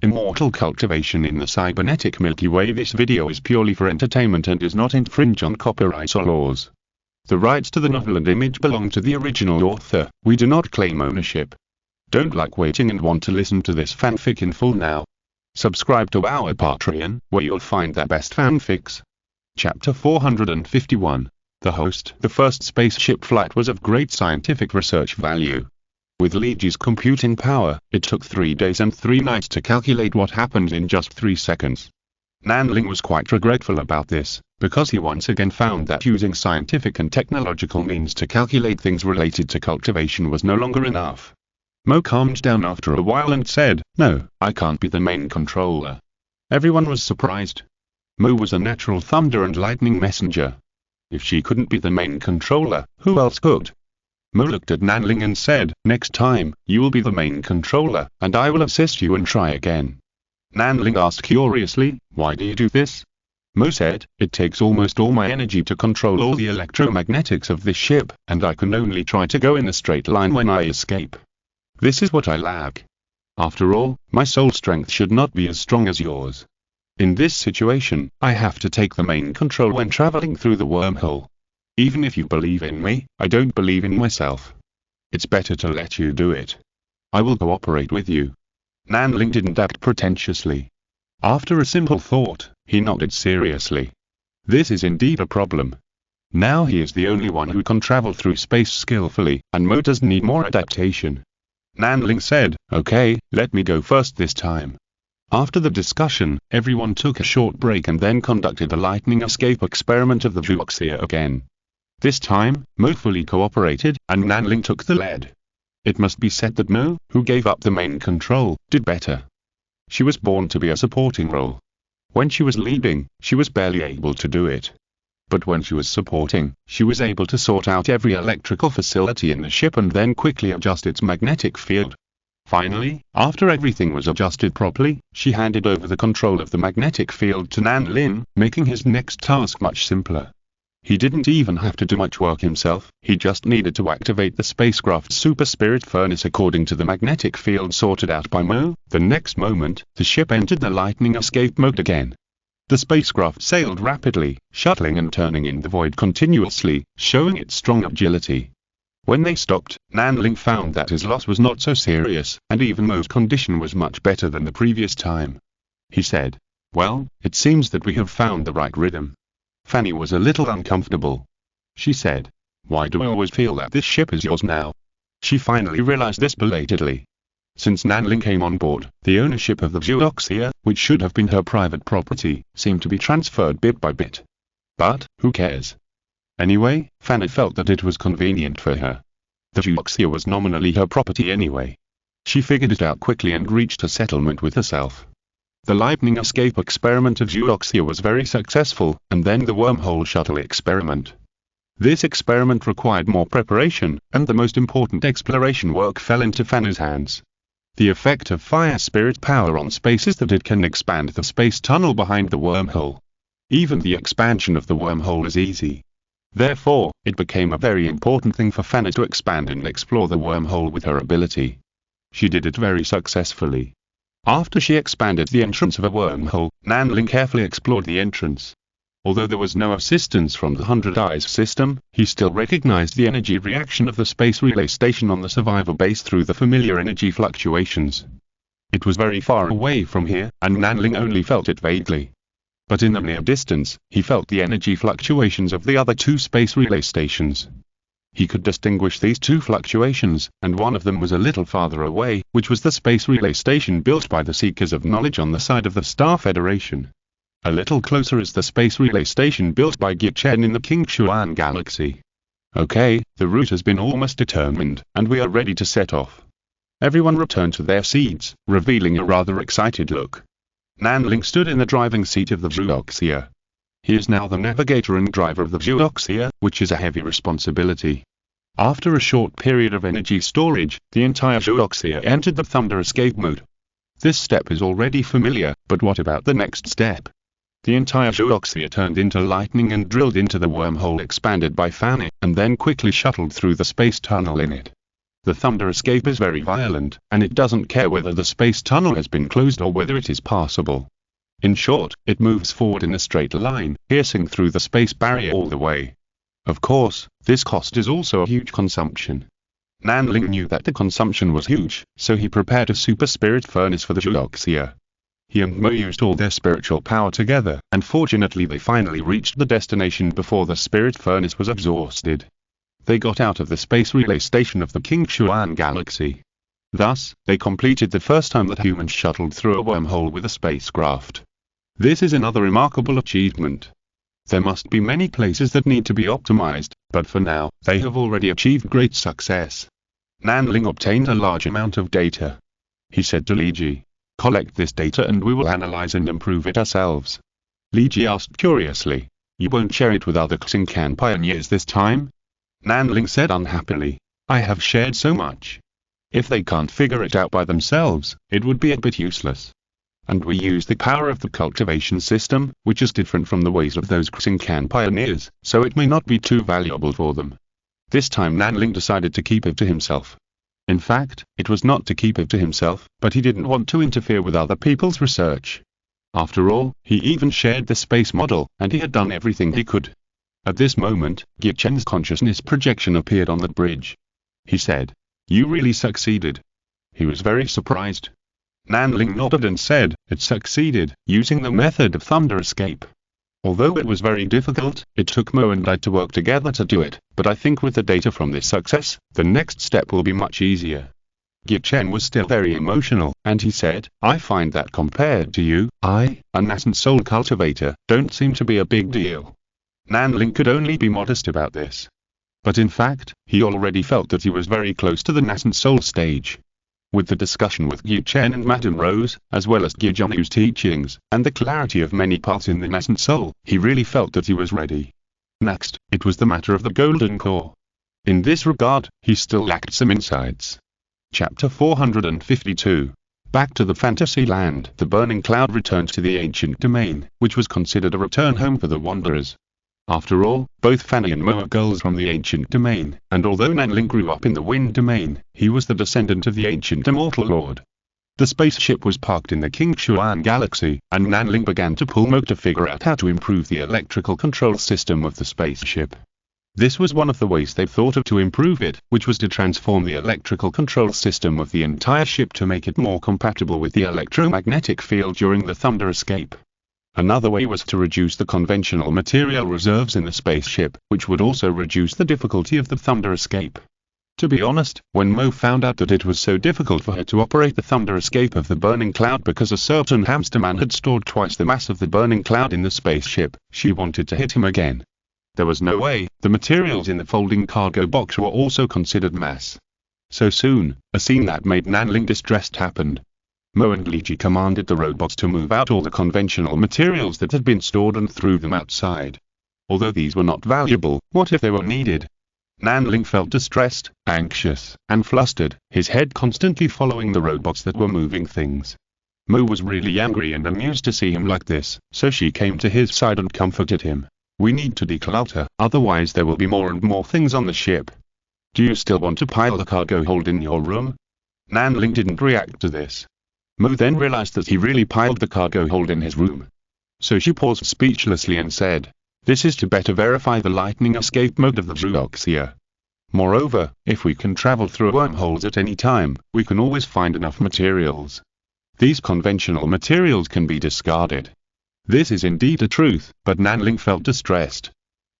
Immortal Cultivation in the Cybernetic Milky Way. This video is purely for entertainment and does not infringe on copyright or laws. The rights to the novel and image belong to the original author. We do not claim ownership. Don't like waiting and want to listen to this fanfic in full now? Subscribe to our Patreon, where you'll find the best fanfics. Chapter 451. The host. The first spaceship flight was of great scientific research value. With Liji's computing power, it took 3 days and 3 nights to calculate what happened in just 3 seconds. Nanling was quite regretful about this, because he once again found that using scientific and technological means to calculate things related to cultivation was no longer enough. Mo calmed down after a while and said, "No, I can't be the main controller." Everyone was surprised. Mo was a natural thunder and lightning messenger. If she couldn't be the main controller, who else could? Mo looked at Nanling and said, "Next time, you will be the main controller, and I will assist you and try again." Nanling asked curiously, "Why do you do this?" Mo said, "It takes almost all my energy to control all the electromagnetics of this ship, and I can only try to go in a straight line when I escape. This is what I lack. After all, my soul strength should not be as strong as yours. In this situation, I have to take the main control when traveling through the wormhole. Even if you believe in me, I don't believe in myself. It's better to let you do it. I will cooperate with you." Nanling didn't act pretentiously. After a simple thought, he nodded seriously. This is indeed a problem. Now he is the only one who can travel through space skillfully, and Mo does need more adaptation. Nanling said, "Okay, let me go first this time." After the discussion, everyone took a short break and then conducted a lightning escape experiment of the Zhuoxia again. This time, Mo fully cooperated, and Nanling took the lead. It must be said that Mo, who gave up the main control, did better. She was born to be a supporting role. When she was leading, she was barely able to do it. But when she was supporting, she was able to sort out every electrical facility in the ship and then quickly adjust its magnetic field. Finally, after everything was adjusted properly, she handed over the control of the magnetic field to Nanling, making his next task much simpler. He didn't even have to do much work himself, he just needed to activate the spacecraft's super spirit furnace according to the magnetic field sorted out by Mo. The next moment, the ship entered the lightning escape mode again. The spacecraft sailed rapidly, shuttling and turning in the void continuously, showing its strong agility. When they stopped, Nanling found that his loss was not so serious, and even Mo's condition was much better than the previous time. He said, "Well, it seems that we have found the right rhythm." Fanny was a little uncomfortable. She said, "Why do I always feel that this ship is yours now?" She finally realized this belatedly. Since Nanling came on board, the ownership of the Zhuoxia, which should have been her private property, seemed to be transferred bit by bit. But, who cares? Anyway, Fanny felt that it was convenient for her. The Zhuoxia was nominally her property anyway. She figured it out quickly and reached a settlement with herself. The lightning escape experiment of Zhuoxia was very successful, and then the wormhole shuttle experiment. This experiment required more preparation, and the most important exploration work fell into Fanny's hands. The effect of fire spirit power on space is that it can expand the space tunnel behind the wormhole. Even the expansion of the wormhole is easy. Therefore, it became a very important thing for Fanny to expand and explore the wormhole with her ability. She did it very successfully. After she expanded the entrance of a wormhole, Nanling carefully explored the entrance. Although there was no assistance from the 100 Eyes system, he still recognized the energy reaction of the space relay station on the survivor base through the familiar energy fluctuations. It was very far away from here, and Nanling only felt it vaguely. But in the near distance, he felt the energy fluctuations of the other 2 space relay stations. He could distinguish these 2 fluctuations, and one of them was a little farther away, which was the space relay station built by the Seekers of Knowledge on the side of the Star Federation. A little closer is the space relay station built by Gichen in the Qingshuan galaxy. Okay, the route has been almost determined, and we are ready to set off. Everyone returned to their seats, revealing a rather excited look. Nanling stood in the driving seat of the Zhuoxia. He is now the navigator and driver of the Zhuoxia, which is a heavy responsibility. After a short period of energy storage, the entire Zhuoxia entered the thunder escape mode. This step is already familiar, but what about the next step? The entire Zhuoxia turned into lightning and drilled into the wormhole expanded by Fanny, and then quickly shuttled through the space tunnel in it. The thunder escape is very violent, and it doesn't care whether the space tunnel has been closed or whether it is passable. In short, it moves forward in a straight line, piercing through the space barrier all the way. Of course, this cost is also a huge consumption. Nanling knew that the consumption was huge, so he prepared a super spirit furnace for the Zhuoxia. He and Mo used all their spiritual power together, and fortunately they finally reached the destination before the spirit furnace was exhausted. They got out of the space relay station of the Qingshuan galaxy. Thus, they completed the first time that humans shuttled through a wormhole with a spacecraft. This is another remarkable achievement. There must be many places that need to be optimized, but for now, they have already achieved great success. Nanling obtained a large amount of data. He said to Li Ji, "Collect this data and we will analyze and improve it ourselves." Li Ji asked curiously, "You won't share it with other Xingcan pioneers this time?" Nanling said unhappily, "I have shared so much. If they can't figure it out by themselves, it would be a bit useless. And we use the power of the cultivation system, which is different from the ways of those Xingcan pioneers, so it may not be too valuable for them." This time Nanling decided to keep it to himself. In fact, it was not to keep it to himself, but he didn't want to interfere with other people's research. After all, he even shared the space model, and he had done everything he could. At this moment, Gichen's consciousness projection appeared on the bridge. He said, "You really succeeded." He was very surprised. Nanling nodded and said, "It succeeded, using the method of thunder escape. Although it was very difficult, it took Mo and I to work together to do it, but I think with the data from this success, the next step will be much easier." Gichen was still very emotional, and he said, "I find that compared to you, I, a nascent soul cultivator, don't seem to be a big deal." Nanling could only be modest about this. But in fact, he already felt that he was very close to the nascent soul stage. With the discussion with Gichen and Madame Rose, as well as Gijunu's teachings, and the clarity of many paths in the nascent soul, he really felt that he was ready. Next, it was the matter of the golden core. In this regard, he still lacked some insights. Chapter 452. Back to the fantasy land. The burning cloud returned to the ancient domain, which was considered a return home for the wanderers. After all, both Fanny and Mo are girls from the ancient domain, and although Nanling grew up in the wind domain, he was the descendant of the ancient immortal lord. The spaceship was parked in the Qingshuan galaxy, and Nanling began to pull Mo to figure out how to improve the electrical control system of the spaceship. This was one of the ways they thought of to improve it, which was to transform the electrical control system of the entire ship to make it more compatible with the electromagnetic field during the thunder escape. Another way was to reduce the conventional material reserves in the spaceship, which would also reduce the difficulty of the thunder escape. To be honest, when Mo found out that it was so difficult for her to operate the thunder escape of the burning cloud because a certain hamster man had stored twice the mass of the burning cloud in the spaceship, she wanted to hit him again. There was no way. The materials in the folding cargo box were also considered mass. So soon, a scene that made Nanling distressed happened. Mo and Li Ji commanded the robots to move out all the conventional materials that had been stored and threw them outside. Although these were not valuable, what if they were needed? Nanling felt distressed, anxious, and flustered, his head constantly following the robots that were moving things. Mo was really angry and amused to see him like this, so she came to his side and comforted him. "We need to declutter, otherwise there will be more and more things on the ship. Do you still want to pile the cargo hold in your room?" Nanling didn't react to this. Mo then realized that he really piled the cargo hold in his room. So she paused speechlessly and said, "This is to better verify the lightning escape mode of the Zhuoxia. Moreover, if we can travel through wormholes at any time, we can always find enough materials. These conventional materials can be discarded." This is indeed a truth, but Nanling felt distressed.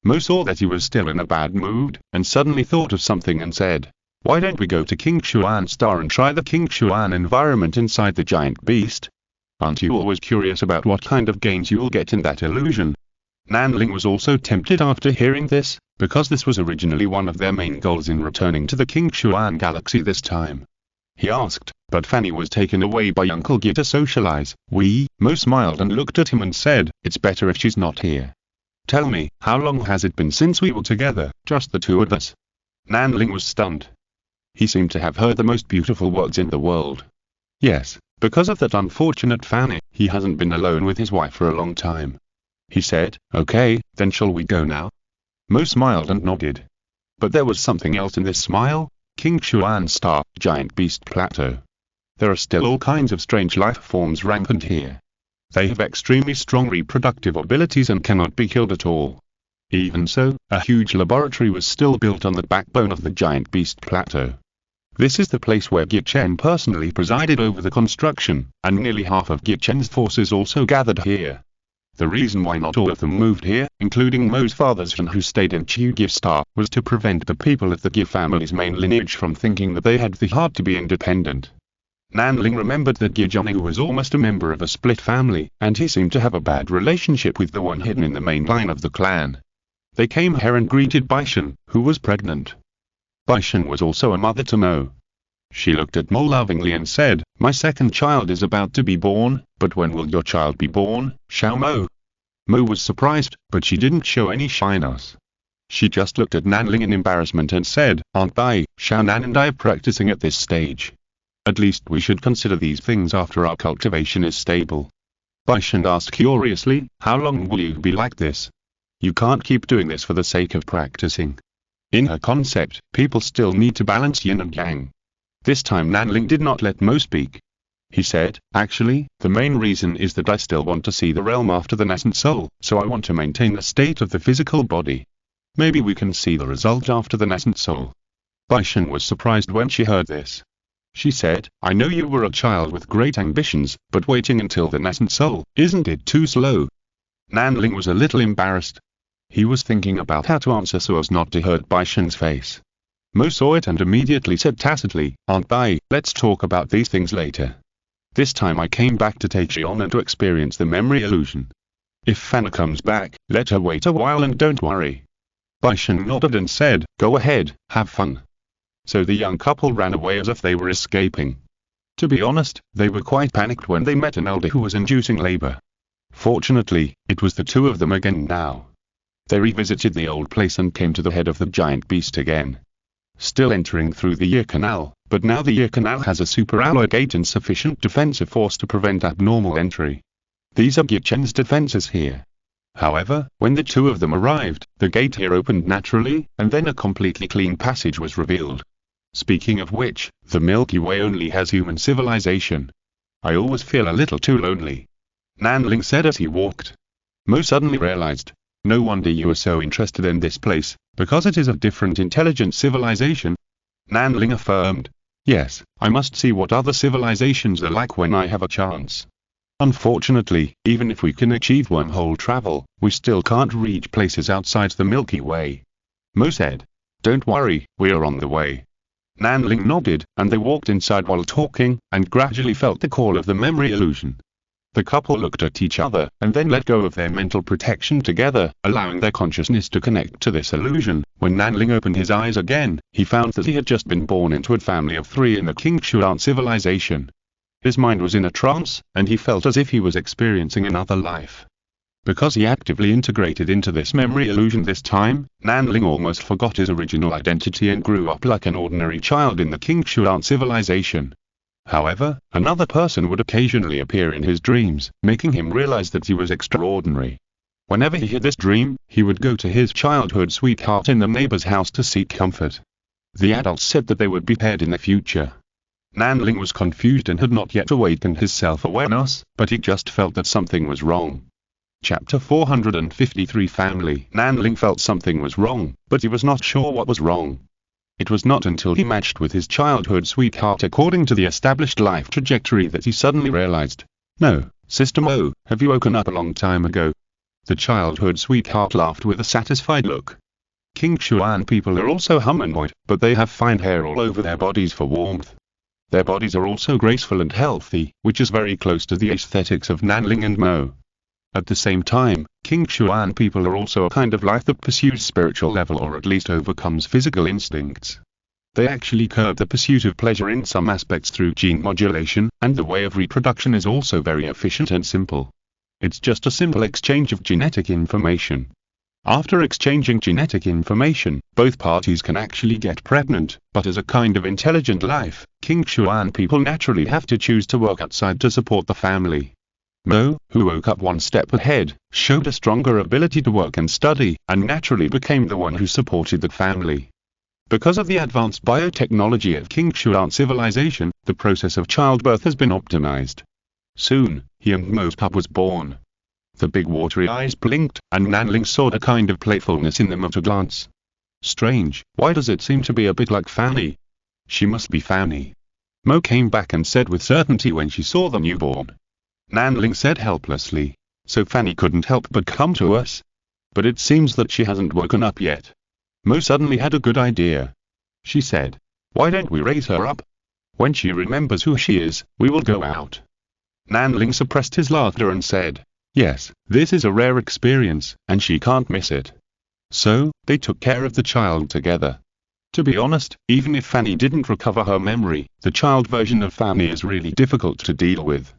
Mo saw that he was still in a bad mood, and suddenly thought of something and said, "Why don't we go to Qingshuan Star and try the Qingshuan environment inside the giant beast? Aren't you always curious about what kind of gains you will get in that illusion?" Nanling was also tempted after hearing this, because this was originally one of their main goals in returning to the Qingshuan galaxy this time. He asked, but Fanny was taken away by Uncle Gi to socialize. Mo smiled and looked at him and said, "It's better if she's not here. Tell me, how long has it been since we were together, just the two of us?" Nanling was stunned. He seemed to have heard the most beautiful words in the world. Yes, because of that unfortunate Fanny, he hasn't been alone with his wife for a long time. He said, "Okay, then shall we go now?" Mo smiled and nodded. But there was something else in this smile. Qingshuan Star, Giant Beast Plateau. There are still all kinds of strange life forms rampant here. They have extremely strong reproductive abilities and cannot be killed at all. Even so, a huge laboratory was still built on the backbone of the Giant Beast Plateau. This is the place where Ge Chen personally presided over the construction, and nearly half of Ge Chen's forces also gathered here. The reason why not all of them moved here, including Mo's father's son who stayed in Chugif Star, was to prevent the people of the Ge family's main lineage from thinking that they had the heart to be independent. Nanling remembered that Ge Zhongyu was almost a member of a split family, and he seemed to have a bad relationship with the one hidden in the main line of the clan. They came here and greeted Baishan, who was pregnant. Baishan was also a mother to Mo. She looked at Mo lovingly and said, "My second child is about to be born, but when will your child be born, Xiao Mo?" Mo was surprised, but she didn't show any shyness. She just looked at Nanling in embarrassment and said, "Aunt Bai, Xiao Nan and I are practicing at this stage. At least we should consider these things after our cultivation is stable." Baishan asked curiously, "How long will you be like this? You can't keep doing this for the sake of practicing." In her concept, people still need to balance yin and yang. This time Nanling did not let Mo speak. He said, "Actually, the main reason is that I still want to see the realm after the nascent soul, so I want to maintain the state of the physical body. Maybe we can see the result after the nascent soul." Baishan was surprised when she heard this. She said, "I know you were a child with great ambitions, but waiting until the nascent soul, isn't it too slow?" Nanling was a little embarrassed. He was thinking about how to answer so as not to hurt Baishan's face. Mo saw it and immediately said tacitly, "Aunt Bai, let's talk about these things later. This time I came back to take Xion and to experience the memory illusion. If Fana comes back, let her wait a while and don't worry." Baishan nodded and said, "Go ahead, have fun." So the young couple ran away as if they were escaping. To be honest, they were quite panicked when they met an elder who was inducing labor. Fortunately, it was the two of them again now. They revisited the old place and came to the head of the giant beast again. Still entering through the ear canal, but now the ear canal has a super-alloy gate and sufficient defensive force to prevent abnormal entry. These are Ge Chen's defenses here. However, when the two of them arrived, the gate here opened naturally, and then a completely clean passage was revealed. Speaking of which, the Milky Way only has human civilization. I always feel a little too lonely," Nanling said as he walked. Mo suddenly realized, "No wonder you are so interested in this place, because it is a different intelligent civilization." Nanling affirmed, "Yes, I must see what other civilizations are like when I have a chance. Unfortunately, even if we can achieve wormhole travel, we still can't reach places outside the Milky Way." Mo said, "Don't worry, we are on the way." Nanling nodded, and they walked inside while talking, and gradually felt the call of the memory illusion. The couple looked at each other, and then let go of their mental protection together, allowing their consciousness to connect to this illusion. When Nanling opened his eyes again, he found that he had just been born into a family of 3 in the Qingshuan civilization. His mind was in a trance, and he felt as if he was experiencing another life. Because he actively integrated into this memory illusion this time, Nanling almost forgot his original identity and grew up like an ordinary child in the Qingshuan civilization. However, another person would occasionally appear in his dreams, making him realize that he was extraordinary. Whenever he had this dream, he would go to his childhood sweetheart in the neighbor's house to seek comfort. The adults said that they would be paired in the future. Nanling was confused and had not yet awakened his self-awareness, but he just felt that something was wrong. Chapter 453 Family. Nanling felt something was wrong, but he was not sure what was wrong. It was not until he matched with his childhood sweetheart according to the established life trajectory that he suddenly realized. "No, Sister Mo, have you woken up a long time ago?" The childhood sweetheart laughed with a satisfied look. Qingshuan people are also humanoid, but they have fine hair all over their bodies for warmth. Their bodies are also graceful and healthy, which is very close to the aesthetics of Nanling and Mo. At the same time, Qingshuan people are also a kind of life that pursues spiritual level or at least overcomes physical instincts. They actually curb the pursuit of pleasure in some aspects through gene modulation, and the way of reproduction is also very efficient and simple. It's just a simple exchange of genetic information. After exchanging genetic information, both parties can actually get pregnant, but as a kind of intelligent life, Qingshuan people naturally have to choose to work outside to support the family. Mo, who woke up one step ahead, showed a stronger ability to work and study, and naturally became the one who supported the family. Because of the advanced biotechnology of King Shuan civilization, the process of childbirth has been optimized. Soon, he and Mo's pup was born. The big watery eyes blinked, and Nanling saw a kind of playfulness in them at a glance. Strange, why does it seem to be a bit like Fanny? She must be Fanny. Mo came back and said with certainty when she saw the newborn. Nanling said helplessly, so Fanny couldn't help but come to us? But it seems that she hasn't woken up yet. Mo suddenly had a good idea. She said, why don't we raise her up? When she remembers who she is, we will go out. Nanling suppressed his laughter and said, yes, this is a rare experience, and she can't miss it. So, they took care of the child together. To be honest, even if Fanny didn't recover her memory, the child version of Fanny is really difficult to deal with.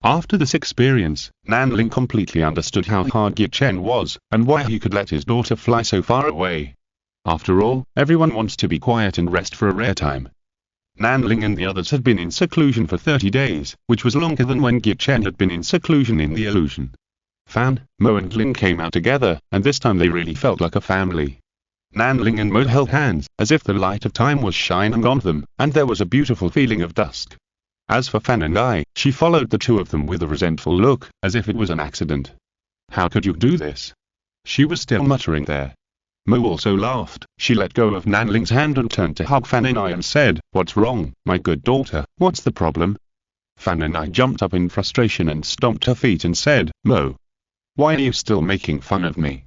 After this experience, Nanling completely understood how hard Gichen was, and why he could let his daughter fly so far away. After all, everyone wants to be quiet and rest for a rare time. Nanling and the others had been in seclusion for 30 days, which was longer than when Gichen had been in seclusion in the illusion. Fan, Mo and Lin came out together, and this time they really felt like a family. Nanling and Mo held hands, as if the light of time was shining on them, and there was a beautiful feeling of dusk. As for Fan and I, she followed the two of them with a resentful look, as if it was an accident. How could you do this? She was still muttering there. Mo also laughed. She let go of Nanling's hand and turned to hug Fan and I and said, what's wrong, my good daughter, what's the problem? Fan and I jumped up in frustration and stomped her feet and said, Mo, why are you still making fun of me?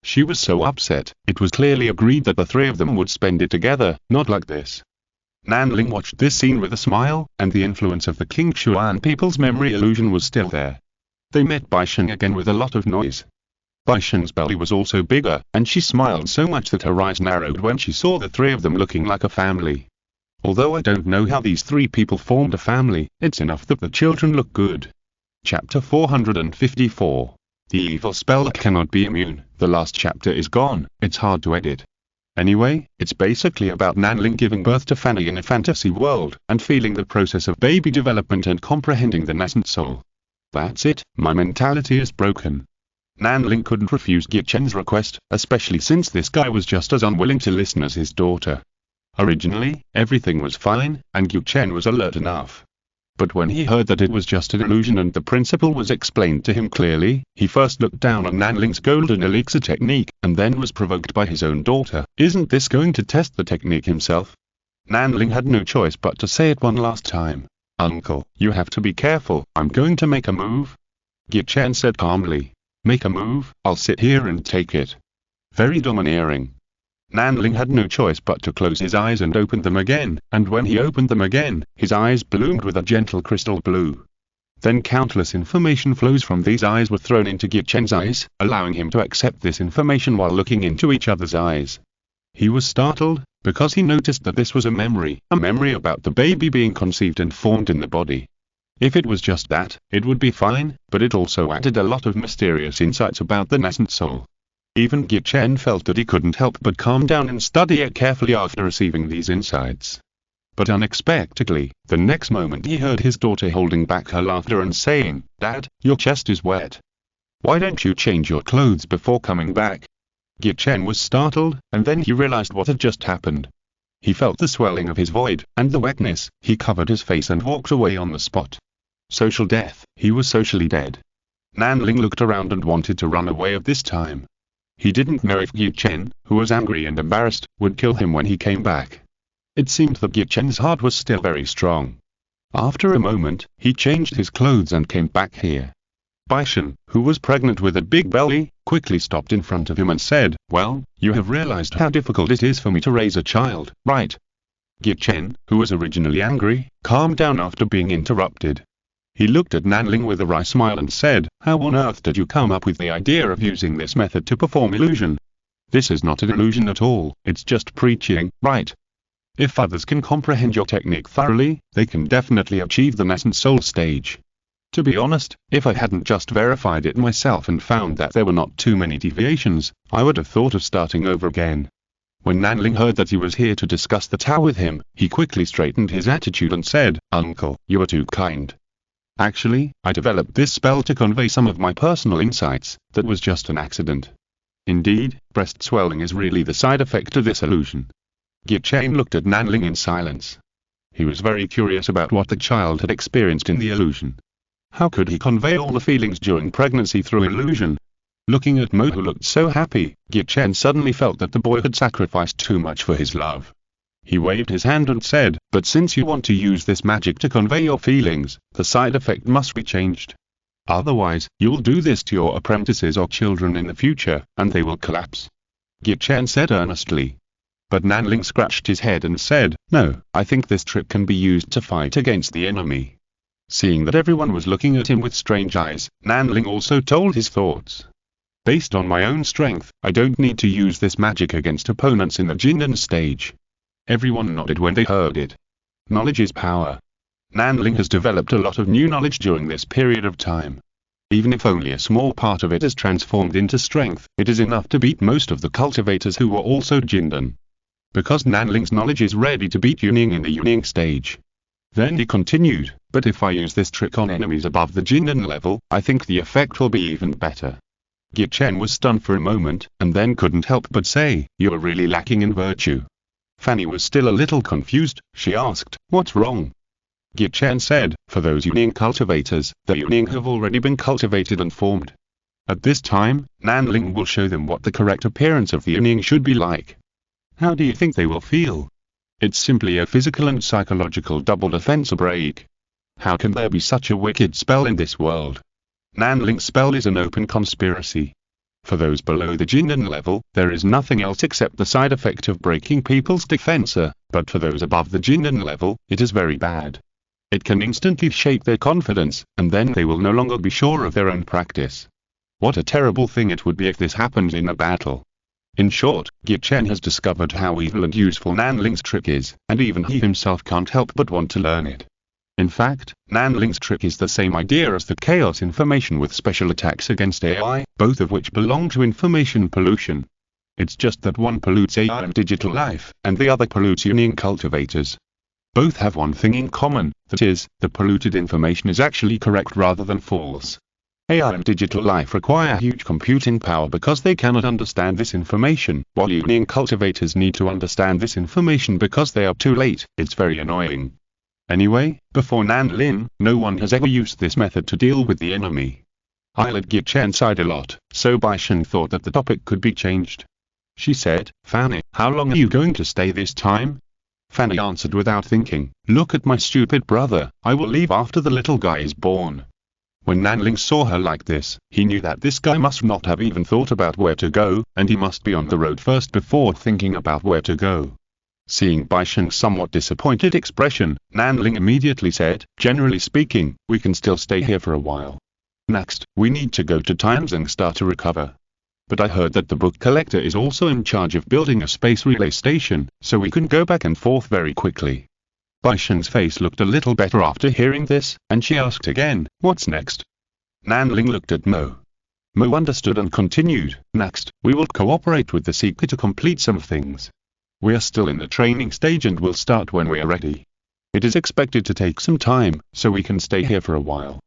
She was so upset. It was clearly agreed that the three of them would spend it together, not like this. Nanling watched this scene with a smile, and the influence of the King Shuan people's memory illusion was still there. They met Baishan again with a lot of noise. Baishan's belly was also bigger, and she smiled so much that her eyes narrowed when she saw the three of them looking like a family. Although I don't know how these three people formed a family, it's enough that the children look good. Chapter 454. The evil spell that cannot be immune. The last chapter is gone, it's hard to edit. Anyway, it's basically about Nanling giving birth to Fanny in a fantasy world, and feeling the process of baby development and comprehending the nascent soul. That's it, my mentality is broken. Nanling couldn't refuse Gichen's request, especially since this guy was just as unwilling to listen as his daughter. Originally, everything was fine, and Gichen was alert enough. But when he heard that it was just an illusion and the principle was explained to him clearly, he first looked down on Nanling's golden elixir technique, and then was provoked by his own daughter. Isn't this going to test the technique himself? Nanling had no choice but to say it one last time. Uncle, you have to be careful, I'm going to make a move. Gichen said calmly. Make a move, I'll sit here and take it. Very domineering. Nanling had no choice but to close his eyes and open them again, and when he opened them again, his eyes bloomed with a gentle crystal blue. Then countless information flows from these eyes were thrown into Gichen's eyes, allowing him to accept this information while looking into each other's eyes. He was startled, because he noticed that this was a memory about the baby being conceived and formed in the body. If it was just that, it would be fine, but it also added a lot of mysterious insights about the nascent soul. Even Gichen felt that he couldn't help but calm down and study it carefully after receiving these insights. But unexpectedly, the next moment he heard his daughter holding back her laughter and saying, Dad, your chest is wet. Why don't you change your clothes before coming back? Gichen was startled, and then he realized what had just happened. He felt the swelling of his void, and the wetness. He covered his face and walked away on the spot. Social death, he was socially dead. Nanling looked around and wanted to run away at this time. He didn't know if Gichen, who was angry and embarrassed, would kill him when he came back. It seemed that Gichen's heart was still very strong. After a moment, he changed his clothes and came back here. Baishan, who was pregnant with a big belly, quickly stopped in front of him and said, Well, you have realized how difficult it is for me to raise a child, right? Gichen, who was originally angry, calmed down after being interrupted. He looked at Nanling with a wry smile and said, How on earth did you come up with the idea of using this method to perform illusion? This is not an illusion at all, it's just preaching, right? If others can comprehend your technique thoroughly, they can definitely achieve the nascent soul stage. To be honest, if I hadn't just verified it myself and found that there were not too many deviations, I would have thought of starting over again. When Nanling heard that he was here to discuss the Tao with him, he quickly straightened his attitude and said, Uncle, you are too kind. Actually, I developed this spell to convey some of my personal insights. That was just an accident. Indeed, breast swelling is really the side effect of this illusion. Chen looked at Nanling in silence. He was very curious about what the child had experienced in the illusion. How could he convey all the feelings during pregnancy through illusion? Looking at Mo, who looked so happy, Chen suddenly felt that the boy had sacrificed too much for his love. He waved his hand and said, "But since you want to use this magic to convey your feelings, the side effect must be changed. Otherwise, you'll do this to your apprentices or children in the future, and they will collapse." Chen said earnestly. But Nanling scratched his head and said, "No, I think this trick can be used to fight against the enemy." Seeing that everyone was looking at him with strange eyes, Nanling also told his thoughts. "Based on my own strength, I don't need to use this magic against opponents in the Jindan stage." Everyone nodded when they heard it. Knowledge is power. Nanling has developed a lot of new knowledge during this period of time. Even if only a small part of it is transformed into strength, it is enough to beat most of the cultivators who were also Jindan. Because Nanling's knowledge is ready to beat Yuning in the Yuning stage. Then he continued, "But if I use this trick on enemies above the Jindan level, I think the effect will be even better." Chen was stunned for a moment, and then couldn't help but say, "You are really lacking in virtue." Fanny was still a little confused. She asked, "What's wrong?" Chen said, "For those Yuning cultivators, the Yuning have already been cultivated and formed. At this time, Nanling will show them what the correct appearance of the Yuning should be like." "How do you think they will feel?" "It's simply a physical and psychological double defense break. How can there be such a wicked spell in this world? Nanling's spell is an open conspiracy. For those below the Jindan level, there is nothing else except the side effect of breaking people's defense, but for those above the Jindan level, it is very bad. It can instantly shake their confidence, and then they will no longer be sure of their own practice. What a terrible thing it would be if this happened in a battle." In short, Chen has discovered how evil and useful Nanling's trick is, and even he himself can't help but want to learn it. In fact, Nanling's trick is the same idea as the chaos information with special attacks against AI, both of which belong to information pollution. It's just that one pollutes AI and digital life, and the other pollutes Yuning cultivators. Both have one thing in common, that is, the polluted information is actually correct rather than false. AI and digital life require huge computing power because they cannot understand this information, while Yuning cultivators need to understand this information because they are too late. It's very annoying. Anyway, before Nanlin, no one has ever used this method to deal with the enemy. I let Chen sighed a lot, so Baishan thought that the topic could be changed. She said, "Fanny, how long are you going to stay this time?" Fanny answered without thinking, "Look at my stupid brother, I will leave after the little guy is born." When Nanling saw her like this, he knew that this guy must not have even thought about where to go, and he must be on the road first before thinking about where to go. Seeing Baishan's somewhat disappointed expression, Nanling immediately said, "Generally speaking, we can still stay here for a while. Next, we need to go to Tianzing to recover. But I heard that the book collector is also in charge of building a space relay station, so we can go back and forth very quickly." Baishan's face looked a little better after hearing this, and she asked again, "What's next?" Nanling looked at Mo. Mo understood and continued, "Next, we will cooperate with the Seeker to complete some things. We are still in the training stage and will start when we are ready. It is expected to take some time, so we can stay here for a while."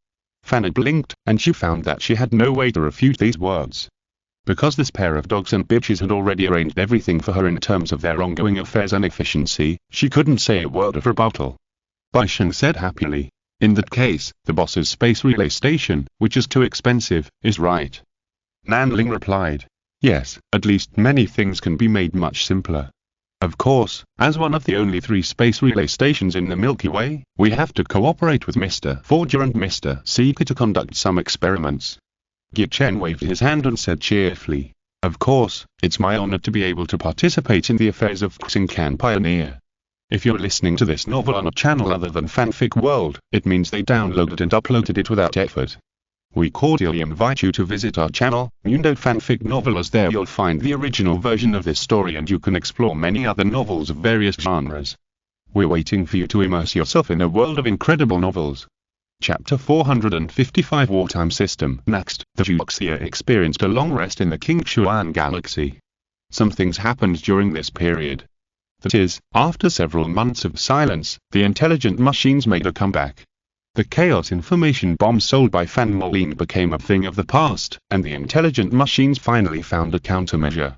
Fanny blinked, and she found that she had no way to refute these words. Because this pair of dogs and bitches had already arranged everything for her in terms of their ongoing affairs and efficiency, she couldn't say a word of rebuttal. Baishan said happily, "In that case, the boss's space relay station, which is too expensive, is right." Nanling replied, "Yes, at least many things can be made much simpler. Of course, as one of the only 3 space relay stations in the Milky Way, we have to cooperate with Mr. Forger and Mr. Seeker to conduct some experiments." Chen waved his hand and said cheerfully, "Of course, it's my honor to be able to participate in the affairs of Xingcan Pioneer. If you're listening to this novel on a channel other than Fanfic World, it means they downloaded and uploaded it without effort. We cordially invite you to visit our channel, Mundo Fanfic Novel, as there you'll find the original version of this story and you can explore many other novels of various genres. We're waiting for you to immerse yourself in a world of incredible novels." Chapter 455 Wartime System. Next, the Juxia experienced a long rest in the Qingchuan Galaxy. Some things happened during this period. That is, after several months of silence, the intelligent machines made a comeback. The chaos information bomb sold by Fan Moline became a thing of the past, and the intelligent machines finally found a countermeasure.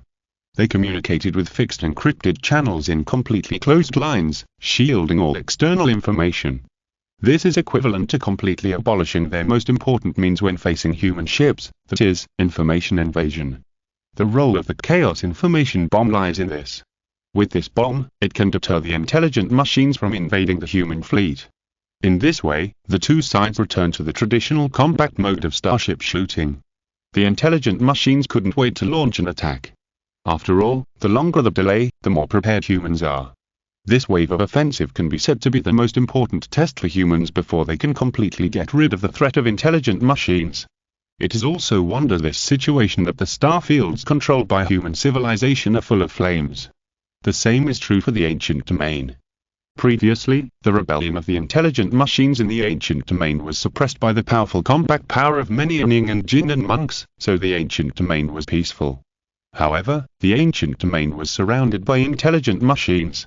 They communicated with fixed encrypted channels in completely closed lines, shielding all external information. This is equivalent to completely abolishing their most important means when facing human ships, that is, information invasion. The role of the Chaos Information Bomb lies in this. With this bomb, it can deter the intelligent machines from invading the human fleet. In this way, the two sides return to the traditional combat mode of starship shooting. The intelligent machines couldn't wait to launch an attack. After all, the longer the delay, the more prepared humans are. This wave of offensive can be said to be the most important test for humans before they can completely get rid of the threat of intelligent machines. It is also wonder this situation that the star fields controlled by human civilization are full of flames. The same is true for the ancient domain. Previously, the rebellion of the intelligent machines in the ancient domain was suppressed by the powerful combat power of many Ning and Jinn and monks, so the ancient domain was peaceful. However, the ancient domain was surrounded by intelligent machines.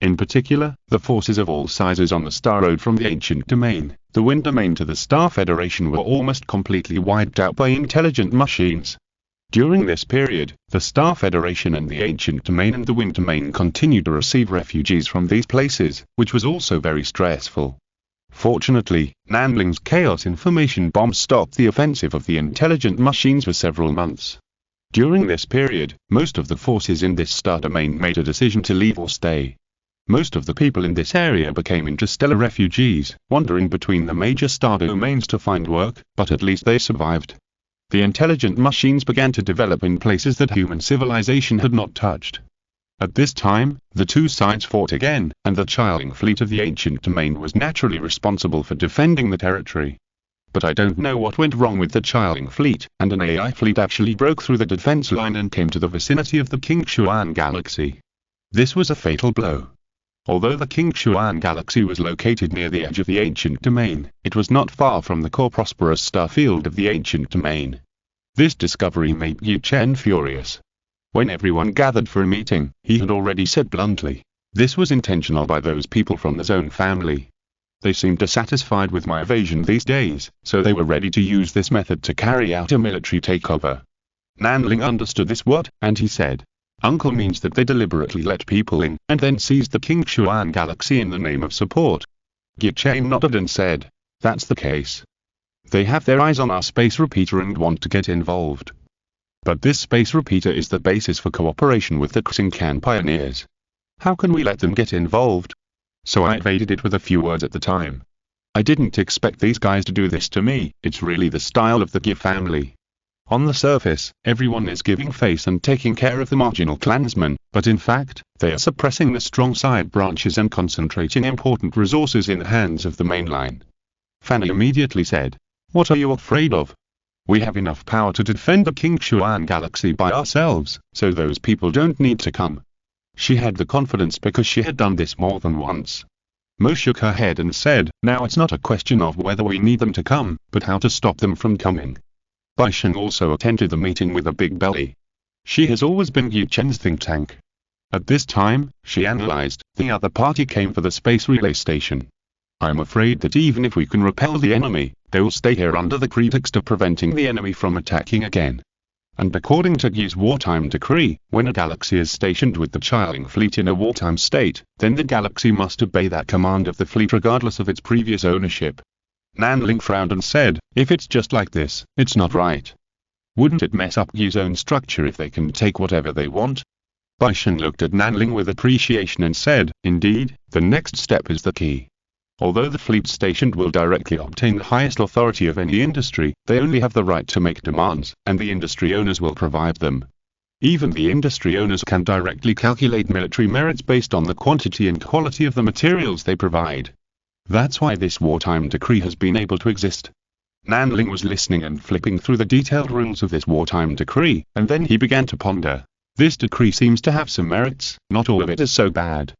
In particular, the forces of all sizes on the Star Road from the ancient domain, the Wind domain to the Star Federation were almost completely wiped out by intelligent machines. During this period, the Star Federation and the ancient domain and the Wind domain continued to receive refugees from these places, which was also very stressful. Fortunately, Nanling's Chaos Information Bomb stopped the offensive of the intelligent machines for several months. During this period, most of the forces in this star domain made a decision to leave or stay. Most of the people in this area became interstellar refugees, wandering between the major star domains to find work, but at least they survived. The intelligent machines began to develop in places that human civilization had not touched. At this time, the two sides fought again, and the chilling fleet of the ancient domain was naturally responsible for defending the territory. But I don't know what went wrong with the chilling fleet, and an AI fleet actually broke through the defense line and came to the vicinity of the King Xuan galaxy. This was a fatal blow. Although the King Xuan galaxy was located near the edge of the ancient domain, it was not far from the core prosperous star field of the ancient domain. This discovery made Yu Chen furious. When everyone gathered for a meeting, he had already said bluntly, this was intentional by those people from the Zone family. They seemed dissatisfied with my evasion these days, so they were ready to use this method to carry out a military takeover. Nanling understood this and he said, Uncle means that they deliberately let people in, and then seized the King Xuan galaxy in the name of support. Yu Chen nodded and said, that's the case. They have their eyes on our space repeater and want to get involved. But this space repeater is the basis for cooperation with the Xingcan pioneers. How can we let them get involved? So I evaded it with a few words at the time. I didn't expect these guys to do this to me, it's really the style of the Gi family. On the surface, everyone is giving face and taking care of the marginal clansmen, but in fact, they are suppressing the strong side branches and concentrating important resources in the hands of the main line. Fanny immediately said, what are you afraid of? We have enough power to defend the King Xuan galaxy by ourselves, so those people don't need to come. She had the confidence because she had done this more than once. Mo shook her head and said, now it's not a question of whether we need them to come, but how to stop them from coming. Bai Sheng also attended the meeting with a big belly. She has always been Yu Chen's think tank. At this time, she analyzed, the other party came for the space relay station. I'm afraid that even if we can repel the enemy, they will stay here under the pretext of preventing the enemy from attacking again. And according to Yu's wartime decree, when a galaxy is stationed with the chilling fleet in a wartime state, then the galaxy must obey that command of the fleet regardless of its previous ownership. Nanling frowned and said, if it's just like this, it's not right. Wouldn't it mess up Yu's own structure if they can take whatever they want? Bai Sheng looked at Nanling with appreciation and said, indeed, the next step is the key. Although the fleet stationed will directly obtain the highest authority of any industry, they only have the right to make demands, and the industry owners will provide them. Even the industry owners can directly calculate military merits based on the quantity and quality of the materials they provide. That's why this wartime decree has been able to exist. Nanling was listening and flipping through the detailed rules of this wartime decree, and then he began to ponder. This decree seems to have some merits, not all of it is so bad.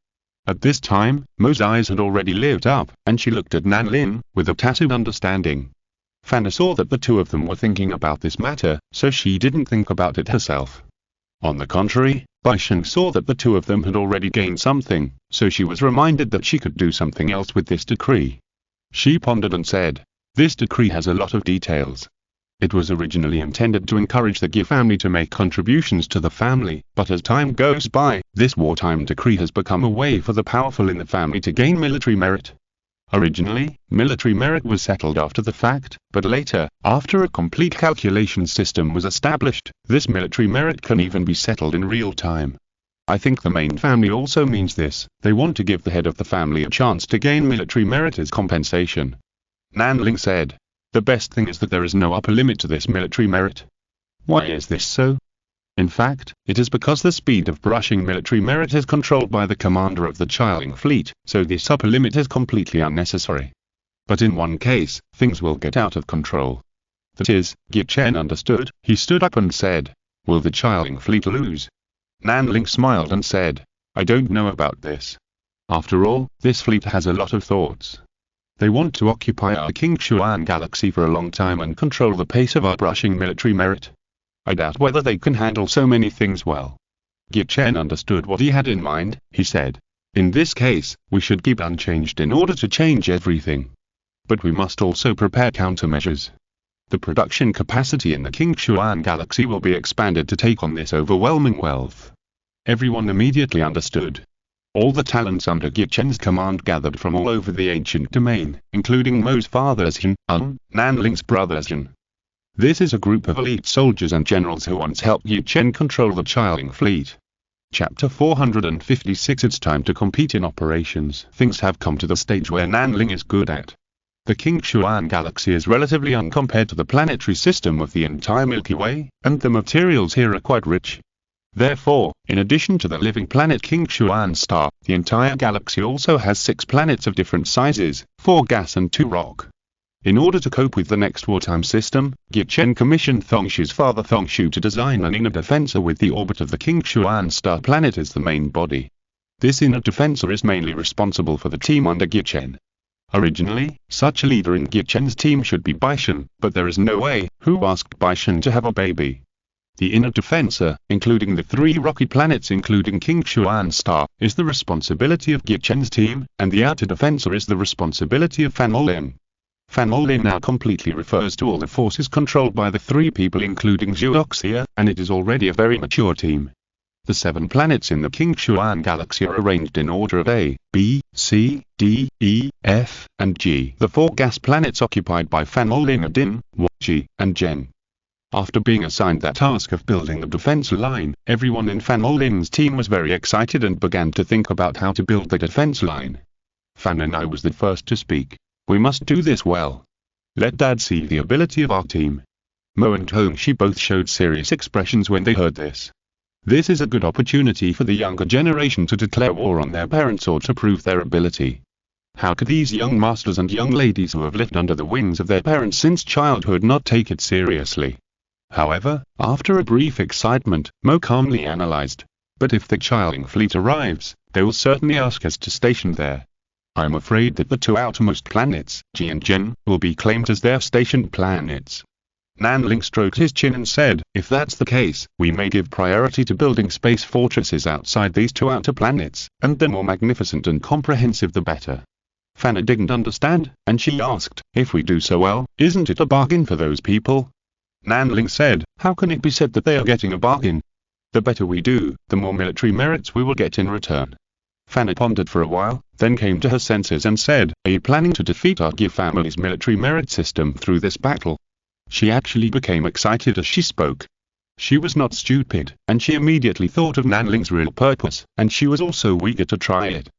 At this time, Mo's eyes had already lit up, and she looked at Nanling with a tacit understanding. Fanna saw that the two of them were thinking about this matter, so she didn't think about it herself. On the contrary, Bai Sheng saw that the two of them had already gained something, so she was reminded that she could do something else with this decree. She pondered and said, this decree has a lot of details. It was originally intended to encourage the Gi family to make contributions to the family, but as time goes by, this wartime decree has become a way for the powerful in the family to gain military merit. Originally, military merit was settled after the fact, but later, after a complete calculation system was established, this military merit can even be settled in real time. I think the main family also means this: they want to give the head of the family a chance to gain military merit as compensation. Nanling said, "The best thing is that there is no upper limit to this military merit." Why is this so? In fact, it is because the speed of brushing military merit is controlled by the commander of the Chilling fleet, so this upper limit is completely unnecessary. But in one case, things will get out of control. That is, Gi Chen understood. He stood up and said, "Will the Chilling fleet lose?" Nanling smiled and said, "I don't know about this. After all, this fleet has a lot of thoughts. They want to occupy our Qingshuan galaxy for a long time and control the pace of our brushing military merit. I doubt whether they can handle so many things well." Gi Chen understood what he had in mind. He said, "In this case, we should keep unchanged in order to change everything. But we must also prepare countermeasures. The production capacity in the Qingshuan galaxy will be expanded to take on this overwhelming wealth." Everyone immediately understood. All the talents under Gi Chen's command gathered from all over the ancient domain, including Mo's father Xin, Nanling's brother Xin. This is a group of elite soldiers and generals who once helped Gi Chen control the Chilling fleet. Chapter 456. It's time to compete in operations. Things have come to the stage where Nanling is good at. The Qingshuan galaxy is relatively young compared to the planetary system of the entire Milky Way, and the materials here are quite rich. Therefore, in addition to the living planet Qingshuan star, the entire galaxy also has 6 planets of different sizes, 4 gas and 2 rock. In order to cope with the next wartime system, Gi Chen commissioned Thongshu's father Thongshu to design an inner defensor with the orbit of the Qingshuan star planet as the main body. This inner defensor is mainly responsible for the team under Gi Chen. Originally, such a leader in Gi Chen's team should be Baishan, but there is no way. Who asked Baishan to have a baby? The inner defensor, including the 3 rocky planets including Qingshuan star, is the responsibility of Gi Chen's team, and the outer defensor is the responsibility of Fan Olin. Fan Olin now completely refers to all the forces controlled by the 3 people including Zhuoxia, and it is already a very mature team. The 7 planets in the Qingshuan galaxy are arranged in order of A, B, C, D, E, F, and G. The 4 gas planets occupied by Fan Olin are Din, Waji, and Zhen. After being assigned that task of building the defense line, everyone in Fan Olin's team was very excited and began to think about how to build the defense line. Fan and I was the first to speak. "We must do this well. Let Dad see the ability of our team." Mo and Hongxi both showed serious expressions when they heard this. This is a good opportunity for the younger generation to declare war on their parents or to prove their ability. How could these young masters and young ladies who have lived under the wings of their parents since childhood not take it seriously? However, after a brief excitement, Mo calmly analyzed. "But if the Chilling fleet arrives, they will certainly ask us to station there. I'm afraid that the 2 outermost planets, G and Gen, will be claimed as their stationed planets." Nanling stroked his chin and said, "If that's the case, we may give priority to building space fortresses outside these 2 outer planets, and the more magnificent and comprehensive the better." Fanna didn't understand, and she asked, "If we do so well, isn't it a bargain for those people?" Nanling said, "How can it be said that they are getting a bargain? The better we do, the more military merits we will get in return." Fanna pondered for a while, then came to her senses and said, "Are you planning to defeat our Gi family's military merit system through this battle?" She actually became excited as she spoke. She was not stupid, and she immediately thought of Nanling's real purpose, and she was also eager to try it.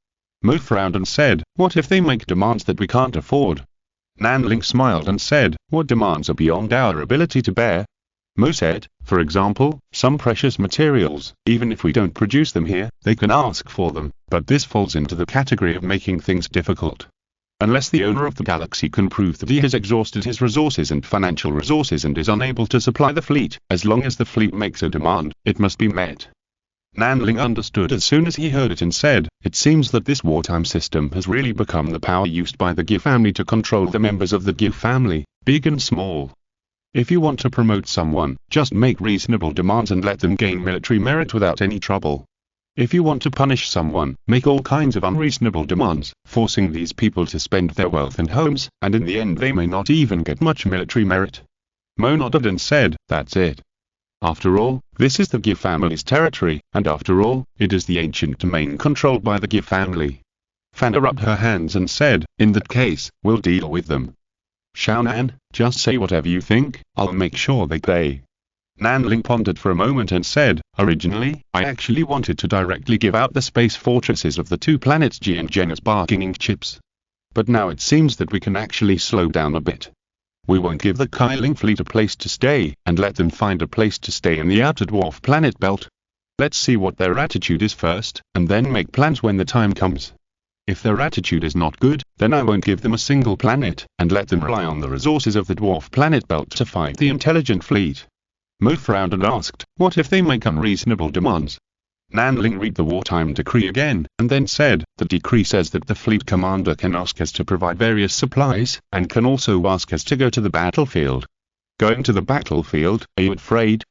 Mo frowned and said, "What if they make demands that we can't afford?" Nanling smiled and said, "What demands are beyond our ability to bear?" Mo said, "For example, some precious materials, even if we don't produce them here, they can ask for them, but this falls into the category of making things difficult. Unless the owner of the galaxy can prove that he has exhausted his resources and financial resources and is unable to supply the fleet, as long as the fleet makes a demand, it must be met." Nanling understood as soon as he heard it and said, "It seems that this wartime system has really become the power used by the Gi family to control the members of the Gi family, big and small. If you want to promote someone, just make reasonable demands and let them gain military merit without any trouble. If you want to punish someone, make all kinds of unreasonable demands, forcing these people to spend their wealth and homes, and in the end they may not even get much military merit. Mo nodded and said, "That's it. After all, this is the Gi family's territory, and after all, it is the ancient domain controlled by the Gi family." Fana rubbed her hands and said, "In that case, we'll deal with them. Xiaonan, just say whatever you think, I'll make sure they pay." Nanling pondered for a moment and said, "Originally, I actually wanted to directly give out the space fortresses of the two planets Ji and Zhen as bargaining chips. But now it seems that we can actually slow down a bit. We won't give the Kailing fleet a place to stay, and let them find a place to stay in the outer dwarf planet belt. Let's see what their attitude is first, and then make plans when the time comes. If their attitude is not good, then I won't give them a single planet, and let them rely on the resources of the dwarf planet belt to fight the intelligent fleet." Mo frowned and asked, "What if they make unreasonable demands?" Nanling read the wartime decree again, and then said, "The decree says that the fleet commander can ask us to provide various supplies, and can also ask us to go to the battlefield." "Going to the battlefield, are you afraid?"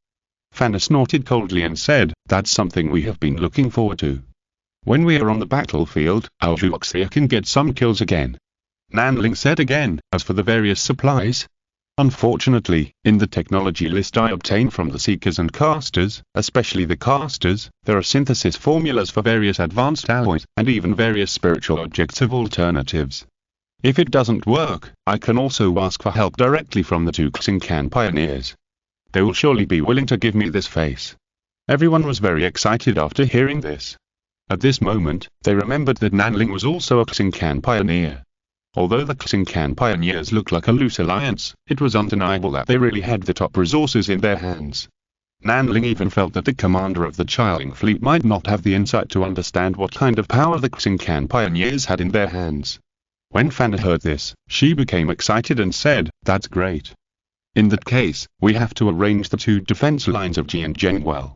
Fana snorted coldly and said, "That's something we have been looking forward to. When we are on the battlefield, our Zhuoxia can get some kills again." Nanling said again, "As for the various supplies, unfortunately, in the technology list I obtained from the Seekers and Casters, especially the Casters, there are synthesis formulas for various advanced alloys, and even various spiritual objects of alternatives. If it doesn't work, I can also ask for help directly from the two Xincan pioneers. They will surely be willing to give me this face." Everyone was very excited after hearing this. At this moment, they remembered that Nanling was also a Xincan pioneer. Although the Xincan pioneers looked like a loose alliance, it was undeniable that they really had the top resources in their hands. Nanling even felt that the commander of the Chiling fleet might not have the insight to understand what kind of power the Xincan pioneers had in their hands. When Fana heard this, she became excited and said, "That's great. In that case, we have to arrange the two defense lines of Ji and Zhen well.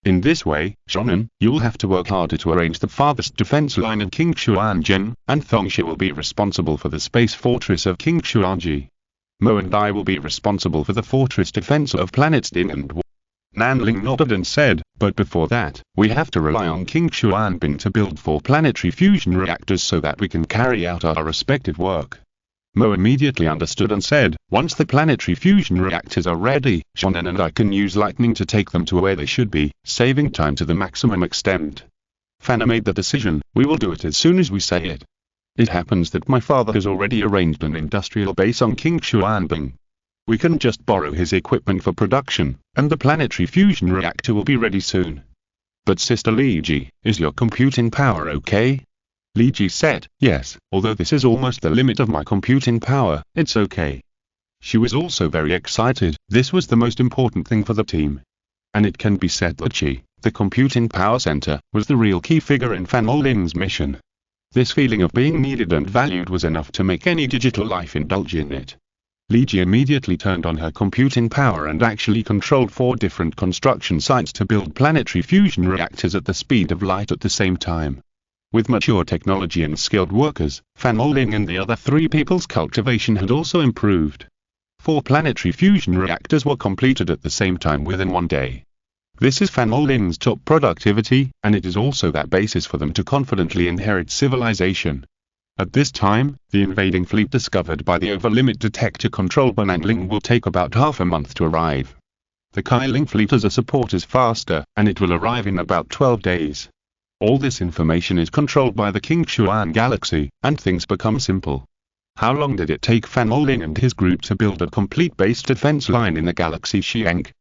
In this way, Shonen, you'll have to work harder to arrange the farthest defense line of King Xuanjin, and Thongxia will be responsible for the space fortress of King Xuanji. Mo and I will be responsible for the fortress defense of planets Din and Wu." Nanling nodded and said, "But before that, we have to rely on King Xuanbing to build 4 planetary fusion reactors so that we can carry out our respective work." Mo immediately understood and said, "Once the planetary fusion reactors are ready, Shonen and I can use lightning to take them to where they should be, saving time to the maximum extent." Fana made the decision, "We will do it as soon as we say it. It happens that my father has already arranged an industrial base on King Xuanbing. We can just borrow his equipment for production, and the planetary fusion reactor will be ready soon." "But Sister Liji, is your computing power okay?" Liji said, "Yes, although this is almost the limit of my computing power, it's okay." She was also very excited. This was the most important thing for the team. And it can be said that she, the computing power center, was the real key figure in Fan Oling's mission. This feeling of being needed and valued was enough to make any digital life indulge in it. Liji immediately turned on her computing power and actually controlled 4 different construction sites to build planetary fusion reactors at the speed of light at the same time. With mature technology and skilled workers, Fan Oling and the other 3 people's cultivation had also improved. 4 planetary fusion reactors were completed at the same time within 1 day. This is Fan Oling's top productivity, and it is also that basis for them to confidently inherit civilization. At this time, the invading fleet discovered by the over-limit detector controlled by Nanling will take about half a month to arrive. The Kailing fleet as a support is faster, and it will arrive in about 12 days. All this information is controlled by the King Xuan galaxy, and things become simple. How long did it take Fan Oling and his group to build a complete base defense line in the galaxy Xiang?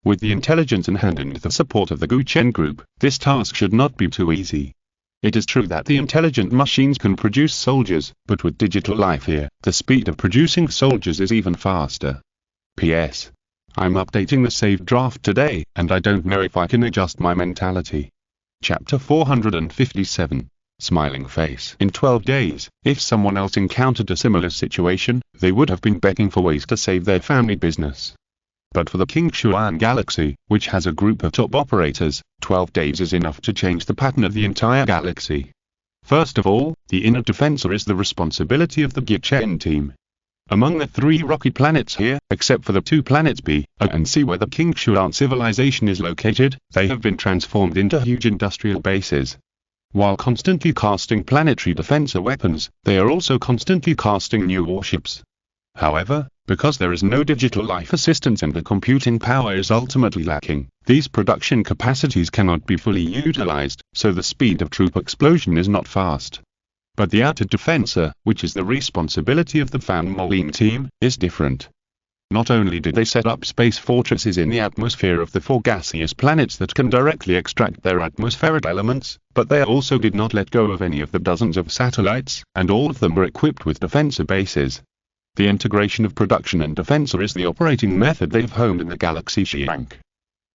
With the intelligence in hand and the support of the Guchen group, this task should not be too easy. It is true that the intelligent machines can produce soldiers, but with digital life here, the speed of producing soldiers is even faster. P.S. I'm updating the saved draft today, and I don't know if I can adjust my mentality. Chapter 457. Smiling face. In 12 days, if someone else encountered a similar situation, they would have been begging for ways to save their family business. But for the King Xuan galaxy, which has a group of top operators, 12 days is enough to change the pattern of the entire galaxy. First of all, the inner defensor is the responsibility of the Gichen team. Among the 3 rocky planets here, except for the 2 planets B, A and C where the King Xuan civilization is located, they have been transformed into huge industrial bases. While constantly casting planetary defensor weapons, they are also constantly casting new warships. However, Because there is no digital life assistance and the computing power is ultimately lacking, these production capacities cannot be fully utilized, so the speed of troop explosion is not fast. But the outer defenser, which is the responsibility of the Van Moline team, is different. Not only did they set up space fortresses in the atmosphere of the 4 gaseous planets that can directly extract their atmospheric elements, but they also did not let go of any of the dozens of satellites, and all of them were equipped with defenser bases. The integration of production and defenser is the operating method they've honed in the galaxy Shank.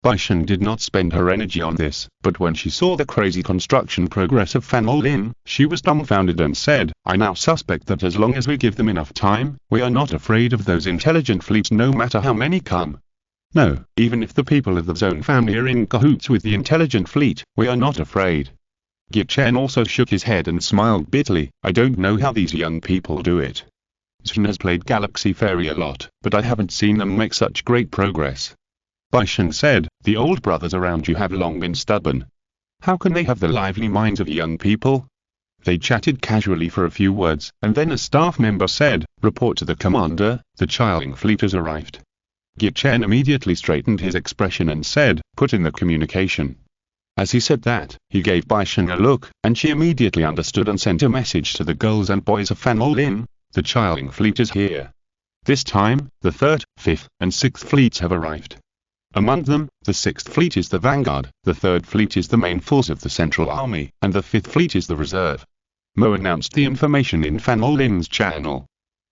Baishan did not spend her energy on this, but when she saw the crazy construction progress of Van Moline, she was dumbfounded and said, I now suspect that as long as we give them enough time, we are not afraid of those intelligent fleets no matter how many come. No, even if the people of the Zone family are in cahoots with the intelligent fleet, we are not afraid. Gichen also shook his head and smiled bitterly, I don't know how these young people do it. Zun has played Galaxy Fairy a lot, but I haven't seen them make such great progress. Baishan said, the old brothers around you have long been stubborn. How can they have the lively minds of young people? They chatted casually for a few words, and then a staff member said, report to the commander, the Chiling fleet has arrived. Gichen immediately straightened his expression and said, put in the communication. As he said that, he gave Baishan a look, and she immediately understood and sent a message to the girls and boys of Van Moline. The Chiling fleet is here. This time, the 3rd, 5th, and 6th fleets have arrived. Among them, the 6th fleet is the vanguard, the 3rd fleet is the main force of the Central Army, and the 5th fleet is the reserve. Mo announced the information in Van Moline's channel.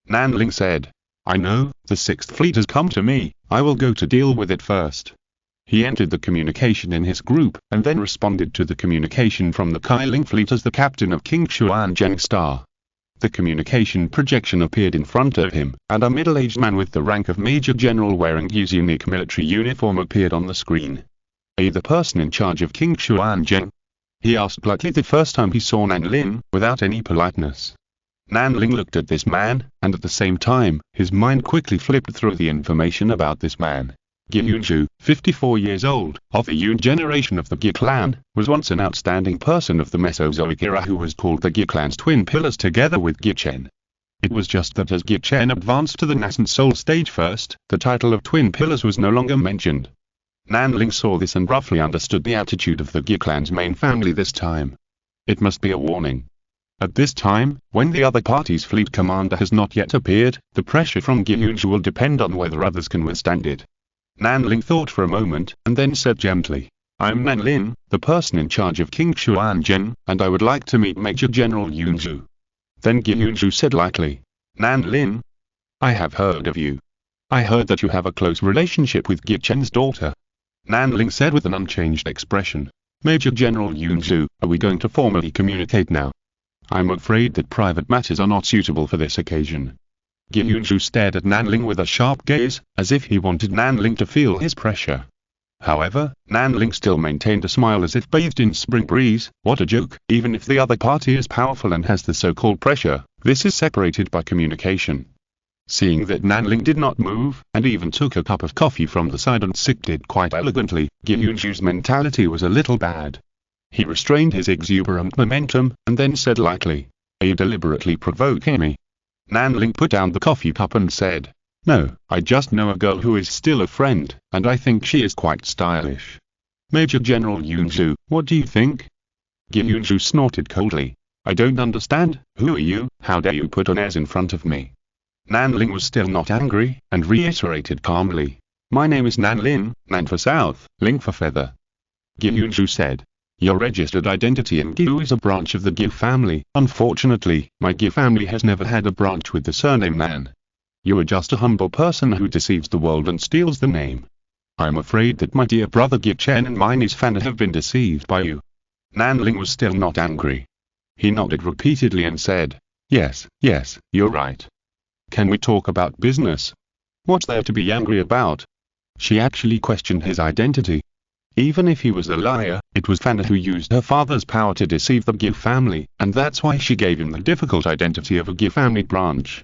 Nanling said, I know, the 6th fleet has come to me, I will go to deal with it first. He entered the communication in his group, and then responded to the communication from the Chiling fleet as the captain of King Xuanzheng Star. The communication projection appeared in front of him, and a middle-aged man with the rank of Major General wearing his unique military uniform appeared on the screen. Are you the person in charge of King Xuanzheng? He asked bluntly the first time he saw Nanlin, without any politeness. Nanling looked at this man, and at the same time, his mind quickly flipped through the information about this man. Ge Yunju, 54 years old, of the Yun generation of the Ge clan, was once an outstanding person of the Mesozoic era who was called the Ge clan's twin pillars together with Gichen. It was just that as Gichen advanced to the nascent soul stage first, the title of twin pillars was no longer mentioned. Nanling saw this and roughly understood the attitude of the Ge clan's main family this time. It must be a warning. At this time, when the other party's fleet commander has not yet appeared, the pressure from Ge Yunju will depend on whether others can withstand it. Nanling thought for a moment, and then said gently, I'm Nanlin, the person in charge of King Xuanzheng, and I would like to meet Major General Yunju. Then Ge Yunju said lightly, Nanlin, I have heard of you. I heard that you have a close relationship with Gichen's daughter. Nanling said with an unchanged expression, Major General Yunju, are we going to formally communicate now? I'm afraid that private matters are not suitable for this occasion. Ge Yunju stared at Nanling with a sharp gaze, as if he wanted Nanling to feel his pressure. However, Nanling still maintained a smile as if bathed in spring breeze. What a joke, even if the other party is powerful and has the so-called pressure, this is separated by communication. Seeing that Nanling did not move, and even took a cup of coffee from the side and sipped it quite elegantly, Ge Yunju's mentality was a little bad. He restrained his exuberant momentum, and then said lightly, are you deliberately provoking me? Nanling put down the coffee cup and said, no, I just know a girl who is still a friend, and I think she is quite stylish. Major General Yunju, what do you think? Ge Yunju snorted coldly. I don't understand, who are you, how dare you put on airs in front of me? Nanling was still not angry, and reiterated calmly, my name is Nanlin, Nan for south, Ling for feather. Ge Yunju said, your registered identity in Gu is a branch of the Gu family. Unfortunately, my Gu family has never had a branch with the surname Nan. You are just a humble person who deceives the world and steals the name. I am afraid that my dear brother Gichen and mine is fan have been deceived by you. Nanling was still not angry. He nodded repeatedly and said, yes, you're right. Can we talk about business? What's there to be angry about? She actually questioned his identity. Even if he was a liar, it was Fanna who used her father's power to deceive the Ge family, and that's why she gave him the difficult identity of a Ge family branch.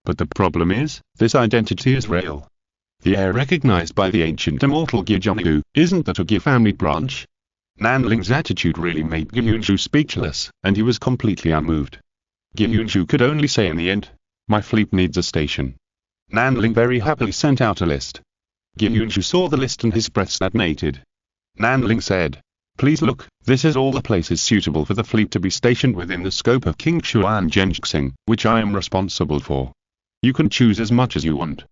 But the problem is, this identity is real. The heir recognized by the ancient immortal Ge Yunju, isn't that a Ge family branch? Nanling's attitude really made Ge Yunju speechless, and he was completely unmoved. Ge Yunju could only say in the end, my fleet needs a station. Nanling very happily sent out a list. Gyunju saw the list and his breath stagnated. Nanling said, "Please look, this is all the places suitable for the fleet to be stationed within the scope of King Xuan Zhenxing, which I am responsible for. You can choose as much as you want."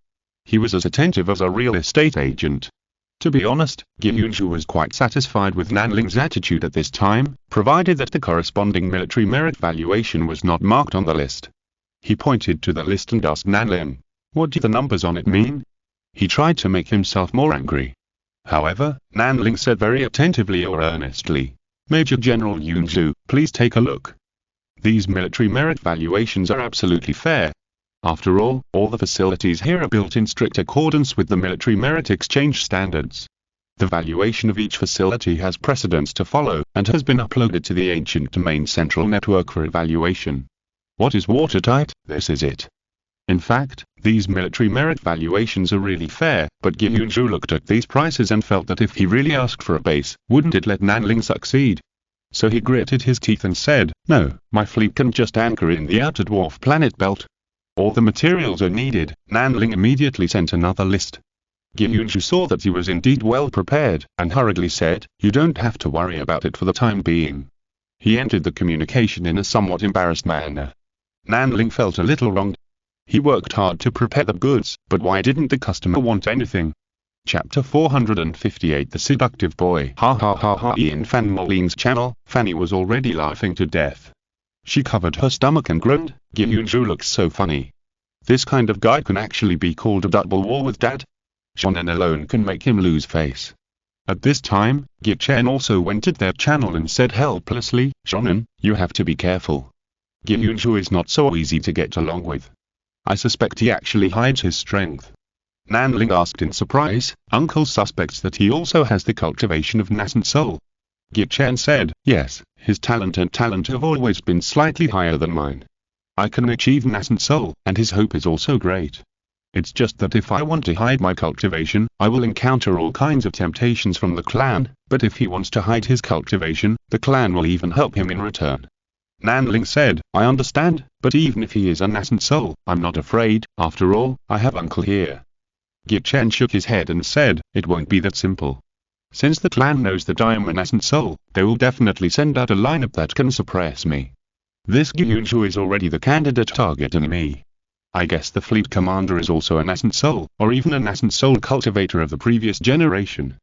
He was as attentive as a real estate agent. To be honest, Gyunju was quite satisfied with Nanling's attitude at this time, provided that the corresponding military merit valuation was not marked on the list. He pointed to the list and asked Nanling, "What do the numbers on it mean?" He tried to make himself more angry. However, Nanling said very attentively or earnestly, "Major General Yunzu, please take a look. These military merit valuations are absolutely fair. After all the facilities here are built in strict accordance with the military merit exchange standards. The valuation of each facility has precedence to follow, and has been uploaded to the ancient domain central network for evaluation. What is watertight? This is it. In fact, these military merit valuations are really fair, but Gyunju looked at these prices and felt that if he really asked for a base, wouldn't it let Nanling succeed? So he gritted his teeth and said, "No, my fleet can just anchor in the outer dwarf planet belt. All the materials are needed." Nanling immediately sent another list. Gyunju saw that he was indeed well prepared, and hurriedly said, "You don't have to worry about it for the time being." He entered the communication in a somewhat embarrassed manner. Nanling felt a little wronged. He worked hard to prepare the goods, but why didn't the customer want anything? Chapter 458 The Seductive Boy. Ha ha ha ha. In Fan Moline's channel, Fanny was already laughing to death. She covered her stomach and groaned, "Gyunju looks so funny. This kind of guy can actually be called a double war with dad. Shonen alone can make him lose face." At this time, Gichen also entered their channel and said helplessly, "Shonen, you have to be careful. Gyunju is not so easy to get along with. I suspect he actually hides his strength." Nanling asked in surprise, "Uncle suspects that he also has the cultivation of nascent soul?" Gichen said, "Yes, his talent have always been slightly higher than mine. I can achieve nascent soul, and his hope is also great. It's just that if I want to hide my cultivation, I will encounter all kinds of temptations from the clan, but if he wants to hide his cultivation, the clan will even help him in return." Nanling said, "I understand, but even if he is a nascent soul, I'm not afraid. After all, I have uncle here." Gichen shook his head and said, "It won't be that simple. Since the clan knows that I am a nascent soul, they will definitely send out a lineup that can suppress me. This Gyunju is already the candidate target and me. I guess the fleet commander is also a nascent soul, or even a nascent soul cultivator of the previous generation.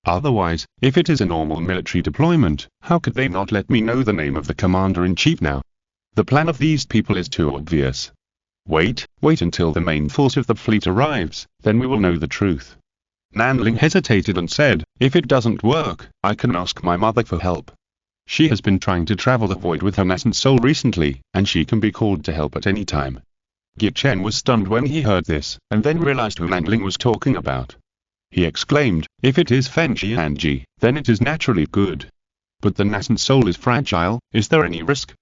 Otherwise, if it is a normal military deployment, how could they not let me know the name of the commander-in-chief now? The plan of these people is too obvious. Wait until the main force of the fleet arrives, then we will know the truth." Nanling hesitated and said, "If it doesn't work, I can ask my mother for help. She has been trying to travel the void with her nascent soul recently, and she can be called to help at any time." Gichen was stunned when he heard this, and then realized who Nanling was talking about. He exclaimed, "If it is Fenji Anji, then it is naturally good. But the nascent soul is fragile, is there any risk?"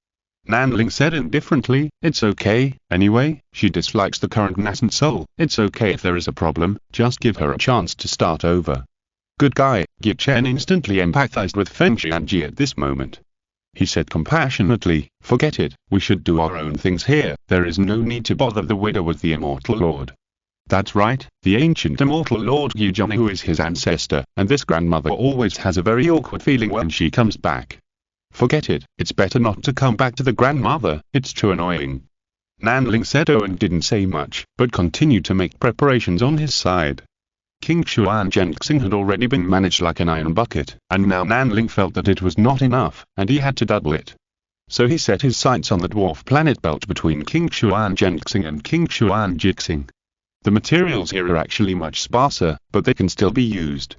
Nanling said indifferently, "It's okay, anyway, she dislikes the current nascent soul. It's okay if there is a problem, just give her a chance to start over." "Good guy." Gichen instantly empathized with Fenji Anji at this moment. He said compassionately, "Forget it, we should do our own things here, there is no need to bother the widow with the Immortal Lord." That's right, the ancient Immortal Lord Yujong who is his ancestor, and this grandmother always has a very awkward feeling when she comes back. Forget it, it's better not to come back to the grandmother, it's too annoying. Nanling said and didn't say much, but continued to make preparations on his side. King Xuan Zhenxing had already been managed like an iron bucket, and now Nanling felt that it was not enough, and he had to double it. So he set his sights on the dwarf planet belt between King Xuan Zhenxing and King Xuan Jixing. The materials here are actually much sparser, but they can still be used.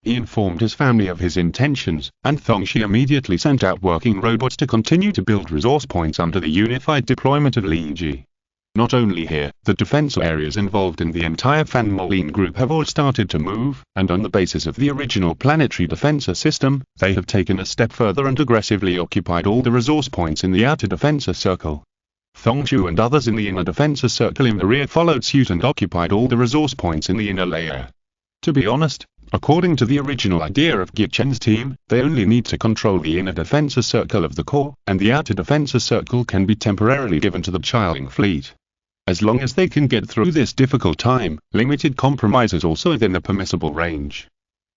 He informed his family of his intentions, and Thongshi immediately sent out working robots to continue to build resource points under the unified deployment of Liji. Not only here, the defense areas involved in the entire Fan Moline group have all started to move, and on the basis of the original planetary defense system, they have taken a step further and aggressively occupied all the resource points in the outer defense circle. Thongshu and others in the inner defense circle in the rear followed suit and occupied all the resource points in the inner layer. To be honest, according to the original idea of Gichen's team, they only need to control the inner defense circle of the core, and the outer defense circle can be temporarily given to the Chiling fleet. As long as they can get through this difficult time, limited compromise is also within the permissible range.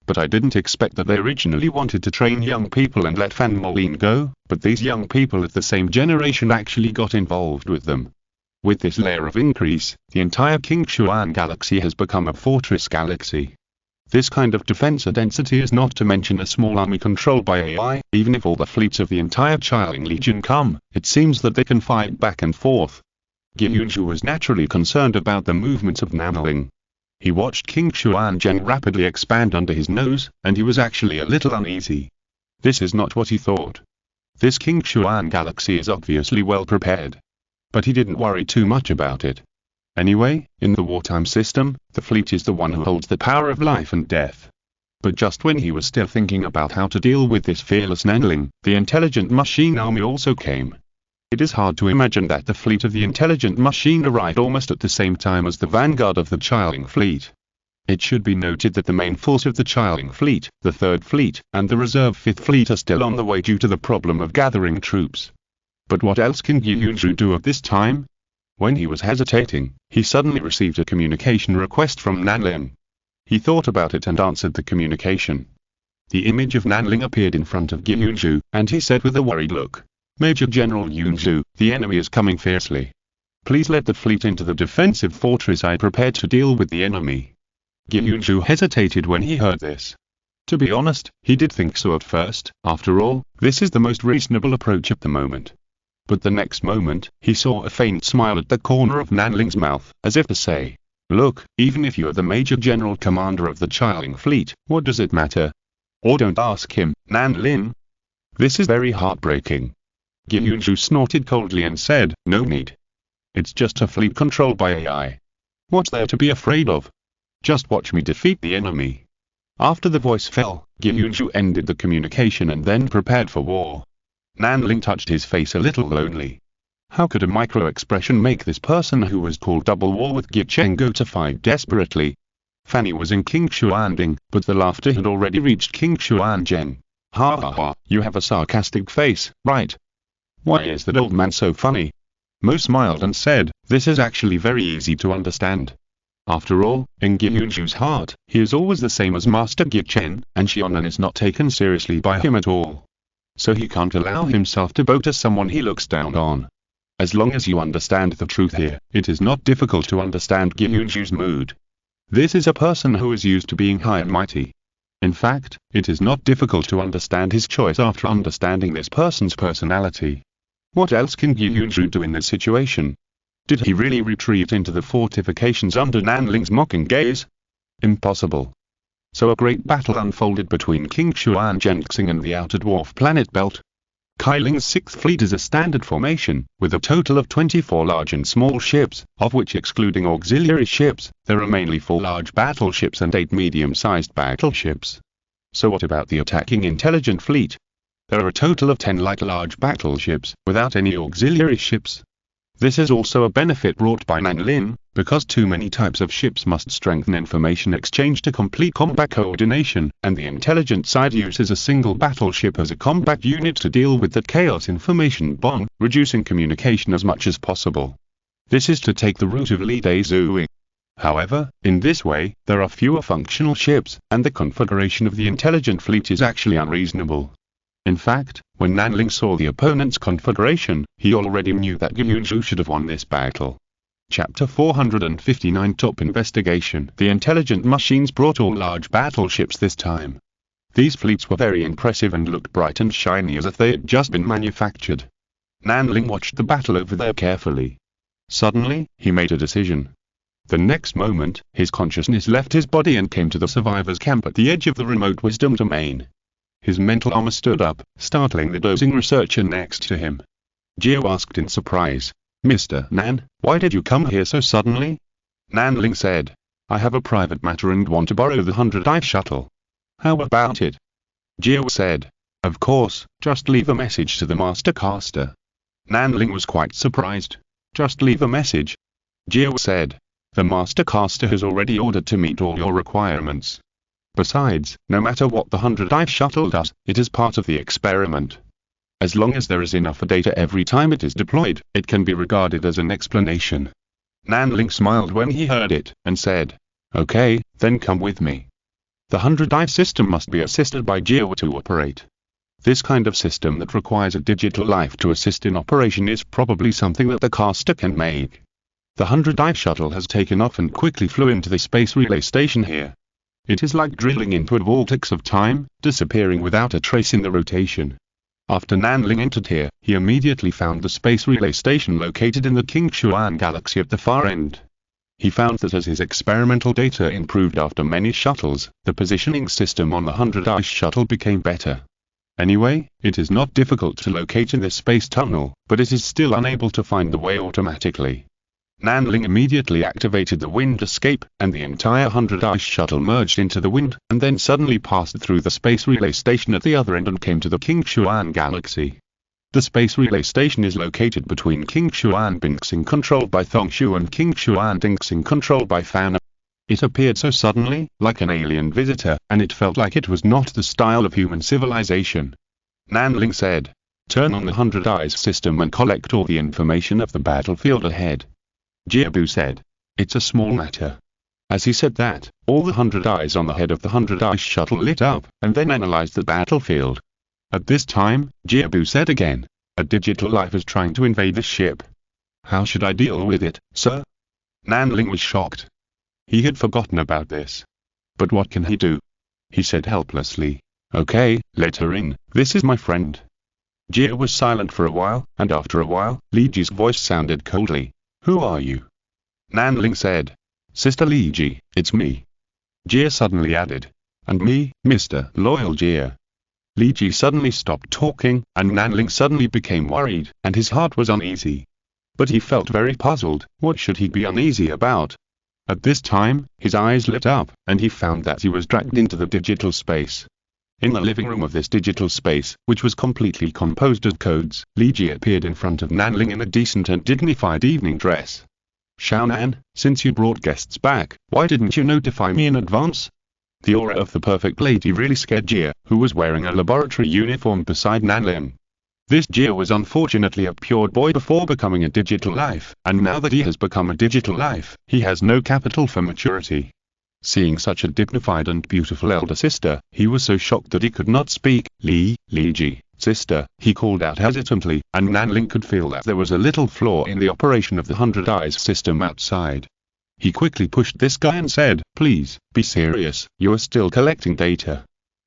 But I didn't expect that they originally wanted to train young people and let Fan Moline go, but these young people at the same generation actually got involved with them. With this layer of increase, the entire King Shuan galaxy has become a fortress galaxy. This kind of defense density is not to mention a small army controlled by AI. Even if all the fleets of the entire Chiling Legion come, it seems that they can fight back and forth. Gyunju was naturally concerned about the movements of Nanling. He watched King Xuanzhen rapidly expand under his nose, and he was actually a little uneasy. This is not what he thought. This King Xuan galaxy is obviously well prepared. But he didn't worry too much about it. Anyway, in the wartime system, the fleet is the one who holds the power of life and death. But just when he was still thinking about how to deal with this fearless Nanling, the intelligent machine army also came. It is hard to imagine that the fleet of the intelligent machine arrived almost at the same time as the vanguard of the Chiling fleet. It should be noted that the main force of the Chiling fleet, the 3rd fleet, and the reserve 5th fleet are still on the way due to the problem of gathering troops. But what else can Gyunju do at this time? When he was hesitating, he suddenly received a communication request from Nanling. He thought about it and answered the communication. The image of Nanling appeared in front of Gyunju, and he said with a worried look, "Major General Yunju, the enemy is coming fiercely. Please let the fleet into the defensive fortress I prepared to deal with the enemy." Gyunju hesitated when he heard this. To be honest, he did think so at first. After all, this is the most reasonable approach at the moment. But the next moment, he saw a faint smile at the corner of Nanling's mouth, as if to say, "Look, even if you are the Major General Commander of the Chiling fleet, what does it matter? Or don't ask him, Nanling." This is very heartbreaking. Gyunju snorted coldly and said, "No need. It's just a fleet controlled by AI. What's there to be afraid of? Just watch me defeat the enemy." After the voice fell, Gyunju ended the communication and then prepared for war. Nanling touched his face a little lonely. How could a micro-expression make this person who was called double war with Gicheng go to fight desperately? Fanny was in King Xuanding, but the laughter had already reached King Xuanzhen. "Ha ha ha, you have a sarcastic face, right? Why is that old man so funny?" Mo smiled and said, "This is actually very easy to understand. After all, in Gyunju's heart, he is always the same as Master Gichen, and Xiaonan is not taken seriously by him at all. So he can't allow himself to bow to someone he looks down on. As long as you understand the truth here, it is not difficult to understand Gyunju's mood. This is a person who is used to being high and mighty. In fact, it is not difficult to understand his choice after understanding this person's personality. What else can Gyunju do in this situation? Did he really retreat into the fortifications under Nanling's mocking gaze? Impossible. So a great battle unfolded between King Xuanzhen and the outer dwarf planet belt. Kailing's 6th fleet is a standard formation, with a total of 24 large and small ships, of which excluding auxiliary ships, there are mainly 4 large battleships and 8 medium-sized battleships. So what about the attacking intelligent fleet? There are a total of 10 light large battleships, without any auxiliary ships. This is also a benefit brought by Nanlin, because too many types of ships must strengthen information exchange to complete combat coordination, and the intelligent side uses a single battleship as a combat unit to deal with the chaos information bomb, reducing communication as much as possible. This is to take the route of Li Dezui. However, in this way, there are fewer functional ships, and the configuration of the intelligent fleet is actually unreasonable. In fact, when Nanling saw the opponent's configuration, he already knew that Gyunju should have won this battle. Chapter 459 Top Investigation. The intelligent machines brought all large battleships this time. These fleets were very impressive and looked bright and shiny as if they had just been manufactured. Nanling watched the battle over there carefully. Suddenly, he made a decision. The next moment, his consciousness left his body and came to the survivors' camp at the edge of the remote wisdom domain. His mental armor stood up, startling the dozing researcher next to him. Gio asked in surprise, "Mr. Nan, why did you come here so suddenly?" Nanling said, "I have a private matter and want to borrow the 100i shuttle." "How about it?" Gio said, "Of course, just leave a message to the Master Caster." Nanling was quite surprised. "Just leave a message?" Gio said, "The Master Caster has already ordered to meet all your requirements. Besides, no matter what the 100i shuttle does, it is part of the experiment. As long as there is enough data every time it is deployed, it can be regarded as an explanation. Nanling smiled when he heard it, and said, "Okay, then come with me." The 100-eye system must be assisted by Jia to operate. This kind of system that requires a digital life to assist in operation is probably something that the caster can make. The 100-eye shuttle has taken off and quickly flew into the space relay station here. It is like drilling into a vortex of time, disappearing without a trace in the rotation. After Nanling entered here, he immediately found the space relay station located in the Qingshuan galaxy at the far end. He found that as his experimental data improved after many shuttles, the positioning system on the 100-eye shuttle became better. Anyway, it is not difficult to locate in this space tunnel, but it is still unable to find the way automatically. Nanling immediately activated the wind escape, and the entire 100-eye shuttle merged into the wind, and then suddenly passed through the space relay station at the other end and came to the Qingshuan galaxy. The space relay station is located between Qingshuan Bingxing controlled by Thongshu and Qingshuan Dingxing controlled by Fan. It appeared so suddenly, like an alien visitor, and it felt like it was not the style of human civilization. Nanling said, "Turn on the 100 Eyes system and collect all the information of the battlefield ahead." Jiabu said, "It's a small matter." As he said that, all the 100 eyes on the head of the 100 Eyes shuttle lit up, and then analyzed the battlefield. At this time, Jiabu said again, "A digital life is trying to invade the ship. How should I deal with it, sir?" Nanling was shocked. He had forgotten about this. But what can he do? He said helplessly, "Okay, let her in, this is my friend." Jia was silent for a while, and after a while, Li Ji's voice sounded coldly. "Who are you?" Nanling said, "Sister Li Ji, it's me." Jia suddenly added, "And me, Mr. Loyal Jia." Li Ji suddenly stopped talking, and Nanling suddenly became worried, and his heart was uneasy. But he felt very puzzled. What should he be uneasy about? At this time, his eyes lit up, and he found that he was dragged into the digital space. In the living room of this digital space, which was completely composed of codes, Li Ji appeared in front of Nanling in a decent and dignified evening dress. "Xiaonan, since you brought guests back, why didn't you notify me in advance?" The aura of the perfect lady really scared Jia, who was wearing a laboratory uniform beside Nanling. This Jia was unfortunately a pure boy before becoming a digital life, and now that he has become a digital life, he has no capital for maturity. Seeing such a dignified and beautiful elder sister, he was so shocked that he could not speak. Li Ji, sister, he called out hesitantly, and Nanling could feel that there was a little flaw in the operation of the 100 Eyes system outside. He quickly pushed this guy and said, "Please, be serious, you are still collecting data."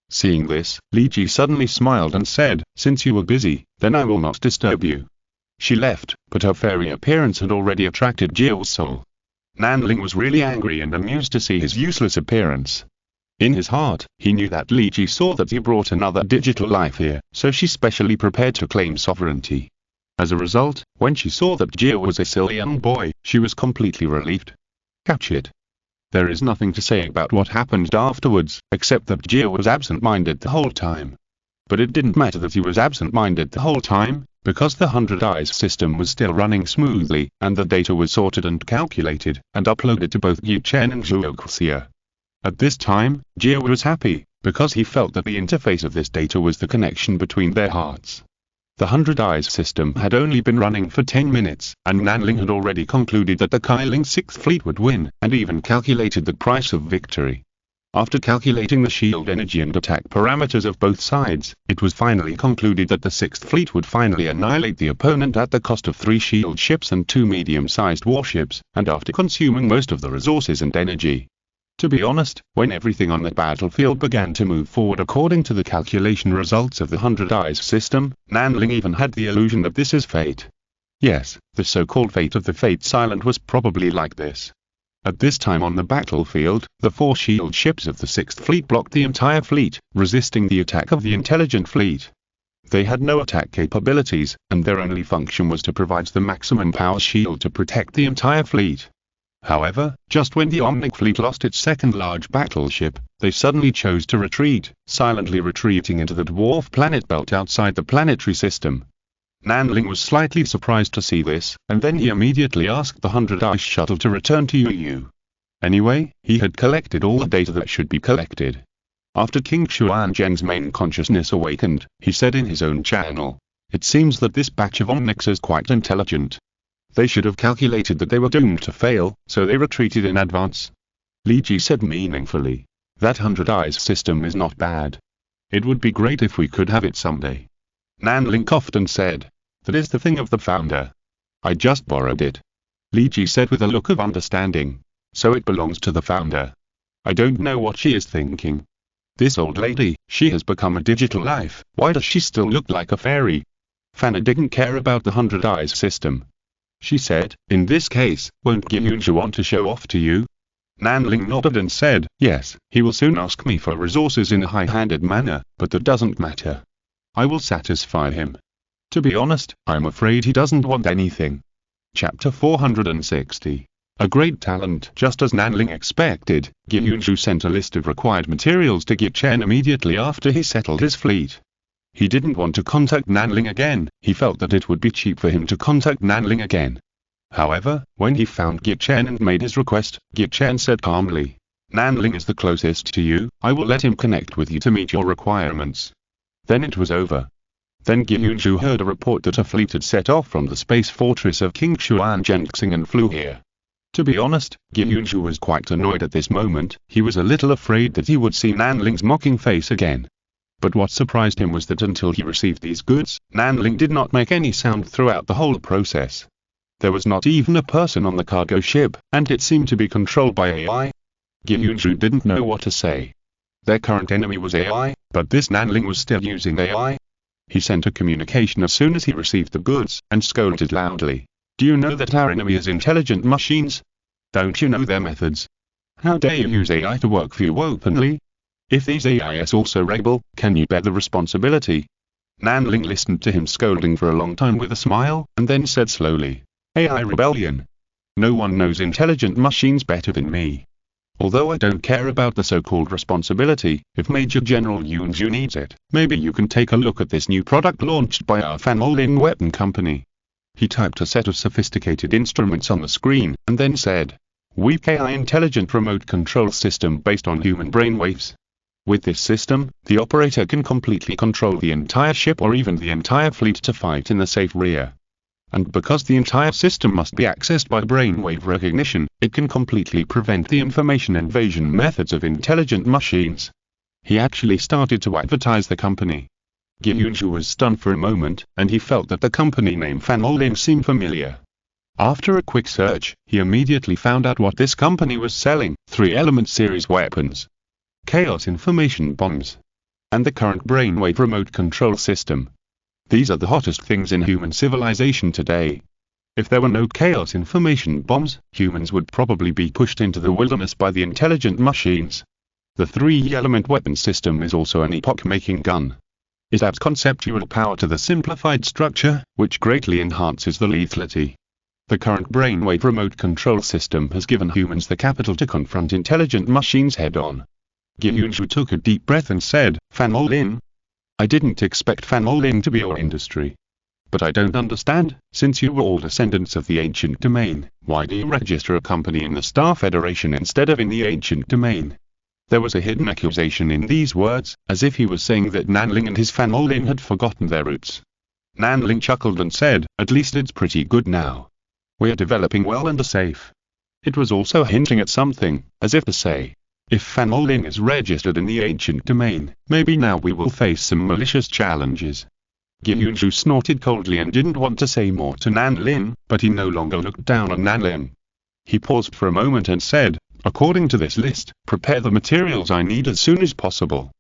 Seeing this, Li Ji suddenly smiled and said, "Since you were busy, then I will not disturb you." She left, but her fairy appearance had already attracted Jia's soul. Nanling was really angry and amused to see his useless appearance. In his heart, he knew that Li Ji saw that he brought another digital life here, so she specially prepared to claim sovereignty. As a result, when she saw that Jia was a silly young boy, she was completely relieved. Catch it. There is nothing to say about what happened afterwards, except that Jia was absent-minded the whole time. But it didn't matter that he was absent-minded the whole time, because the 100 Eyes system was still running smoothly, and the data was sorted and calculated, and uploaded to both Yu Chen and Zhuo Xia. At this time, Jia was happy, because he felt that the interface of this data was the connection between their hearts. The 100 Eyes system had only been running for 10 minutes, and Nanling had already concluded that the Kailing 6th Fleet would win, and even calculated the price of victory. After calculating the shield energy and attack parameters of both sides, it was finally concluded that the 6th Fleet would finally annihilate the opponent at the cost of 3 shield ships and 2 medium-sized warships, and after consuming most of the resources and energy. To be honest, when everything on the battlefield began to move forward according to the calculation results of the 100 Eyes system, Nanling even had the illusion that this is fate. Yes, the so-called fate of the Fate Silent was probably like this. At this time on the battlefield, the 4 shield ships of the 6th Fleet blocked the entire fleet, resisting the attack of the intelligent fleet. They had no attack capabilities, and their only function was to provide the maximum power shield to protect the entire fleet. However, just when the Omnic fleet lost its second large battleship, they suddenly chose to retreat, silently retreating into the dwarf planet belt outside the planetary system. Nanling was slightly surprised to see this, and then he immediately asked the 100 Eyes shuttle to return to Yu. Anyway, he had collected all the data that should be collected. After King Xuanzhen's main consciousness awakened, he said in his own channel, "It seems that this batch of Omnics is quite intelligent. They should have calculated that they were doomed to fail, so they retreated in advance. Li Ji said meaningfully. That 100 eyes system is not bad. It would be great if we could have it someday. Nanling coughed and said. That is the thing of the founder. I just borrowed it. Li Ji said with a look of understanding. So it belongs to the founder. I don't know what she is thinking. This old lady, she has become a digital life. Why does she still look like a fairy? Fanna didn't care about the 100 eyes system. She said, in this case, won't Gyunju want to show off to you? Nanling nodded and said, yes, he will soon ask me for resources in a high-handed manner, but that doesn't matter. I will satisfy him. To be honest, I'm afraid he doesn't want anything. Chapter 460. A great talent. Just as Nanling expected, Gyunju sent a list of required materials to Chen immediately after he settled his fleet. He didn't want to contact Nanling again. He felt that it would be cheap for him to contact Nanling again. However, when he found Chen and made his request, Chen said calmly, Nanling is the closest to you, I will let him connect with you to meet your requirements. Then it was over. Then Gyunju heard a report that a fleet had set off from the space fortress of King Xuanzhengxing and flew here. To be honest, Gyunju was quite annoyed at this moment. He was a little afraid that he would see Nanling's mocking face again. But what surprised him was that until he received these goods, Nanling did not make any sound throughout the whole process. There was not even a person on the cargo ship, and it seemed to be controlled by AI. Gyunju didn't know what to say. Their current enemy was AI, but this Nanling was still using AI. He sent a communication as soon as he received the goods, and scolded loudly. Do you know that our enemy is intelligent machines? Don't you know their methods? How dare you use AI to work for you openly? If these AIs also rebel, can you bear the responsibility? Nanling listened to him scolding for a long time with a smile, and then said slowly, AI rebellion. No one knows intelligent machines better than me. Although I don't care about the so-called responsibility, if Major General Yunju needs it, maybe you can take a look at this new product launched by our Fanolin weapon company. He typed a set of sophisticated instruments on the screen, and then said, Weak AI intelligent remote control system based on human brainwaves. With this system, the operator can completely control the entire ship or even the entire fleet to fight in the safe rear. And because the entire system must be accessed by brainwave recognition, it can completely prevent the information invasion methods of intelligent machines. He actually started to advertise the company. Gyunju was stunned for a moment, and he felt that the company name Fanolin seemed familiar. After a quick search, he immediately found out what this company was selling: 3-element series weapons, chaos information bombs, and the current brainwave remote control system. These are the hottest things in human civilization today. If there were no chaos information bombs, humans would probably be pushed into the wilderness by the intelligent machines. The 3-element weapon system is also an epoch-making gun. It adds conceptual power to the simplified structure, which greatly enhances the lethality. The current brainwave remote control system has given humans the capital to confront intelligent machines head-on. Gyunju took a deep breath and said, Fanolin? I didn't expect Fanolin to be your industry. But I don't understand, since you were all descendants of the ancient domain, why do you register a company in the Star Federation instead of in the ancient domain? There was a hidden accusation in these words, as if he was saying that Nanling and his Fanolin had forgotten their roots. Nanling chuckled and said, at least it's pretty good now. We are developing well and are safe. It was also hinting at something, as if to say, if Fanolin is registered in the ancient domain, maybe now we will face some malicious challenges. Gyunju snorted coldly and didn't want to say more to Nanling, but he no longer looked down on Nanling. He paused for a moment and said, according to this list, prepare the materials I need as soon as possible.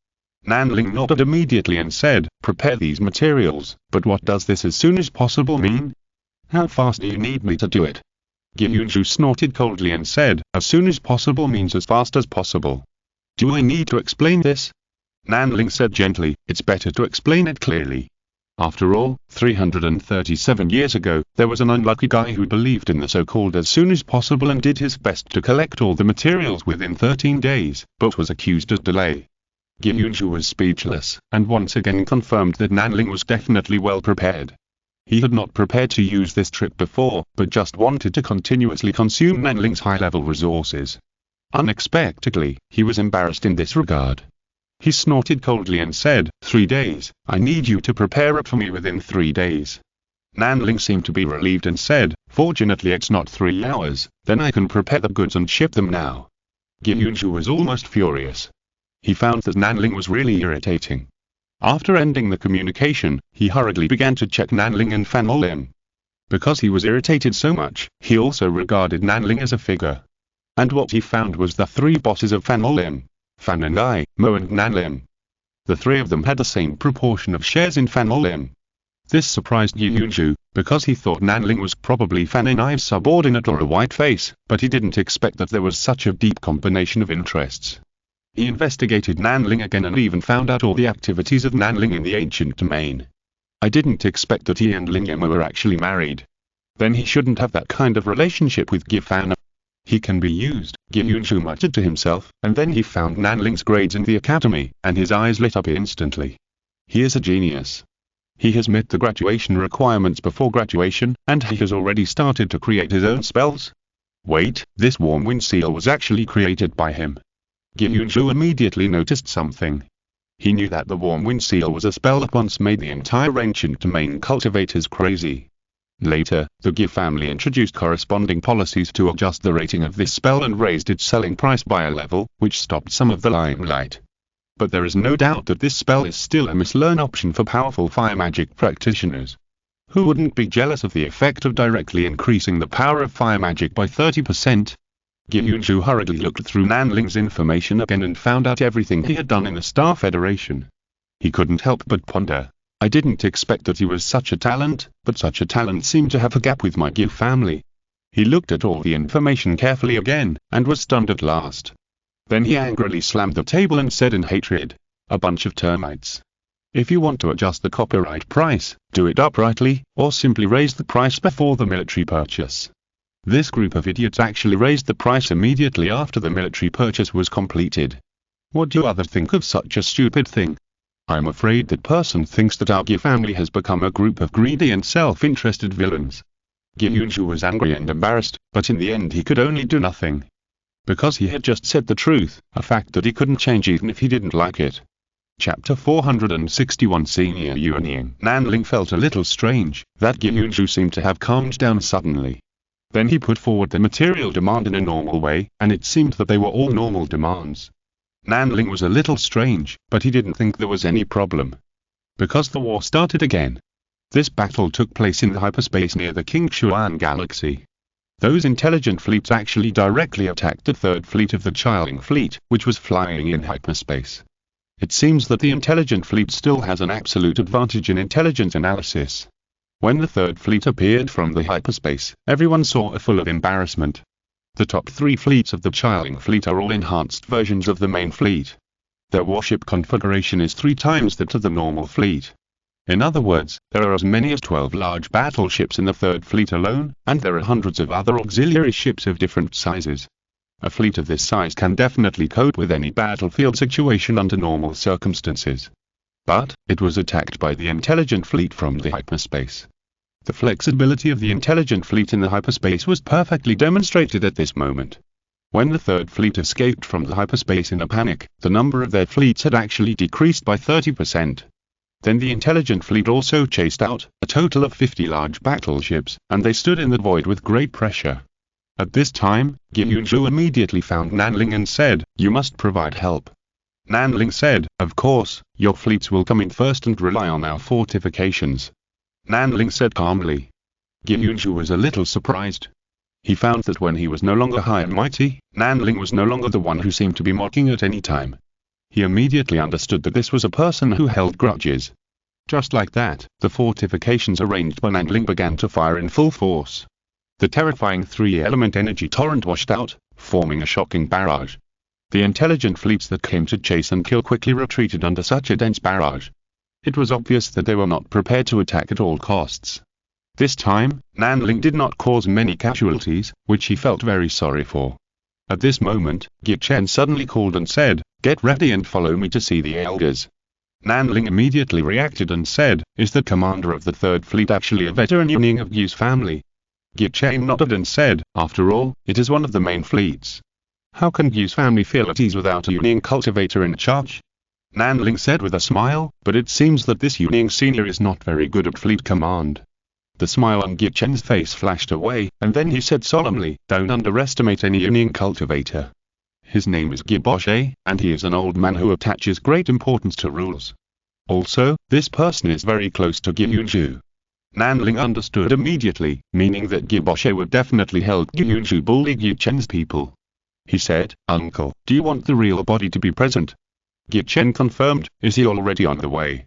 Nanling nodded immediately and said, prepare these materials, but what does this as soon as possible mean? How fast do you need me to do it? Gyunju snorted coldly and said, as soon as possible means as fast as possible. Do I need to explain this? Nanling said gently, it's better to explain it clearly. After all, 337 years ago, there was an unlucky guy who believed in the so-called as soon as possible and did his best to collect all the materials within 13 days, but was accused of delay. Gyunju was speechless, and once again confirmed that Nanling was definitely well prepared. He had not prepared to use this trip before, but just wanted to continuously consume Nanling's high-level resources. Unexpectedly, he was embarrassed in this regard. He snorted coldly and said, 3 days, I need you to prepare it for me within 3 days. Nanling seemed to be relieved and said, "Fortunately it's not 3 hours, then I can prepare the goods and ship them now." Gyunju was almost furious. He found that Nanling was really irritating. After ending the communication, he hurriedly began to check Nanling and Fan Olin. Because he was irritated so much, he also regarded Nanling as a figure. And what he found was the 3 bosses of Fan Olin: Fan and I, Mo and Nanling. The 3 of them had the same proportion of shares in Fan Olin. This surprised Gyunju, because he thought Nanling was probably Fan and I's subordinate or a white face, but he didn't expect that there was such a deep combination of interests. He investigated Nanling again and even found out all the activities of Nanling in the ancient domain. I didn't expect that he and Lingema were actually married. Then he shouldn't have that kind of relationship with Gifan. He can be used, Gyunju muttered to himself, and then he found Nanling's grades in the academy, and his eyes lit up instantly. He is a genius. He has met the graduation requirements before graduation, and he has already started to create his own spells. Wait, this warm wind seal was actually created by him. Gyunju immediately noticed something. He knew that the warm wind seal was a spell that once made the entire ancient domain cultivators crazy. Later, the Gi family introduced corresponding policies to adjust the rating of this spell and raised its selling price by a level, which stopped some of the limelight. But there is no doubt that this spell is still a mislearn option for powerful fire magic practitioners. Who wouldn't be jealous of the effect of directly increasing the power of fire magic by 30%? Gyunju hurriedly looked through Nanling's information again and found out everything he had done in the Star Federation. He couldn't help but ponder. I didn't expect that he was such a talent, but such a talent seemed to have a gap with my Gi family. He looked at all the information carefully again, and was stunned at last. Then he angrily slammed the table and said in hatred, "A bunch of termites. If you want to adjust the copyright price, do it uprightly, or simply raise the price before the military purchase." This group of idiots actually raised the price immediately after the military purchase was completed. What do others think of such a stupid thing? I'm afraid that person thinks that our Gi family has become a group of greedy and self-interested villains. Gyunju was angry and embarrassed, but in the end he could only do nothing. Because he had just said the truth, a fact that he couldn't change even if he didn't like it. Chapter 461 Senior Yuanying. Nanling felt a little strange, that Gyunju seemed to have calmed down suddenly. Then he put forward the material demand in a normal way, and it seemed that they were all normal demands. Nanling was a little strange, but he didn't think there was any problem. Because the war started again. This battle took place in the hyperspace near the Qingshuan galaxy. Those intelligent fleets actually directly attacked the third fleet of the Chiling fleet, which was flying in hyperspace. It seems that the intelligent fleet still has an absolute advantage in intelligence analysis. When the third fleet appeared from the hyperspace, everyone saw a full of embarrassment. The top 3 fleets of the Chiling fleet are all enhanced versions of the main fleet. Their warship configuration is 3 times that of the normal fleet. In other words, there are as many as 12 large battleships in the third fleet alone, and there are hundreds of other auxiliary ships of different sizes. A fleet of this size can definitely cope with any battlefield situation under normal circumstances. But, it was attacked by the intelligent fleet from the hyperspace. The flexibility of the intelligent fleet in the hyperspace was perfectly demonstrated at this moment. When the third fleet escaped from the hyperspace in a panic, the number of their fleets had actually decreased by 30%. Then the intelligent fleet also chased out a total of 50 large battleships, and they stood in the void with great pressure. At this time, Gyunju immediately found Nanling and said, "You must provide help." Nanling said, "Of course, your fleets will come in first and rely on our fortifications." Nanling said calmly. Gyunju was a little surprised. He found that when he was no longer high and mighty, Nanling was no longer the one who seemed to be mocking at any time. He immediately understood that this was a person who held grudges. Just like that, the fortifications arranged by Nanling began to fire in full force. The terrifying 3-element energy torrent washed out, forming a shocking barrage. The intelligent fleets that came to chase and kill quickly retreated under such a dense barrage. It was obvious that they were not prepared to attack at all costs. This time, Nanling did not cause many casualties, which he felt very sorry for. At this moment, Gi Chen suddenly called and said, "Get ready and follow me to see the elders." Nanling immediately reacted and said, "Is the commander of the third fleet actually a veteran Yuanying of Gi's family?" Gi Chen nodded and said, "After all, it is one of the main fleets. How can Gi's family feel at ease without a Yuanying cultivator in charge?" Nanling said with a smile, "But it seems that this Yuanying senior is not very good at fleet command." The smile on Gye Chen's face flashed away, and then he said solemnly, "Don't underestimate any Immortal Cultivator. His name is Gye Boshe, and he is an old man who attaches great importance to rules. Also, this person is very close to Gye Yunju." Nanling understood immediately, meaning that Gye Boshe would definitely help Gye Yunju bully Gye Chen's people. He said, "Uncle, do you want the real body to be present?" Gye Chen confirmed, "Is he already on the way?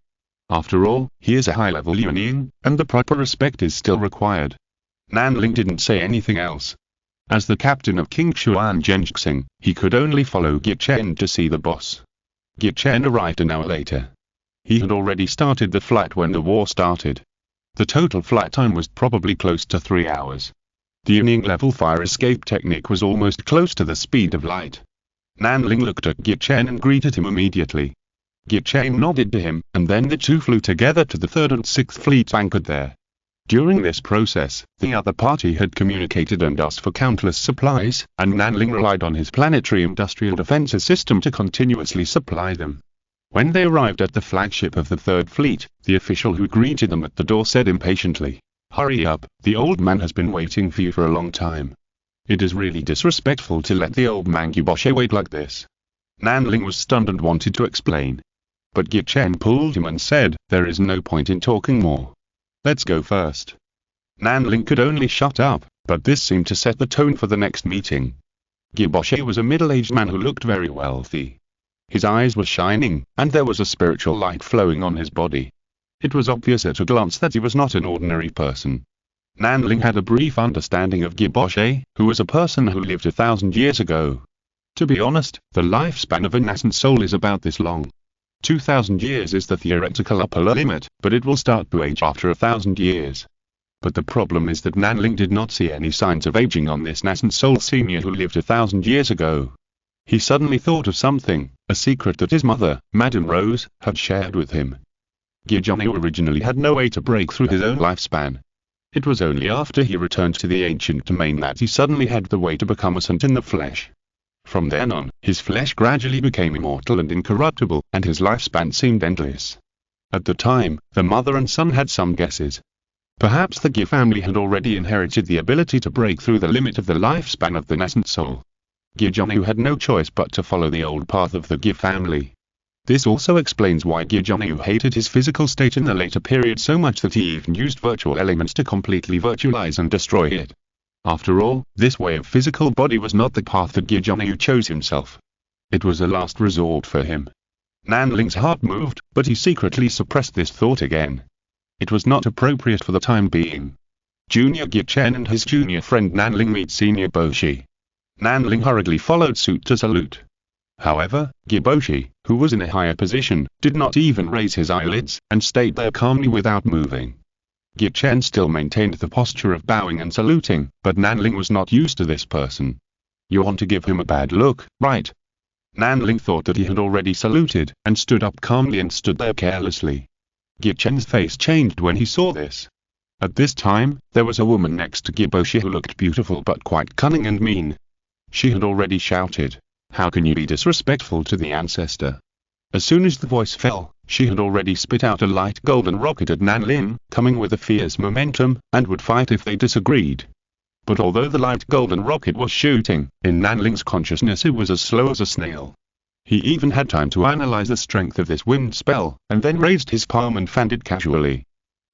After all, he is a high-level Yuanying, and the proper respect is still required." Nanling didn't say anything else. As the captain of King Xuan Zhenjixing, he could only follow Gye Chen to see the boss. Gye Chen arrived an hour later. He had already started the flight when the war started. The total flight time was probably close to 3 hours. The Yuanying level fire escape technique was almost close to the speed of light. Nanling looked at Gye Chen and greeted him immediately. Gye Chen nodded to him, and then the two flew together to the 3rd and 6th fleets anchored there. During this process, the other party had communicated and asked for countless supplies, and Nanling relied on his planetary industrial defenses system to continuously supply them. When they arrived at the flagship of the 3rd Fleet, the official who greeted them at the door said impatiently, "Hurry up, the old man has been waiting for you for a long time. It is really disrespectful to let the old man Gye Boshe wait like this." Nanling was stunned and wanted to explain. But Gye Chen pulled him and said, "There is no point in talking more. Let's go first." Nanling could only shut up, but this seemed to set the tone for the next meeting. Gye Boshe was a middle-aged man who looked very wealthy. His eyes were shining, and there was a spiritual light flowing on his body. It was obvious at a glance that he was not an ordinary person. Nanling had a brief understanding of Gye Boshe, who was a person who lived 1,000 years ago. To be honest, the lifespan of a nascent soul is about this long. 2,000 years is the theoretical upper limit, but it will start to age after 1,000 years. But the problem is that Nanling did not see any signs of aging on this nascent soul senior who lived 1,000 years ago. He suddenly thought of something, a secret that his mother, Madame Rose, had shared with him. Gye Zhongyu originally had no way to break through his own lifespan. It was only after he returned to the ancient domain that he suddenly had the way to become a saint in the flesh. From then on, his flesh gradually became immortal and incorruptible, and his lifespan seemed endless. At the time, the mother and son had some guesses. Perhaps the Gye family had already inherited the ability to break through the limit of the lifespan of the nascent soul. Gye Zhongyu had no choice but to follow the old path of the Gye family. This also explains why Gye Zhongyu hated his physical state in the later period so much that he even used virtual elements to completely virtualize and destroy it. After all, this way of physical body was not the path that Gye Zhongyu chose himself. It was a last resort for him. Nanling's heart moved, but he secretly suppressed this thought again. It was not appropriate for the time being. Junior Gye Chen and his junior friend Nanling meet Senior Boshi. Nanling hurriedly followed suit to salute. However, Gye Boshi, who was in a higher position, did not even raise his eyelids, and stayed there calmly without moving. Gye Chen still maintained the posture of bowing and saluting, but Nanling was not used to this person. "You want to give him a bad look, right?" Nanling thought that he had already saluted, and stood up calmly and stood there carelessly. Gye Chen's face changed when he saw this. At this time, there was a woman next to Gye Boshi who looked beautiful but quite cunning and mean. She had already shouted, "How can you be disrespectful to the ancestor?" As soon as the voice fell, she had already spit out a light golden rocket at Nanling, coming with a fierce momentum, and would fight if they disagreed. But although the light golden rocket was shooting, in Nanling's consciousness it was as slow as a snail. He even had time to analyze the strength of this wind spell, and then raised his palm and fanned it casually.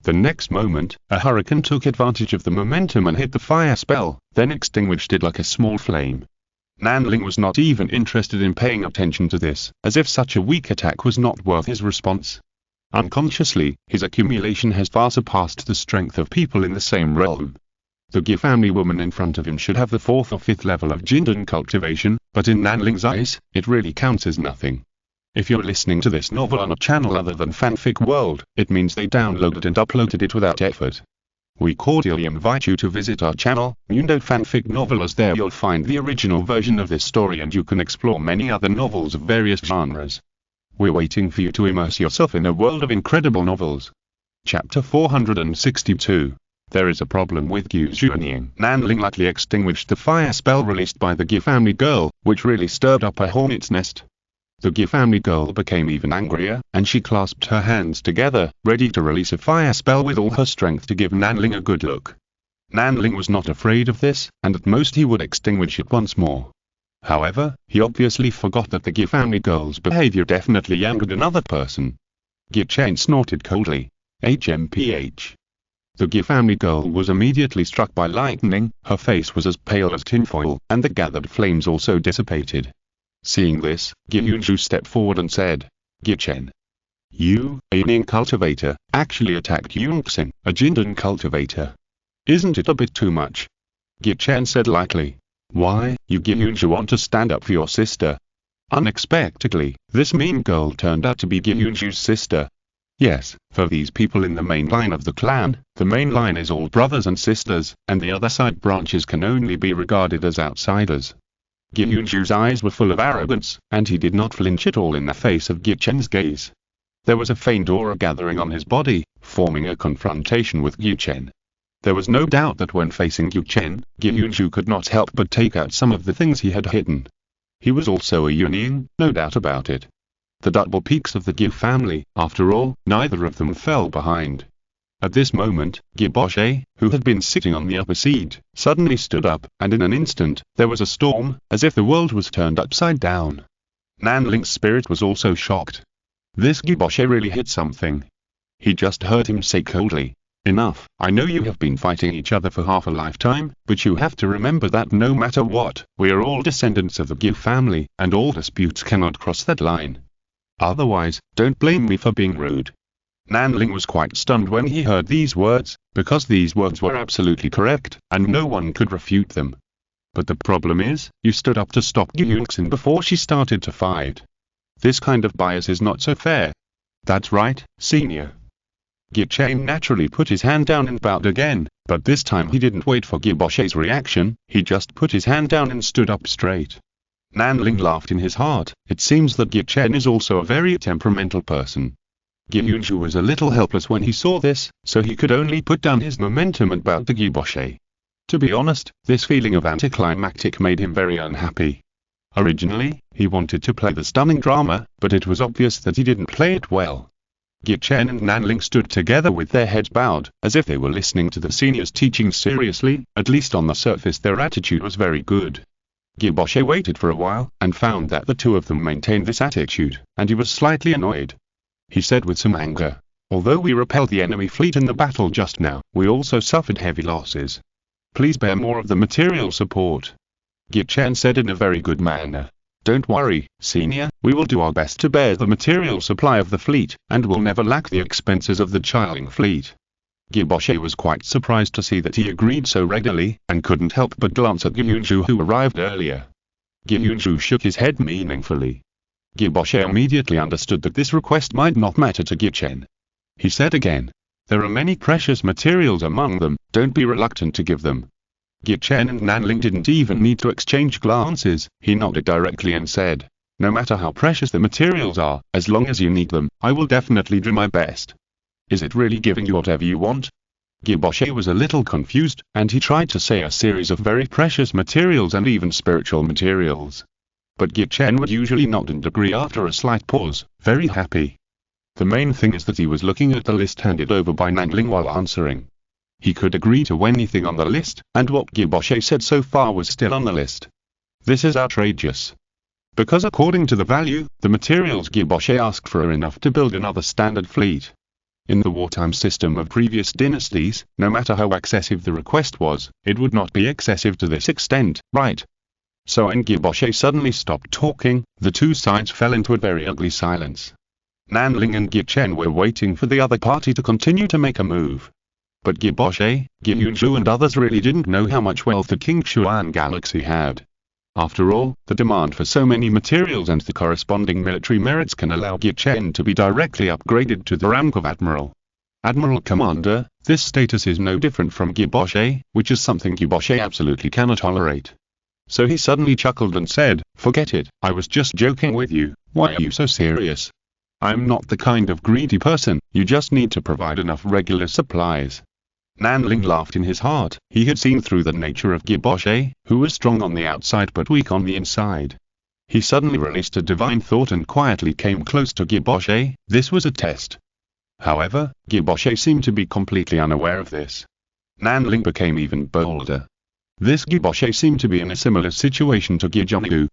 The next moment, a hurricane took advantage of the momentum and hit the fire spell, then extinguished it like a small flame. Nanling was not even interested in paying attention to this, as if such a weak attack was not worth his response. Unconsciously, his accumulation has far surpassed the strength of people in the same realm. The Gye family woman in front of him should have the 4th or 5th level of Immortal Cultivation, but in Nanling's eyes, it really counts as nothing. If you're listening to this novel on a channel other than Fanfic World, it means they downloaded and uploaded it without effort. We cordially invite you to visit our channel, Mundo Fanfic Novel, as there you'll find the original version of this story and you can explore many other novels of various genres. We're waiting for you to immerse yourself in a world of incredible novels. Chapter 462. There is a problem with Gye Zhuanying. Nanling lightly extinguished the fire spell released by the Gye family girl, which really stirred up a hornet's nest. The Gi family girl became even angrier, and she clasped her hands together, ready to release a fire spell with all her strength to give Nanling a good look. Nanling was not afraid of this, and at most he would extinguish it once more. However, he obviously forgot that the Gi family girl's behavior definitely angered another person. Gi Chen snorted coldly. HMPH. The Gi family girl was immediately struck by lightning, her face was as pale as tinfoil, and the gathered flames also dissipated. Seeing this, Gi Yunju stepped forward and said, Gi Chen, you, Immortal Cultivator, actually attacked Yunxin, a Jindan cultivator. Isn't it a bit too much? Gi Chen said lightly. Why, you Gi Yunju want to stand up for your sister? Unexpectedly, this mean girl turned out to be Gi Yunju's sister. Yes, for these people in the main line of the clan, the main line is all brothers and sisters, and the other side branches can only be regarded as outsiders. Gi Yunju's eyes were full of arrogance, and he did not flinch at all in the face of Gi Chen's gaze. There was a faint aura gathering on his body, forming a confrontation with Gi Chen. There was no doubt that when facing Gi Chen, Gi Yunju could not help but take out some of the things he had hidden. He was also a Yunin, no doubt about it. The double peaks of the Gi family, after all, neither of them fell behind. At this moment, Gi Boshe, who had been sitting on the upper seat, suddenly stood up, and in an instant, there was a storm, as if the world was turned upside down. Nanling's spirit was also shocked. This Gi Boshe really hit something. He just heard him say coldly, enough, I know you have been fighting each other for half a lifetime, but you have to remember that no matter what, we are all descendants of the Gi family, and all disputes cannot cross that line. Otherwise, don't blame me for being rude. Nanling was quite stunned when he heard these words, because these words were absolutely correct, and no one could refute them. But the problem is, you stood up to stop Gi Yunxin before she started to fight. This kind of bias is not so fair. That's right, senior. Gi Chen naturally put his hand down and bowed again, but this time he didn't wait for Gi Boshe's reaction, he just put his hand down and stood up straight. Nanling laughed in his heart. It seems that Gi Chen is also a very temperamental person. Gi Yunju was a little helpless when he saw this, so he could only put down his momentum and bow to Gi Boshe. To be honest, this feeling of anticlimactic made him very unhappy. Originally, he wanted to play the stunning drama, but it was obvious that he didn't play it well. Gi Chen and Nanling stood together with their heads bowed, as if they were listening to the senior's teaching seriously. At least on the surface their attitude was very good. Gi Boshe waited for a while, and found that the two of them maintained this attitude, and he was slightly annoyed. He said with some anger, although we repelled the enemy fleet in the battle just now, we also suffered heavy losses. Please bear more of the material support. Gi Chen said in a very good manner. Don't worry, senior, we will do our best to bear the material supply of the fleet, and will never lack the expenses of the Chiling fleet. Gi Boshe was quite surprised to see that he agreed so readily, and couldn't help but glance at Gi Yunju who arrived earlier. Gi Yunju shook his head meaningfully. Gi Boshe immediately understood that this request might not matter to Gi Chen. He said again, there are many precious materials among them, don't be reluctant to give them. Gi Chen and Nanling didn't even need to exchange glances, he nodded directly and said, no matter how precious the materials are, as long as you need them, I will definitely do my best. Is it really giving you whatever you want? Gi Boshe was a little confused, and he tried to say a series of very precious materials and even spiritual materials. But Gi Chen would usually nod and agree after a slight pause, very happy. The main thing is that he was looking at the list handed over by Nanling while answering. He could agree to anything on the list, and what Gi Boshe said so far was still on the list. This is outrageous. Because according to the value, the materials Gi Boshe asked for are enough to build another standard fleet. In the wartime system of previous dynasties, no matter how excessive the request was, it would not be excessive to this extent, right? So when Gi Boshe suddenly stopped talking, the two sides fell into a very ugly silence. Nanling and Gi Chen were waiting for the other party to continue to make a move. But Gi Boshe, Gi Yunju and others really didn't know how much wealth the Qingshuan galaxy had. After all, the demand for so many materials and the corresponding military merits can allow Gi Chen to be directly upgraded to the rank of Admiral. Admiral Commander, this status is no different from Gi Boshe, which is something Gi Boshe absolutely cannot tolerate. So he suddenly chuckled and said, forget it, I was just joking with you, why are you so serious? I'm not the kind of greedy person, you just need to provide enough regular supplies. Nanling laughed in his heart, he had seen through the nature of Gi Boshe, who was strong on the outside but weak on the inside. He suddenly released a divine thought and quietly came close to Giboshe. This was a test. However, Giboshe seemed to be completely unaware of this. Nanling became even bolder. This Giboshe seemed to be in a similar situation to Gijongu.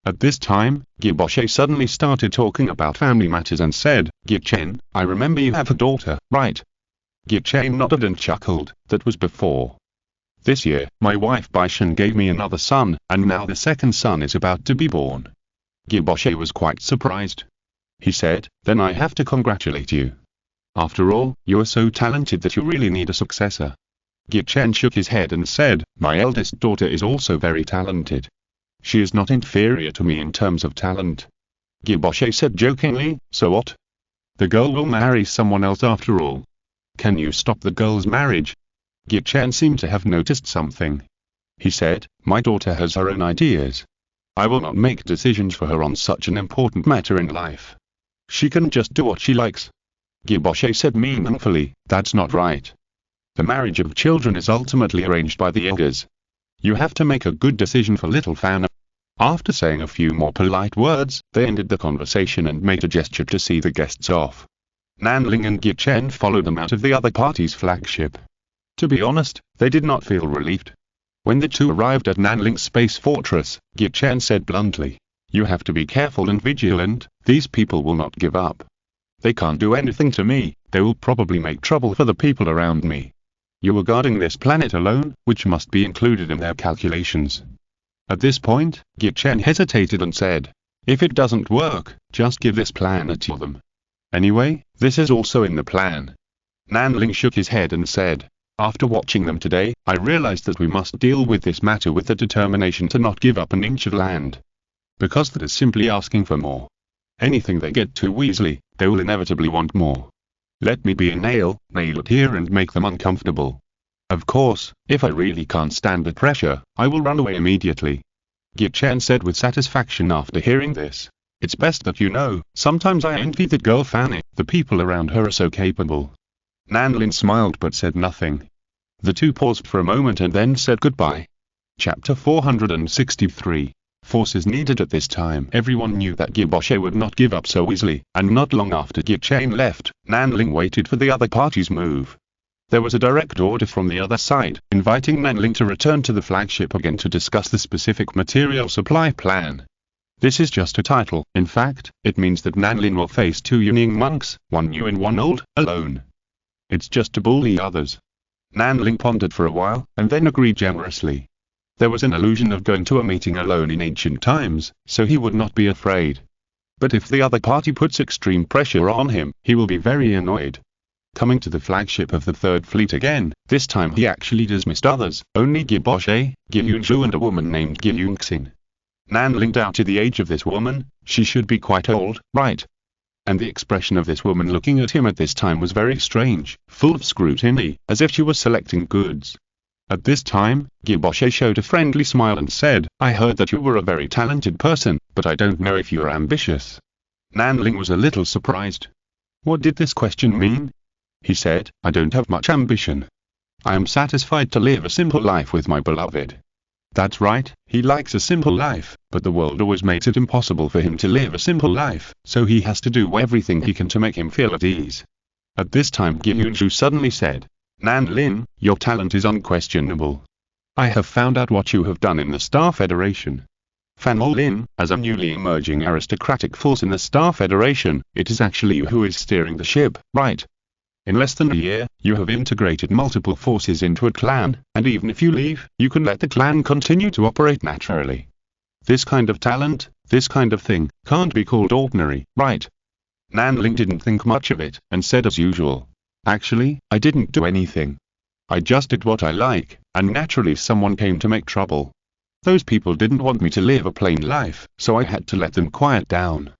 At this time, Giboshe suddenly started talking about family matters and said, "Gichen, I remember you have a daughter, right?" Gichen nodded and chuckled. That was before. This year, my wife Baishan gave me another son, and now the second son is about to be born. Giboshe was quite surprised. He said, "Then I have to congratulate you. After all, you are so talented that you really need a successor." Gichen shook his head and said, "My eldest daughter is also very talented. She is not inferior to me in terms of talent." Giboshe said jokingly, "So what? The girl will marry someone else after all. Can you stop the girl's marriage?" Gichen seemed to have noticed something. He said, "My daughter has her own ideas. I will not make decisions for her on such an important matter in life. She can just do what she likes." Giboshe said meaningfully, "That's not right. The marriage of children is ultimately arranged by the elders. You have to make a good decision for little Fan." After saying a few more polite words, they ended the conversation and made a gesture to see the guests off. Nanling and Gichen followed them out of the other party's flagship. To be honest, they did not feel relieved. When the two arrived at Nanling's space fortress, Gichen said bluntly, "You have to be careful and vigilant, these people will not give up. They can't do anything to me, they will probably make trouble for the people around me. You are guarding this planet alone, which must be included in their calculations." At this point, Gichen hesitated and said, "If it doesn't work, just give this planet to them. Anyway, this is also in the plan." Nanling shook his head and said, "After watching them today, I realized that we must deal with this matter with the determination to not give up an inch of land. Because that is simply asking for more. Anything they get too easily, they will inevitably want more. Let me be a nail it here and make them uncomfortable. Of course, if I really can't stand the pressure, I will run away immediately." Gichen said with satisfaction after hearing this, "It's best that you know, sometimes I envy that girl Fanny, the people around her are so capable." Nanlin smiled but said nothing. The two paused for a moment and then said goodbye. Chapter 463. Forces needed at this time. Everyone knew that Giboshe would not give up so easily, and not long after Gichen left, Nanling waited for the other party's move. There was a direct order from the other side, inviting Nanling to return to the flagship again to discuss the specific material supply plan. This is just a title. In fact, it means that Nanling will face two Yuning monks, one new and one old, alone. It's just to bully others. Nanling pondered for a while, and then agreed generously. There was an illusion of going to a meeting alone in ancient times, so he would not be afraid. But if the other party puts extreme pressure on him, he will be very annoyed. Coming to the flagship of the Third Fleet again, this time he actually dismissed others, only Giboshe, Gyunju and a woman named Gyunxin. Nanling doubted the age of this woman. She should be quite old, right? And the expression of this woman looking at him at this time was very strange, full of scrutiny, as if she was selecting goods. At this time, Giboshe showed a friendly smile and said, "I heard that you were a very talented person, but I don't know if you are ambitious." Nanling was a little surprised. What did this question mean? He said, "I don't have much ambition. I am satisfied to live a simple life with my beloved." That's right, he likes a simple life, but the world always makes it impossible for him to live a simple life, so he has to do everything he can to make him feel at ease. At this time Gyunju suddenly said, "Nanlin, your talent is unquestionable. I have found out what you have done in the Star Federation. Fanolin, as a newly emerging aristocratic force in the Star Federation, it is actually you who is steering the ship, right? In less than a year, you have integrated multiple forces into a clan, and even if you leave, you can let the clan continue to operate naturally. This kind of talent, this kind of thing, can't be called ordinary, right?" Nanling didn't think much of it, and said as usual, "Actually, I didn't do anything. I just did what I like, and naturally someone came to make trouble. Those people didn't want me to live a plain life, so I had to let them quiet down.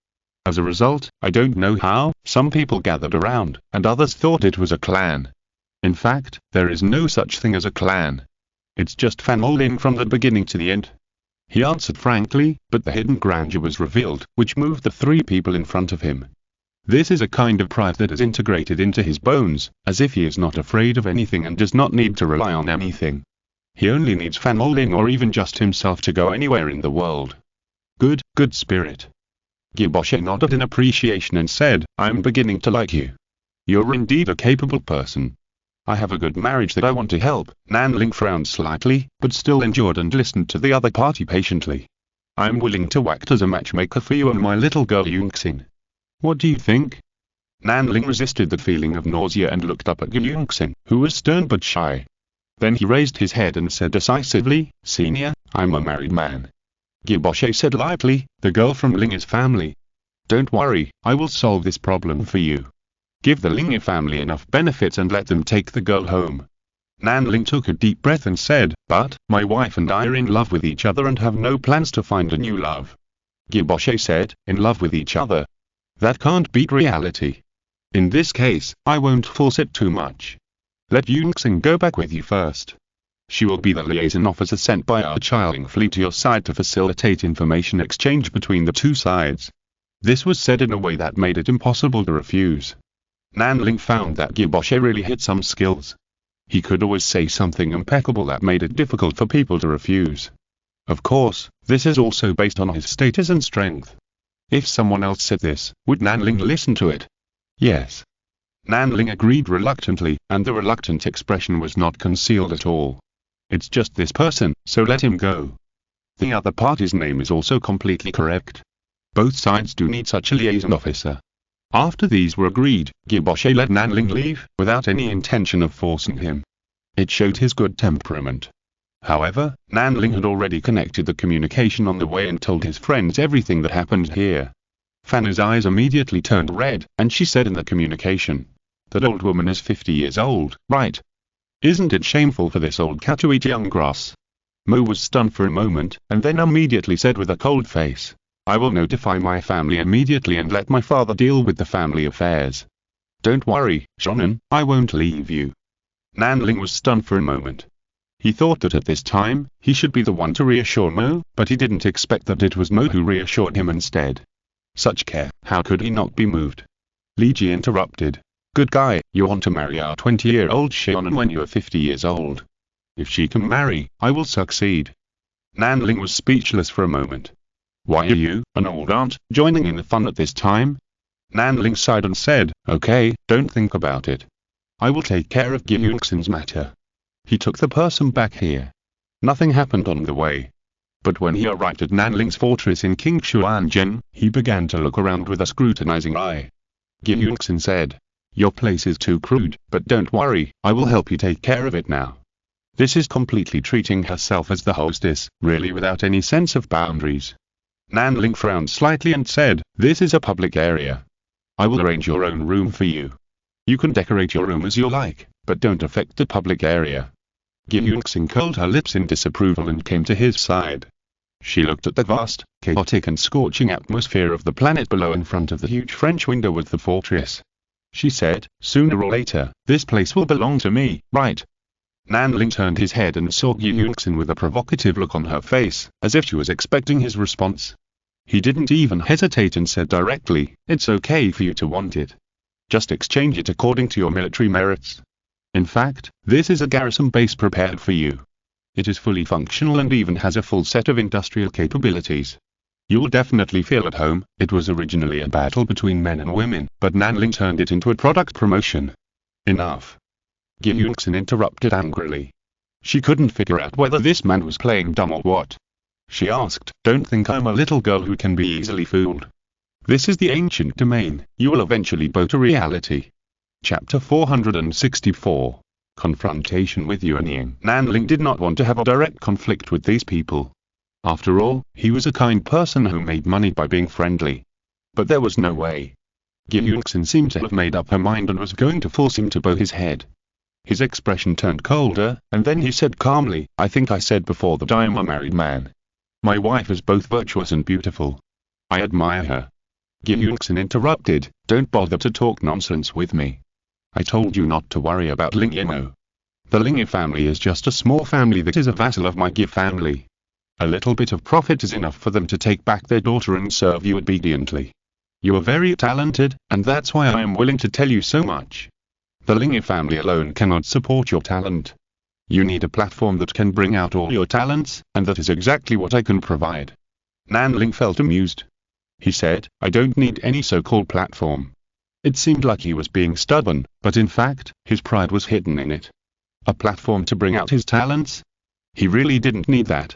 As a result, I don't know how, some people gathered around, and others thought it was a clan. In fact, there is no such thing as a clan. It's just Fanolin from the beginning to the end." He answered frankly, but the hidden grandeur was revealed, which moved the three people in front of him. This is a kind of pride that is integrated into his bones, as if he is not afraid of anything and does not need to rely on anything. He only needs Fanolin or even just himself to go anywhere in the world. Good spirit. Giboshe nodded in appreciation and said, I'm beginning to like you. You're indeed a capable person. I have a good marriage that I want to help. Nanling frowned slightly, but still endured and listened to the other party patiently. I'm willing to act as a matchmaker for you and my little girl Yunxin. What do you think? Nanling resisted the feeling of nausea and looked up at Yunxin, who was stern but shy. Then he raised his head and said decisively, Senior, I'm a married man. Giboshe said lightly, the girl from Ling's family. Don't worry, I will solve this problem for you. Give the Ling family enough benefits and let them take the girl home. Nanling took a deep breath and said, but, my wife and I are in love with each other and have no plans to find a new love. Giboshe said, in love with each other? That can't beat reality. In this case, I won't force it too much. Let Yunxin go back with you first. She will be the liaison officer sent by our Chiling fleet to your side to facilitate information exchange between the two sides. This was said in a way that made it impossible to refuse. Nanling found that Giboshe really had some skills. He could always say something impeccable that made it difficult for people to refuse. Of course, this is also based on his status and strength. If someone else said this, would Nanling listen to it? Yes. Nanling agreed reluctantly, and the reluctant expression was not concealed at all. It's just this person, so let him go. The other party's name is also completely correct. Both sides do need such a liaison officer. After these were agreed, Giboshe let Nanling leave, without any intention of forcing him. It showed his good temperament. However, Nanling had already connected the communication on the way and told his friends everything that happened here. Fanny's eyes immediately turned red, and she said in the communication, that old woman is 50 years old, right? Isn't it shameful for this old cat to eat young grass? Mo was stunned for a moment, and then immediately said with a cold face, I will notify my family immediately and let my father deal with the family affairs. Don't worry, Shonen, I won't leave you. Nanling was stunned for a moment. He thought that at this time, he should be the one to reassure Mo, but he didn't expect that it was Mo who reassured him instead. Such care, how could he not be moved? Li Ji interrupted. Good guy, you want to marry our 20-year-old Shonen when you are 50 years old. If she can marry, I will succeed. Nanling was speechless for a moment. Why are you, an old aunt, joining in the fun at this time? Nanling sighed and said, okay, don't think about it. I will take care of Gyunxin's matter. He took the person back here. Nothing happened on the way. But when he arrived at Nanling's fortress in Qingshuanzhen, he began to look around with a scrutinizing eye. Gyunxin said, your place is too crude, but don't worry, I will help you take care of it now. This is completely treating herself as the hostess, really without any sense of boundaries. Nanling frowned slightly and said, this is a public area. I will arrange your own room for you. You can decorate your room as you like, but don't affect the public area. Gyunxin curled her lips in disapproval and came to his side. She looked at the vast, chaotic and scorching atmosphere of the planet below in front of the huge French window with the fortress. She said, sooner or later, this place will belong to me, right? Nanling turned his head and saw Gyunxin with a provocative look on her face, as if she was expecting his response. He didn't even hesitate and said directly, it's okay for you to want it. Just exchange it according to your military merits. In fact, this is a garrison base prepared for you. It is fully functional and even has a full set of industrial capabilities. You'll definitely feel at home. It was originally a battle between men and women, but Nanling turned it into a product promotion. Enough. Gyunxin interrupted angrily. She couldn't figure out whether this man was playing dumb or what. She asked, don't think I'm a little girl who can be easily fooled. This is the ancient domain, you will eventually bow to reality. Chapter 464. Confrontation with Yuan Ying. Nanling did not want to have a direct conflict with these people. After all, he was a kind person who made money by being friendly. But there was no way. Gyunxin seemed to have made up her mind and was going to force him to bow his head. His expression turned colder, and then he said calmly, I think I said before that I am a married man. My wife is both virtuous and beautiful. I admire her. Gyunxin interrupted, don't bother to talk nonsense with me. I told you not to worry about Ling Yimo. The Ling family is just a small family that is a vassal of my Gi family. A little bit of profit is enough for them to take back their daughter and serve you obediently. You are very talented, and that's why I am willing to tell you so much. The Ling family alone cannot support your talent. You need a platform that can bring out all your talents, and that is exactly what I can provide. Nanling felt amused. He said, I don't need any so-called platform. It seemed like he was being stubborn, but in fact, his pride was hidden in it. A platform to bring out his talents? He really didn't need that.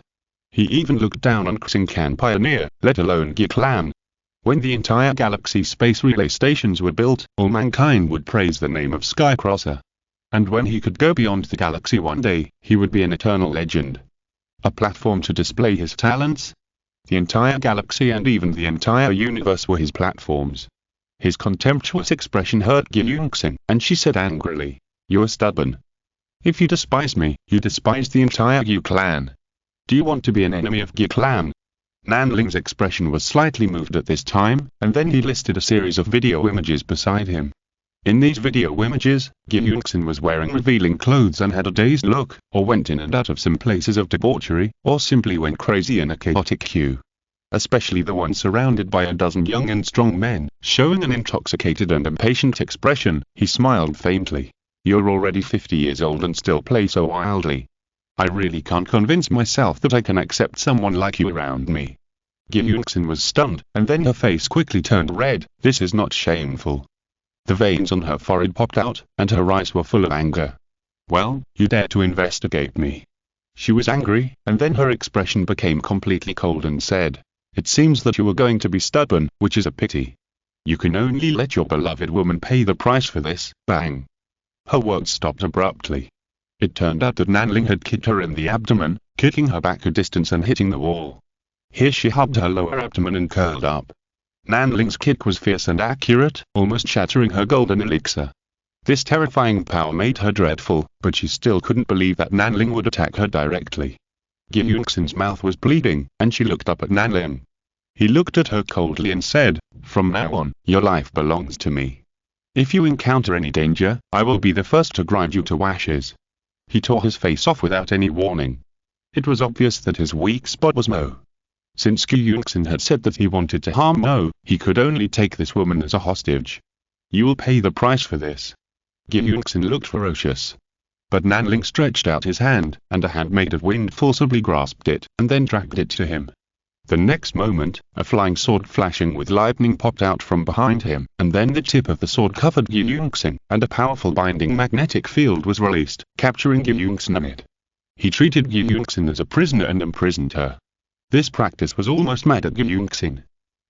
He even looked down on Xincan Pioneer, let alone Giclan. When the entire galaxy space relay stations were built, all mankind would praise the name of Skycrosser. And when he could go beyond the galaxy one day, he would be an eternal legend. A platform to display his talents? The entire galaxy and even the entire universe were his platforms. His contemptuous expression hurt Gyunxin, and she said angrily, "You are stubborn. If you despise me, you despise the entire Yu clan. Do you want to be an enemy of Yu clan?" Nanling's expression was slightly moved at this time, and then he listed a series of video images beside him. In these video images, Gyunxin was wearing revealing clothes and had a dazed look, or went in and out of some places of debauchery, or simply went crazy in a chaotic hue. Especially the one surrounded by a dozen young and strong men, showing an intoxicated and impatient expression. He smiled faintly. "You're already 50 years old and still play so wildly. I really can't convince myself that I can accept someone like you around me." Gyunxin was stunned, and then her face quickly turned red. "This is not shameful." The veins on her forehead popped out, and her eyes were full of anger. "Well, you dare to investigate me." She was angry, and then her expression became completely cold and said, "It seems that you are going to be stubborn, which is a pity. You can only let your beloved woman pay the price for this." Bang! Her words stopped abruptly. It turned out that Nanling had kicked her in the abdomen, kicking her back a distance and hitting the wall. Here she hugged her lower abdomen and curled up. Nanling's kick was fierce and accurate, almost shattering her golden elixir. This terrifying power made her dreadful, but she still couldn't believe that Nanling would attack her directly. Gyunxin's mouth was bleeding, and she looked up at Nanling. He looked at her coldly and said, "From now on, your life belongs to me. If you encounter any danger, I will be the first to grind you to ashes." He tore his face off without any warning. It was obvious that his weak spot was Mo. Since Gyunxin had said that he wanted to harm Mo, he could only take this woman as a hostage. "You will pay the price for this." Gyunxin looked ferocious. But Nanling stretched out his hand, and a hand made of wind forcibly grasped it, and then dragged it to him. The next moment, a flying sword flashing with lightning popped out from behind him, and then the tip of the sword covered Gyunxin, and a powerful binding magnetic field was released, capturing Gyunxin in it. He treated Gyunxin as a prisoner and imprisoned her. This practice was almost mad at Gyunxin.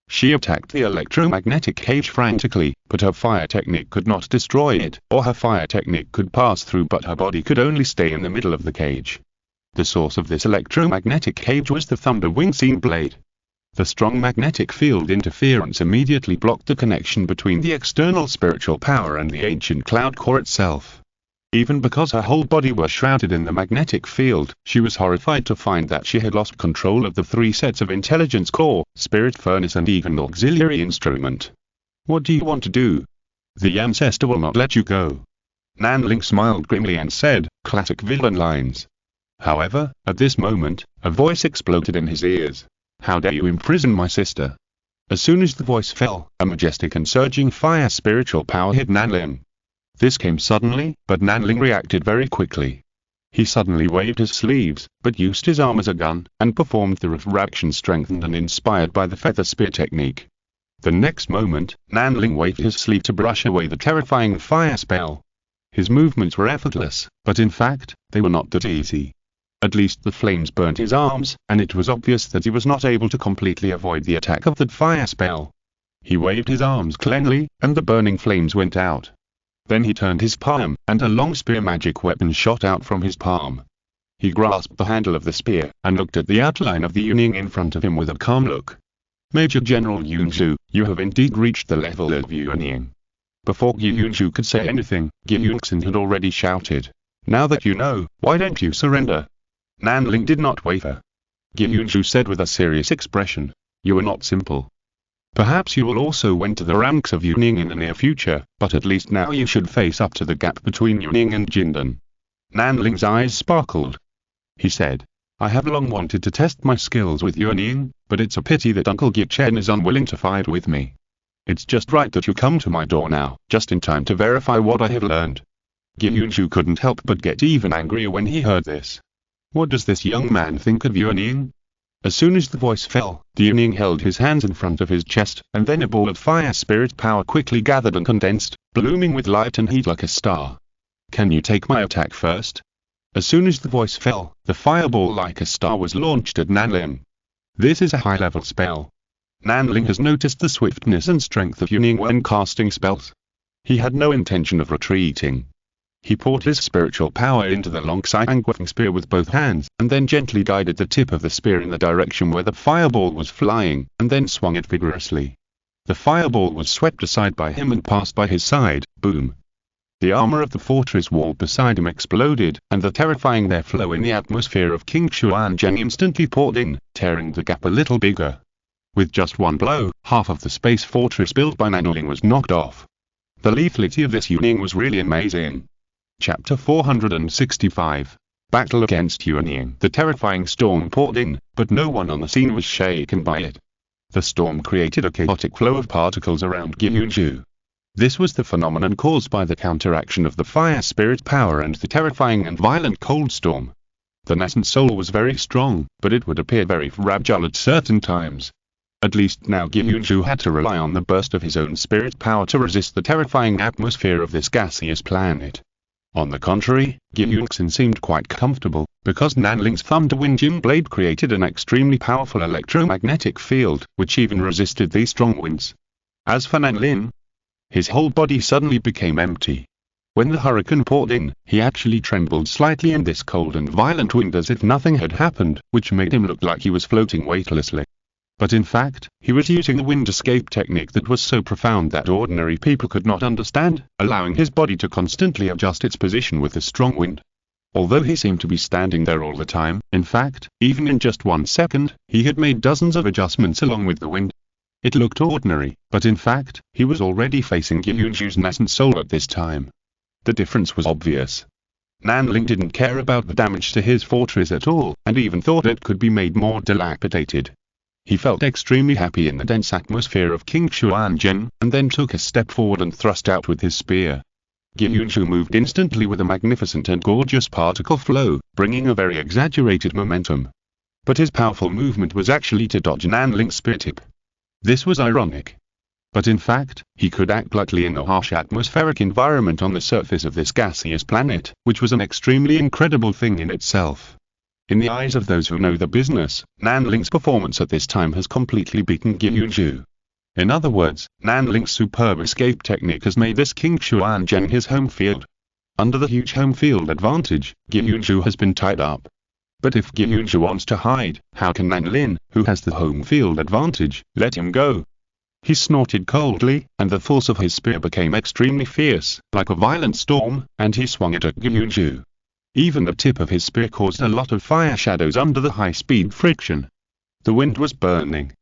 She attacked the electromagnetic cage frantically, but her fire technique could not destroy it, or her fire technique could pass through, but her body could only stay in the middle of the cage. The source of this electromagnetic cage was the Thunder Wing Scene Blade. The strong magnetic field interference immediately blocked the connection between the external spiritual power and the ancient cloud core itself. Even because her whole body was shrouded in the magnetic field, she was horrified to find that she had lost control of the three sets of intelligence core, spirit furnace and even auxiliary instrument. "What do you want to do? The ancestor will not let you go." Nanling smiled grimly and said, classic villain lines. However, at this moment, a voice exploded in his ears. "How dare you imprison my sister?" As soon as the voice fell, a majestic and surging fire spiritual power hit Nanling. This came suddenly, but Nanling reacted very quickly. He suddenly waved his sleeves, but used his arm as a gun, and performed the refraction strengthened and inspired by the feather spear technique. The next moment, Nanling waved his sleeve to brush away the terrifying fire spell. His movements were effortless, but in fact, they were not that easy. At least the flames burnt his arms, and it was obvious that he was not able to completely avoid the attack of that fire spell. He waved his arms cleanly, and the burning flames went out. Then he turned his palm, and a long spear magic weapon shot out from his palm. He grasped the handle of the spear, and looked at the outline of the Yuning in front of him with a calm look. "Major General Yunzhu, you have indeed reached the level of Yuning." Before Yunzhu could say anything, Gyunxin had already shouted, "Now that you know, why don't you surrender?" Nanling did not waver. Gyunzhu said with a serious expression, "You are not simple. Perhaps you will also enter the ranks of Yuning in the near future, but at least now you should face up to the gap between Yuning and Jindan." Nanling's eyes sparkled. He said, "I have long wanted to test my skills with Yuning, but it's a pity that Uncle Gichen is unwilling to fight with me. It's just right that you come to my door now, just in time to verify what I have learned." Gyunzhu couldn't help but get even angrier when he heard this. What does this young man think of Yuning? As soon as the voice fell, the Yuning held his hands in front of his chest, and then a ball of fire spirit power quickly gathered and condensed, blooming with light and heat like a star. Can you take my attack first? As soon as the voice fell, the fireball like a star was launched at Nanling. This is a high-level spell. Nanling has noticed the swiftness and strength of Yuning when casting spells. He had no intention of retreating. He poured his spiritual power into the long Cybernetic spear with both hands, and then gently guided the tip of the spear in the direction where the fireball was flying, and then swung it vigorously. The fireball was swept aside by him and passed by his side. Boom! The armor of the fortress wall beside him exploded, and the terrifying airflow in the atmosphere of King Xuanzhen instantly poured in, tearing the gap a little bigger. With just one blow, half of the space fortress built by Nanling was knocked off. The lethality of this Yuning was really amazing. Chapter 465. Battle against Yuning. The terrifying storm poured in, but no one on the scene was shaken by it. The storm created a chaotic flow of particles around Gyunju. This was the phenomenon caused by the counteraction of the fire spirit power and the terrifying and violent cold storm. The nascent soul was very strong, but it would appear very fragile at certain times. At least now Gyunju had to rely on the burst of his own spirit power to resist the terrifying atmosphere of this gaseous planet. On the contrary, Gyunxin seemed quite comfortable, because Nanling's Thunder Wind Jin Blade created an extremely powerful electromagnetic field, which even resisted these strong winds. As for Nanling, his whole body suddenly became empty. When the hurricane poured in, he actually trembled slightly in this cold and violent wind as if nothing had happened, which made him look like he was floating weightlessly. But in fact, he was using a wind escape technique that was so profound that ordinary people could not understand, allowing his body to constantly adjust its position with the strong wind. Although he seemed to be standing there all the time, in fact, even in just 1 second, he had made dozens of adjustments along with the wind. It looked ordinary, but in fact, he was already facing Gyunju's nascent soul at this time. The difference was obvious. Nanling didn't care about the damage to his fortress at all, and even thought it could be made more dilapidated. He felt extremely happy in the dense atmosphere of King Xuanzhen, and then took a step forward and thrust out with his spear. Gyunju moved instantly with a magnificent and gorgeous particle flow, bringing a very exaggerated momentum. But his powerful movement was actually to dodge Nanling's spear tip. This was ironic. But in fact, he could act lightly in the harsh atmospheric environment on the surface of this gaseous planet, which was an extremely incredible thing in itself. In the eyes of those who know the business, Nanling's performance at this time has completely beaten Gyunju. In other words, Nanling's superb escape technique has made this King Xuanzhen his home field. Under the huge home field advantage, Gyunju has been tied up. But if Gyunju wants to hide, how can Nanling, who has the home field advantage, let him go? He snorted coldly, and the force of his spear became extremely fierce, like a violent storm, and he swung it at Gyunju. Even the tip of his spear caused a lot of fire shadows under the high-speed friction. The wind was burning.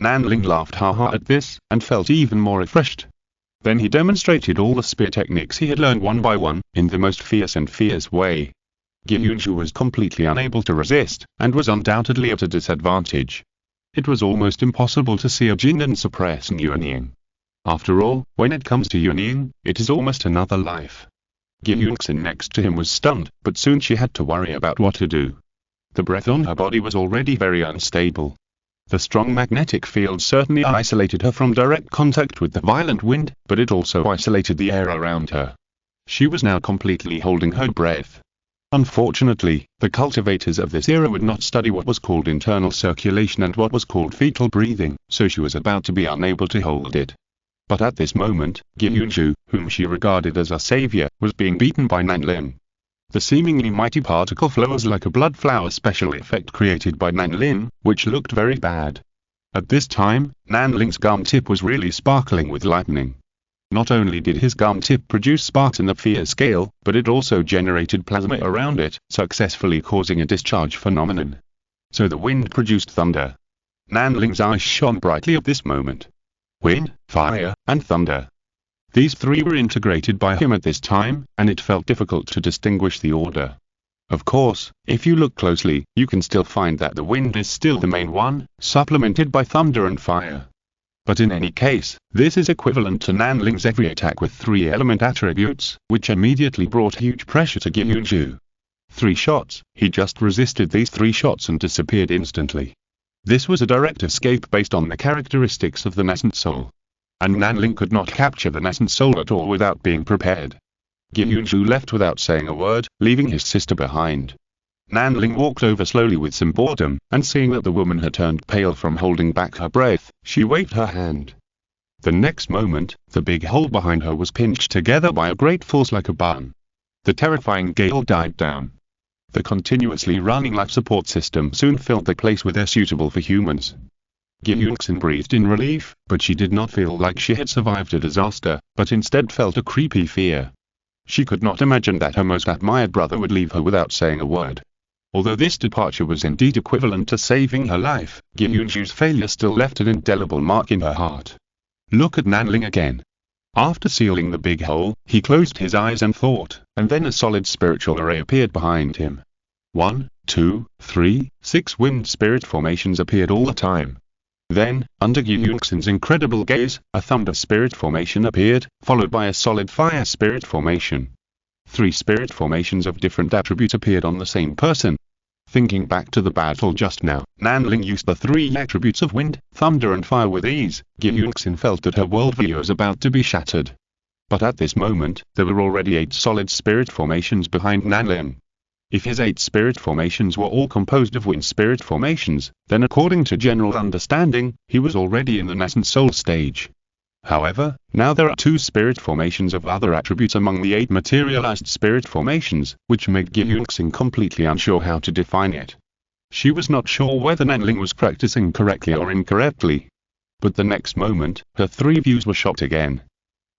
Nanling laughed ha-ha at this, and felt even more refreshed. Then he demonstrated all the spear techniques he had learned one by one, in the most fierce way. Gyunju was completely unable to resist, and was undoubtedly at a disadvantage. It was almost impossible to see a Jin and suppress Yuning. After all, when it comes to Yuning, it is almost another life. Gyunxin next to him was stunned, but soon she had to worry about what to do. The breath on her body was already very unstable. The strong magnetic field certainly isolated her from direct contact with the violent wind, but it also isolated the air around her. She was now completely holding her breath. Unfortunately, the cultivators of this era would not study what was called internal circulation and what was called fetal breathing, so she was about to be unable to hold it. But at this moment, Gyunju, whom she regarded as a savior, was being beaten by Nanling. The seemingly mighty particle flow was like a blood flower special effect created by Nanling, which looked very bad. At this time, Nanling's gum tip was really sparkling with lightning. Not only did his gum tip produce sparks in the fear scale, but it also generated plasma around it, successfully causing a discharge phenomenon. So the wind produced thunder. Nanling's eyes shone brightly at this moment. Wind, fire, and thunder. These three were integrated by him at this time, and it felt difficult to distinguish the order. Of course, if you look closely, you can still find that the wind is still the main one, supplemented by thunder and fire. But in any case, this is equivalent to Nanling's every attack with 3 element attributes, which immediately brought huge pressure to Gyunju. 3 shots, he just resisted these 3 shots and disappeared instantly. This was a direct escape based on the characteristics of the nascent soul. And Nanling could not capture the nascent soul at all without being prepared. Gyunju left without saying a word, leaving his sister behind. Nanling walked over slowly with some boredom, and seeing that the woman had turned pale from holding back her breath, she waved her hand. The next moment, the big hole behind her was pinched together by a great force like a bun. The terrifying gale died down. The continuously running life support system soon filled the place with air suitable for humans. Gyunxin breathed in relief, but she did not feel like she had survived a disaster, but instead felt a creepy fear. She could not imagine that her most admired brother would leave her without saying a word. Although this departure was indeed equivalent to saving her life, Gyunju's failure still left an indelible mark in her heart. Look at Nanling again. After sealing the big hole, he closed his eyes and thought, and then a solid spiritual array appeared behind him. 1, 2, 3, 6 wind spirit formations appeared all the time. Then, under Gyunxin's incredible gaze, a thunder spirit formation appeared, followed by a solid fire spirit formation. 3 spirit formations of different attributes appeared on the same person. Thinking back to the battle just now, Nanling used the 3 attributes of wind, thunder and fire with ease. Gyunxin felt that her worldview was about to be shattered. But at this moment, there were already 8 solid spirit formations behind Nanling. If his 8 spirit formations were all composed of wind spirit formations, then according to general understanding, he was already in the nascent soul stage. However, now there are 2 spirit formations of other attributes among the 8 materialized spirit formations, which made Gyunxin completely unsure how to define it. She was not sure whether Nanling was practicing correctly or incorrectly. But the next moment, her 3 views were shocked again.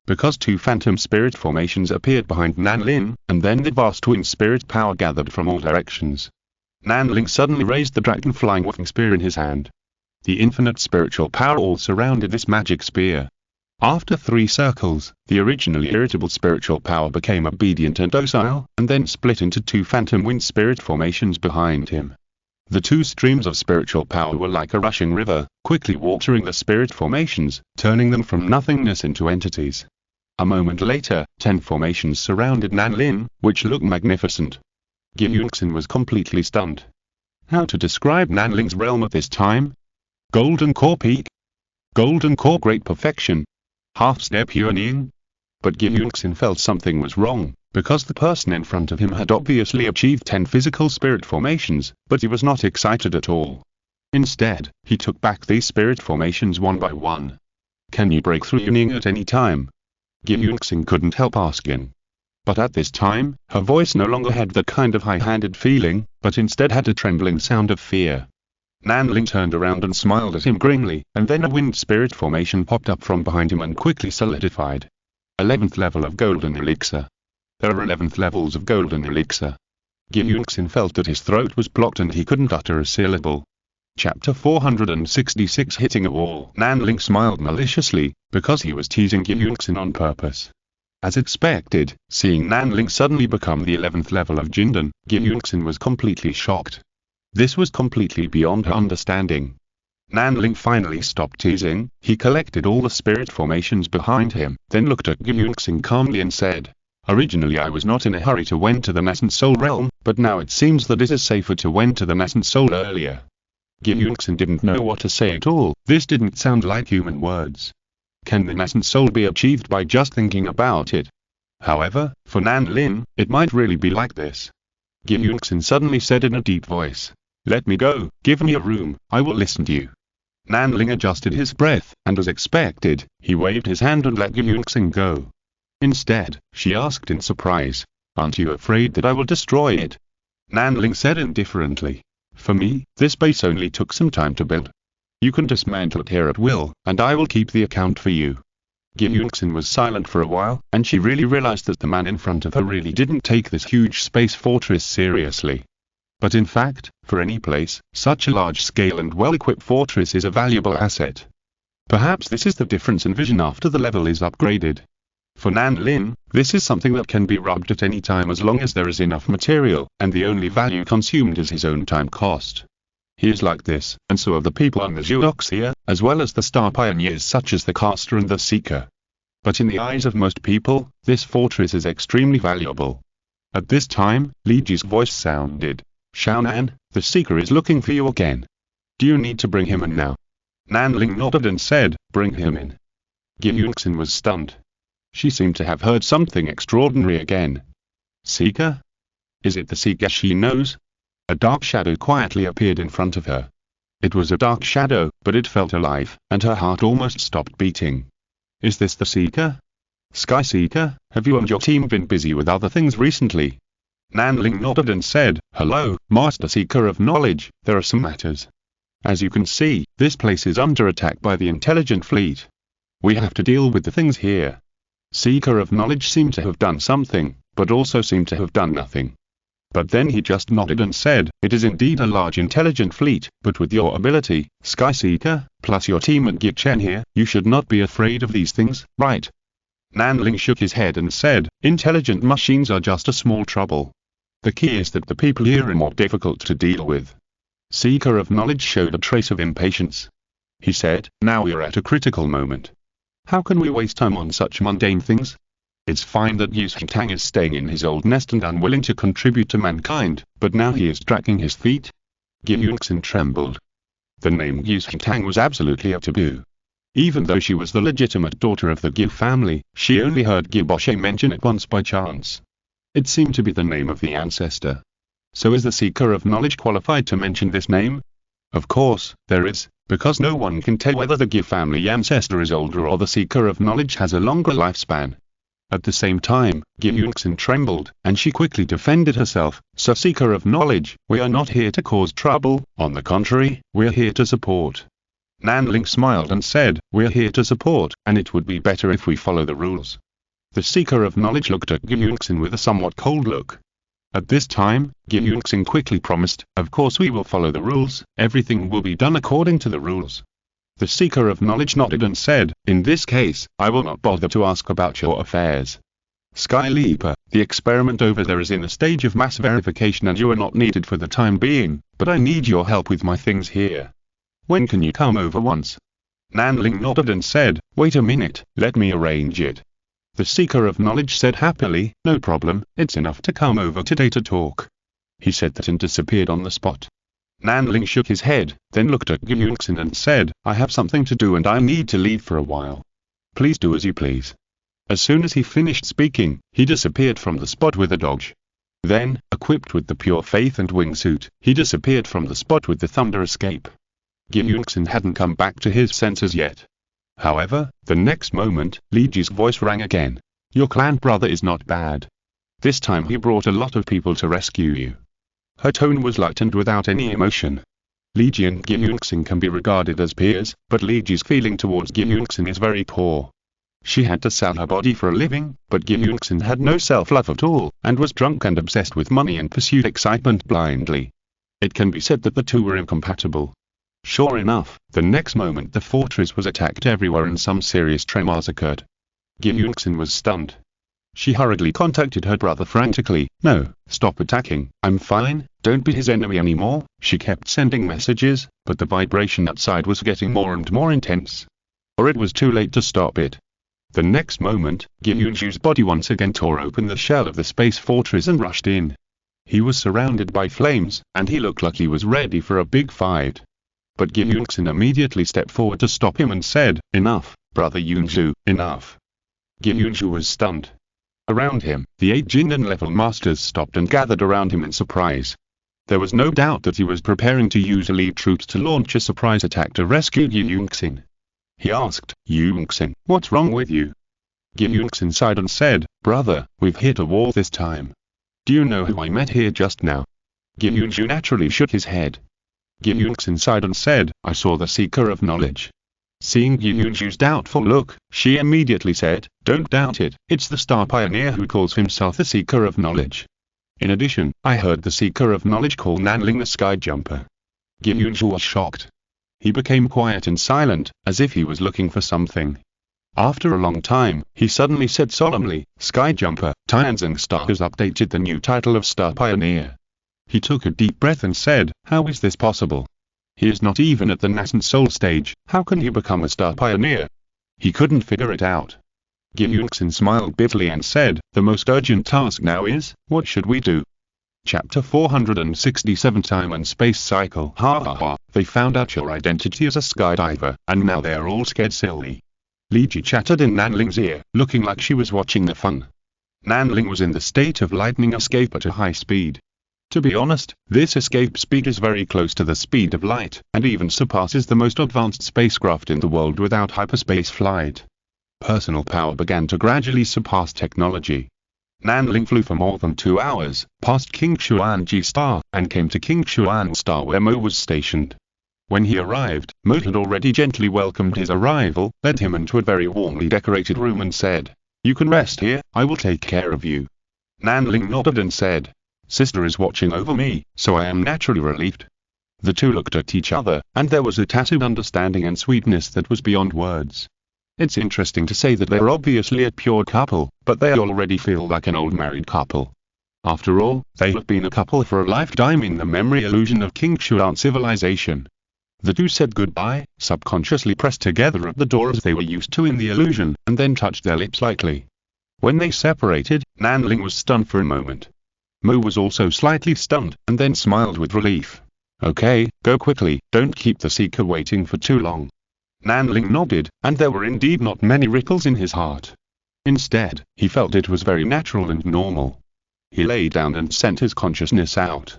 Because 2 phantom spirit formations appeared behind Nanling, and then the vast wind spirit power gathered from all directions. Nanling suddenly raised the dragon-flying winged spear in his hand. The infinite spiritual power all surrounded this magic spear. After 3 circles, the originally irritable spiritual power became obedient and docile, and then split into 2 phantom wind spirit formations behind him. The 2 streams of spiritual power were like a rushing river, quickly watering the spirit formations, turning them from nothingness into entities. A moment later, 10 formations surrounded Nanling, which looked magnificent. Gyunxin was completely stunned. How to describe Nanling's realm at this time? Golden core peak? Golden core great perfection? Half-step yearning? But Gyunxin felt something was wrong, because the person in front of him had obviously achieved 10 physical spirit formations, but he was not excited at all. Instead, he took back these spirit formations one by one. Can you break through yearning at any time? Gyunxin couldn't help asking. But at this time, her voice no longer had the kind of high-handed feeling, but instead had a trembling sound of fear. Nanling turned around and smiled at him grimly, and then a wind spirit formation popped up from behind him and quickly solidified. 11th level of golden elixir. There are 11th levels of golden elixir. Gyunxin felt that his throat was blocked and he couldn't utter a syllable. Chapter 466 Hitting a Wall. Nanling smiled maliciously, because he was teasing Gyunxin on purpose. As expected, seeing Nanling suddenly become the 11th level of Jindan, Gyunxin was completely shocked. This was completely beyond her understanding. Nanling finally stopped teasing, he collected all the spirit formations behind him, then looked at Gyunxin calmly and said, "Originally I was not in a hurry to enter the nascent soul realm, but now it seems that it is safer to enter the nascent soul earlier." Gyunxin didn't know what to say at all. This didn't sound like human words. Can the nascent soul be achieved by just thinking about it? However, for Nanling, it might really be like this. Gyunxin suddenly said in a deep voice, "Let me go, give me a room, I will listen to you." Nanling adjusted his breath, and as expected, he waved his hand and let Gyunxin go. Instead, she asked in surprise, "Aren't you afraid that I will destroy it?" Nanling said indifferently, "For me, this base only took some time to build. You can dismantle it here at will, and I will keep the account for you." Gyunxin was silent for a while, and she really realized that the man in front of her really didn't take this huge space fortress seriously. But in fact, for any place, such a large-scale and well-equipped fortress is a valuable asset. Perhaps this is the difference in vision after the level is upgraded. For Nanling, this is something that can be robbed at any time as long as there is enough material, and the only value consumed is his own time cost. He is like this, and so are the people on the Zeudoxia, as well as the star pioneers such as the Caster and the Seeker. But in the eyes of most people, this fortress is extremely valuable. At this time, Li Ji's voice sounded, "Xiaonan, the Seeker is looking for you again. Do you need to bring him in now? Nanling nodded and said, bring him in. Gyunxin was stunned. She seemed to have heard something extraordinary again. Seeker? Is it the Seeker she knows? A dark shadow quietly appeared in front of her. It was a dark shadow, but it felt alive, and her heart almost stopped beating. Is this the Seeker? Sky Seeker, have you and your team been busy with other things recently? Nanling nodded and said, hello, Master Seeker of Knowledge, there are some matters. As you can see, this place is under attack by the intelligent fleet. We have to deal with the things here. Seeker of Knowledge seemed to have done something, but also seemed to have done nothing. But then he just nodded and said, it is indeed a large intelligent fleet, but with your ability, Sky Seeker, plus your team and Gichen here, you should not be afraid of these things, right? Nanling shook his head and said, intelligent machines are just a small trouble. The key is that the people here are more difficult to deal with. Seeker of Knowledge showed a trace of impatience. He said, now we are at a critical moment. How can we waste time on such mundane things? It's fine that Yu Tang is staying in his old nest and unwilling to contribute to mankind, but now he is dragging his feet? Gyunxin trembled. The name Yu Tang was absolutely a taboo. Even though she was the legitimate daughter of the Gyu family, she only heard Gyuboshe mention it once by chance. It seemed to be the name of the ancestor. So is the Seeker of Knowledge qualified to mention this name? Of course, there is, because no one can tell whether the Gyu family ancestor is older or the Seeker of Knowledge has a longer lifespan. At the same time, Gyunxin trembled, and she quickly defended herself, so Seeker of Knowledge, we are not here to cause trouble, on the contrary, we are here to support. Nanling smiled and said, we are here to support, and it would be better if we follow the rules. The Seeker of Knowledge looked at Gyunxin with a somewhat cold look. At this time, Gyunxin quickly promised, of course we will follow the rules, everything will be done according to the rules. The Seeker of Knowledge nodded and said, in this case, I will not bother to ask about your affairs. Sky Leaper, the experiment over there is in a stage of mass verification and you are not needed for the time being, but I need your help with my things here. When can you come over once? Nanling nodded and said, wait a minute, let me arrange it. The Seeker of Knowledge said happily, no problem, it's enough to come over today to talk. He said that and disappeared on the spot. Nanling shook his head, then looked at Gyunxin and said, I have something to do and I need to leave for a while. Please do as you please. As soon as he finished speaking, he disappeared from the spot with a dodge. Then, equipped with the pure faith and wingsuit, he disappeared from the spot with the thunder escape. Gyunxin hadn't come back to his senses yet. However, the next moment, Li Ji's voice rang again. Your clan brother is not bad. This time he brought a lot of people to rescue you. Her tone was light and without any emotion. Li Ji and Gyunxin can be regarded as peers, but Li Ji's feeling towards Gyunxin is very poor. She had to sell her body for a living, but Gyunxin had no self-love at all, and was drunk and obsessed with money and pursued excitement blindly. It can be said that the two were incompatible. Sure enough, the next moment the fortress was attacked everywhere and some serious tremors occurred. Gyunxin was stunned. She hurriedly contacted her brother frantically, no, stop attacking, I'm fine, don't be his enemy anymore. She kept sending messages, but the vibration outside was getting more and more intense. Or it was too late to stop it. The next moment, Gyunju's body once again tore open the shell of the space fortress and rushed in. He was surrounded by flames, and he looked like he was ready for a big fight. But Gyunxin immediately stepped forward to stop him and said, enough, brother Yunju, enough. Gyunju was stunned. Around him, the 8 Jindan level masters stopped and gathered around him in surprise. There was no doubt that he was preparing to use elite troops to launch a surprise attack to rescue Gyunxin. He asked, Gyunxin, what's wrong with you? Gyunxin sighed and said, brother, we've hit a wall this time. Do you know who I met here just now? Gyunju naturally shook his head. Gyunxin sighed and said, I saw the Seeker of Knowledge. Seeing Gyunju's doubtful look, she immediately said, don't doubt it, it's the Star Pioneer who calls himself the Seeker of Knowledge. In addition, I heard the Seeker of Knowledge call Nanling the Sky Jumper. Gyunju was shocked. He became quiet and silent, as if he was looking for something. After a long time, he suddenly said solemnly, Sky Jumper, Tianzing Star has updated the new title of Star Pioneer. He took a deep breath and said, how is this possible? He is not even at the nascent soul stage, how can he become a Star Pioneer? He couldn't figure it out. Gyunxin smiled bitterly and said, the most urgent task now is, what should we do? Chapter 467 Time and Space Cycle. Ha ha ha, they found out your identity as a skydiver, and now they are all scared silly. Li Ji chattered in Nanling's ear, looking like she was watching the fun. Nanling was in the state of lightning escape at a high speed. To be honest, this escape speed is very close to the speed of light, and even surpasses the most advanced spacecraft in the world without hyperspace flight. Personal power began to gradually surpass technology. Nanling flew for more than 2 hours, past King Xuanji Star, and came to King Xuan Star where Mo was stationed. When he arrived, Mo had already gently welcomed his arrival, led him into a very warmly decorated room and said, "You can rest here, I will take care of you." Nanling nodded and said, "Sister is watching over me, so I am naturally relieved." The two looked at each other, and there was a tacit understanding and sweetness that was beyond words. It's interesting to say that they're obviously a pure couple, but they already feel like an old married couple. After all, they have been a couple for a lifetime in the memory illusion of King Xuan civilization. The two said goodbye, subconsciously pressed together at the door as they were used to in the illusion, and then touched their lips lightly. When they separated, Nanling was stunned for a moment. Mo was also slightly stunned, and then smiled with relief. "Okay, go quickly, don't keep the seeker waiting for too long." Nanling nodded, and there were indeed not many ripples in his heart. Instead, he felt it was very natural and normal. He lay down and sent his consciousness out.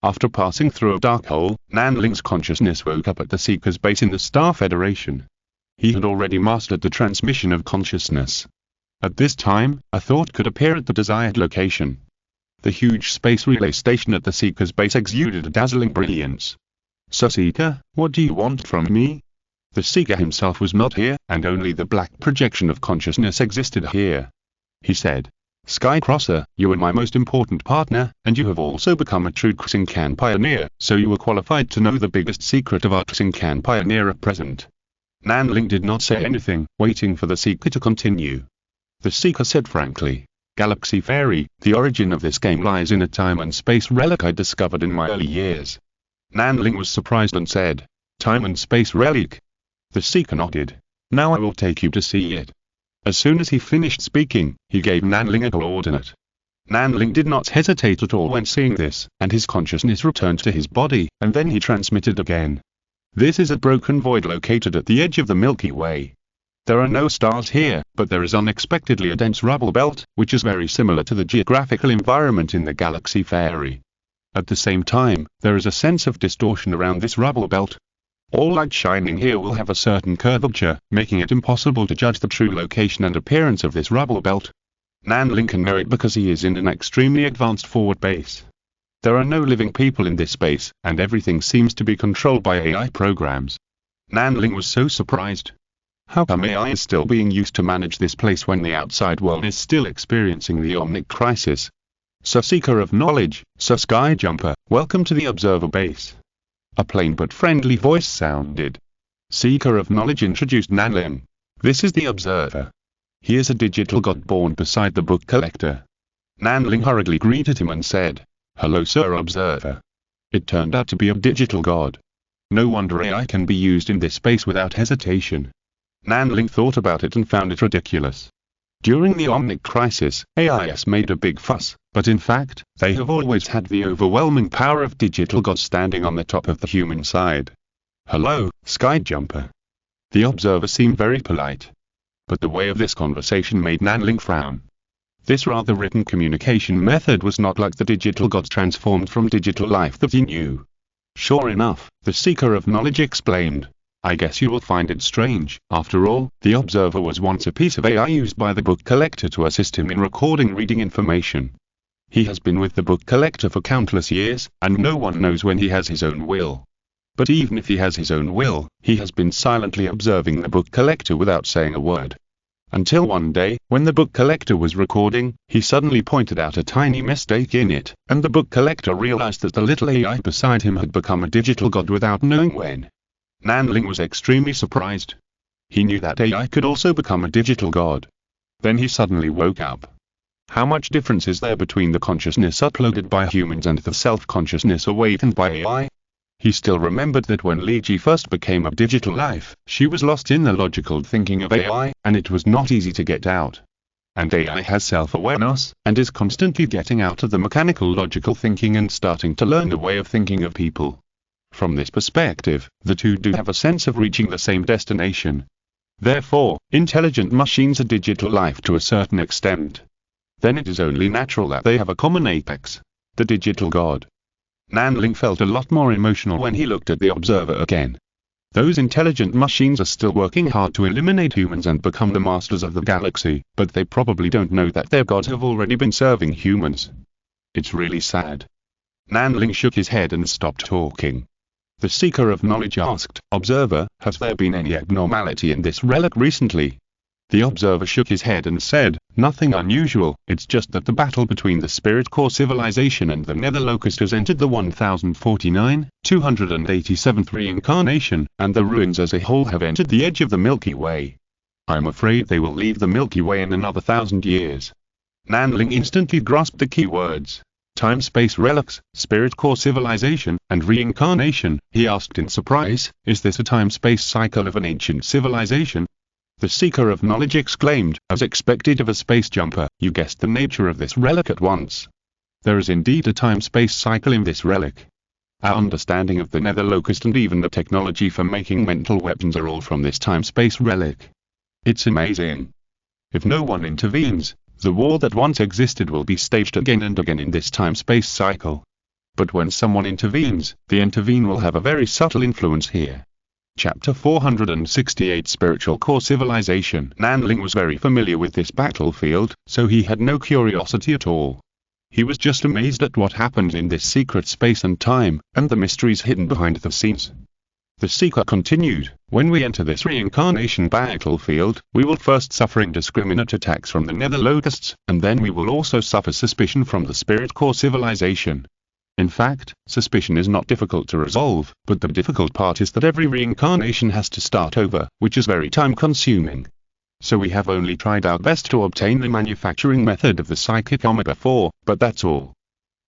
After passing through a dark hole, Nanling's consciousness woke up at the Seeker's base in the Star Federation. He had already mastered the transmission of consciousness. At this time, a thought could appear at the desired location. The huge space relay station at the Seeker's base exuded a dazzling brilliance. "So Seeker, what do you want from me?" The Seeker himself was not here, and only the black projection of consciousness existed here. He said, "Skycrosser, you are my most important partner, and you have also become a true Xingcan pioneer, so you are qualified to know the biggest secret of our Xingcan pioneer at present." Nanling did not say anything, waiting for the Seeker to continue. The Seeker said frankly, "Galaxy Fairy, the origin of this game lies in a time and space relic I discovered in my early years." Nanling was surprised and said, "Time and space relic?" The Seeker nodded. "Now I will take you to see it." As soon as he finished speaking, he gave Nanling a coordinate. Nanling did not hesitate at all when seeing this, and his consciousness returned to his body, and then he transmitted again. This is a broken void located at the edge of the Milky Way. There are no stars here, but there is unexpectedly a dense rubble belt, which is very similar to the geographical environment in the Galaxy Fairy. At the same time, there is a sense of distortion around this rubble belt. All light shining here will have a certain curvature, making it impossible to judge the true location and appearance of this rubble belt. Nanling can know it because he is in an extremely advanced forward base. There are no living people in this space, and everything seems to be controlled by AI programs. Nanling was so surprised. How come AI is still being used to manage this place when the outside world is still experiencing the Omnic crisis? "So Seeker of Knowledge, so Skyjumper, welcome to the Observer Base." A plain but friendly voice sounded. Seeker of Knowledge introduced Nanling. "This is the Observer. He is a digital god born beside the Book Collector." Nanling hurriedly greeted him and said, "Hello Sir Observer." It turned out to be a digital god. No wonder AI can be used in this space without hesitation. Nanling thought about it and found it ridiculous. During the Omnic crisis, AIs made a big fuss, but in fact, they have always had the overwhelming power of digital gods standing on the top of the human side. "Hello, Skyjumper." The Observer seemed very polite. But the way of this conversation made Nanling frown. This rather written communication method was not like the digital gods transformed from digital life that he knew. Sure enough, the Seeker of Knowledge explained, "I guess you will find it strange. After all, the Observer was once a piece of AI used by the Book Collector to assist him in recording reading information. He has been with the Book Collector for countless years, and no one knows when he has his own will. But even if he has his own will, he has been silently observing the Book Collector without saying a word. Until one day, when the Book Collector was recording, he suddenly pointed out a tiny mistake in it, and the Book Collector realized that the little AI beside him had become a digital god without knowing when." Nanling was extremely surprised. He knew that AI could also become a digital god. Then he suddenly woke up. How much difference is there between the consciousness uploaded by humans and the self-consciousness awakened by AI? He still remembered that when Li Ji first became a digital life, she was lost in the logical thinking of AI, and it was not easy to get out. and AI has self-awareness, and is constantly getting out of the mechanical logical thinking and starting to learn the way of thinking of people. From this perspective, the two do have a sense of reaching the same destination. Therefore, intelligent machines are digital life to a certain extent. Then it is only natural that they have a common apex, the digital god. Nanling felt a lot more emotional when he looked at the observer again. Those intelligent machines are still working hard to eliminate humans and become the masters of the galaxy, but they probably don't know that their gods have already been serving humans. It's really sad. Nanling shook his head and stopped talking. The seeker of knowledge asked, "Observer, has there been any abnormality in this relic recently?" The observer shook his head and said, "Nothing unusual, it's just that the battle between the Spirit Core civilization and the Nether Locust has entered the 1049, 287th reincarnation, and the ruins as a whole have entered the edge of the Milky Way. I'm afraid they will leave the Milky Way in another 1,000 years." Nanling instantly grasped the key words. Time-space relics, Spirit Core civilization, and reincarnation. He asked in surprise, "Is this a time-space cycle of an ancient civilization?" The seeker of knowledge exclaimed, "As expected of a space jumper, you guessed the nature of this relic at once. There is indeed a time-space cycle in this relic. Our understanding of the Nether Locust and even the technology for making mental weapons are all from this time-space relic. It's amazing. If no one intervenes, the war that once existed will be staged again and again in this time-space cycle. But when someone intervenes, the intervene will have a very subtle influence here." Chapter 468 Spiritual Core Civilization. Nanling was very familiar with this battlefield, so he had no curiosity at all. He was just amazed at what happened in this secret space and time, and the mysteries hidden behind the scenes. The seeker continued, "When we enter this reincarnation battlefield, we will first suffer indiscriminate attacks from the Nether Locusts, and then we will also suffer suspicion from the Spirit Core civilization. In fact, suspicion is not difficult to resolve, but the difficult part is that every reincarnation has to start over, which is very time-consuming. So we have only tried our best to obtain the manufacturing method of the psychicometer before, but that's all."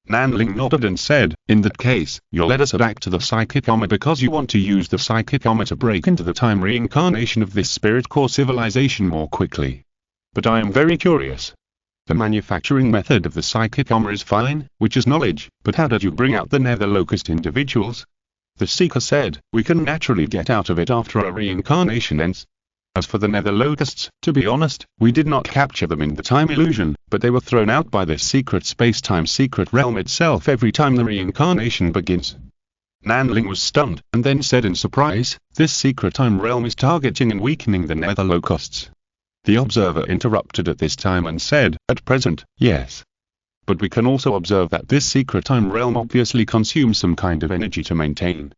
Nanling nodded and said, "In that case, you'll let us adapt to the psychicometer because you want to use the psychicometer to break into the time reincarnation of this Spirit Core civilization more quickly. But I am very curious. The manufacturing method of the psychicometer is fine, which is knowledge, but how did you bring out the Nether Locust individuals?" The seeker said, "We can naturally get out of it after a reincarnation ends. As for the Nether Locusts, to be honest, we did not capture them in the time illusion, but they were thrown out by this secret space-time secret realm itself every time the reincarnation begins." Nanling was stunned, and then said in surprise, "This secret time realm is targeting and weakening the Nether Locusts." The observer interrupted at this time and said, "At present, yes. But we can also observe that this secret time realm obviously consumes some kind of energy to maintain.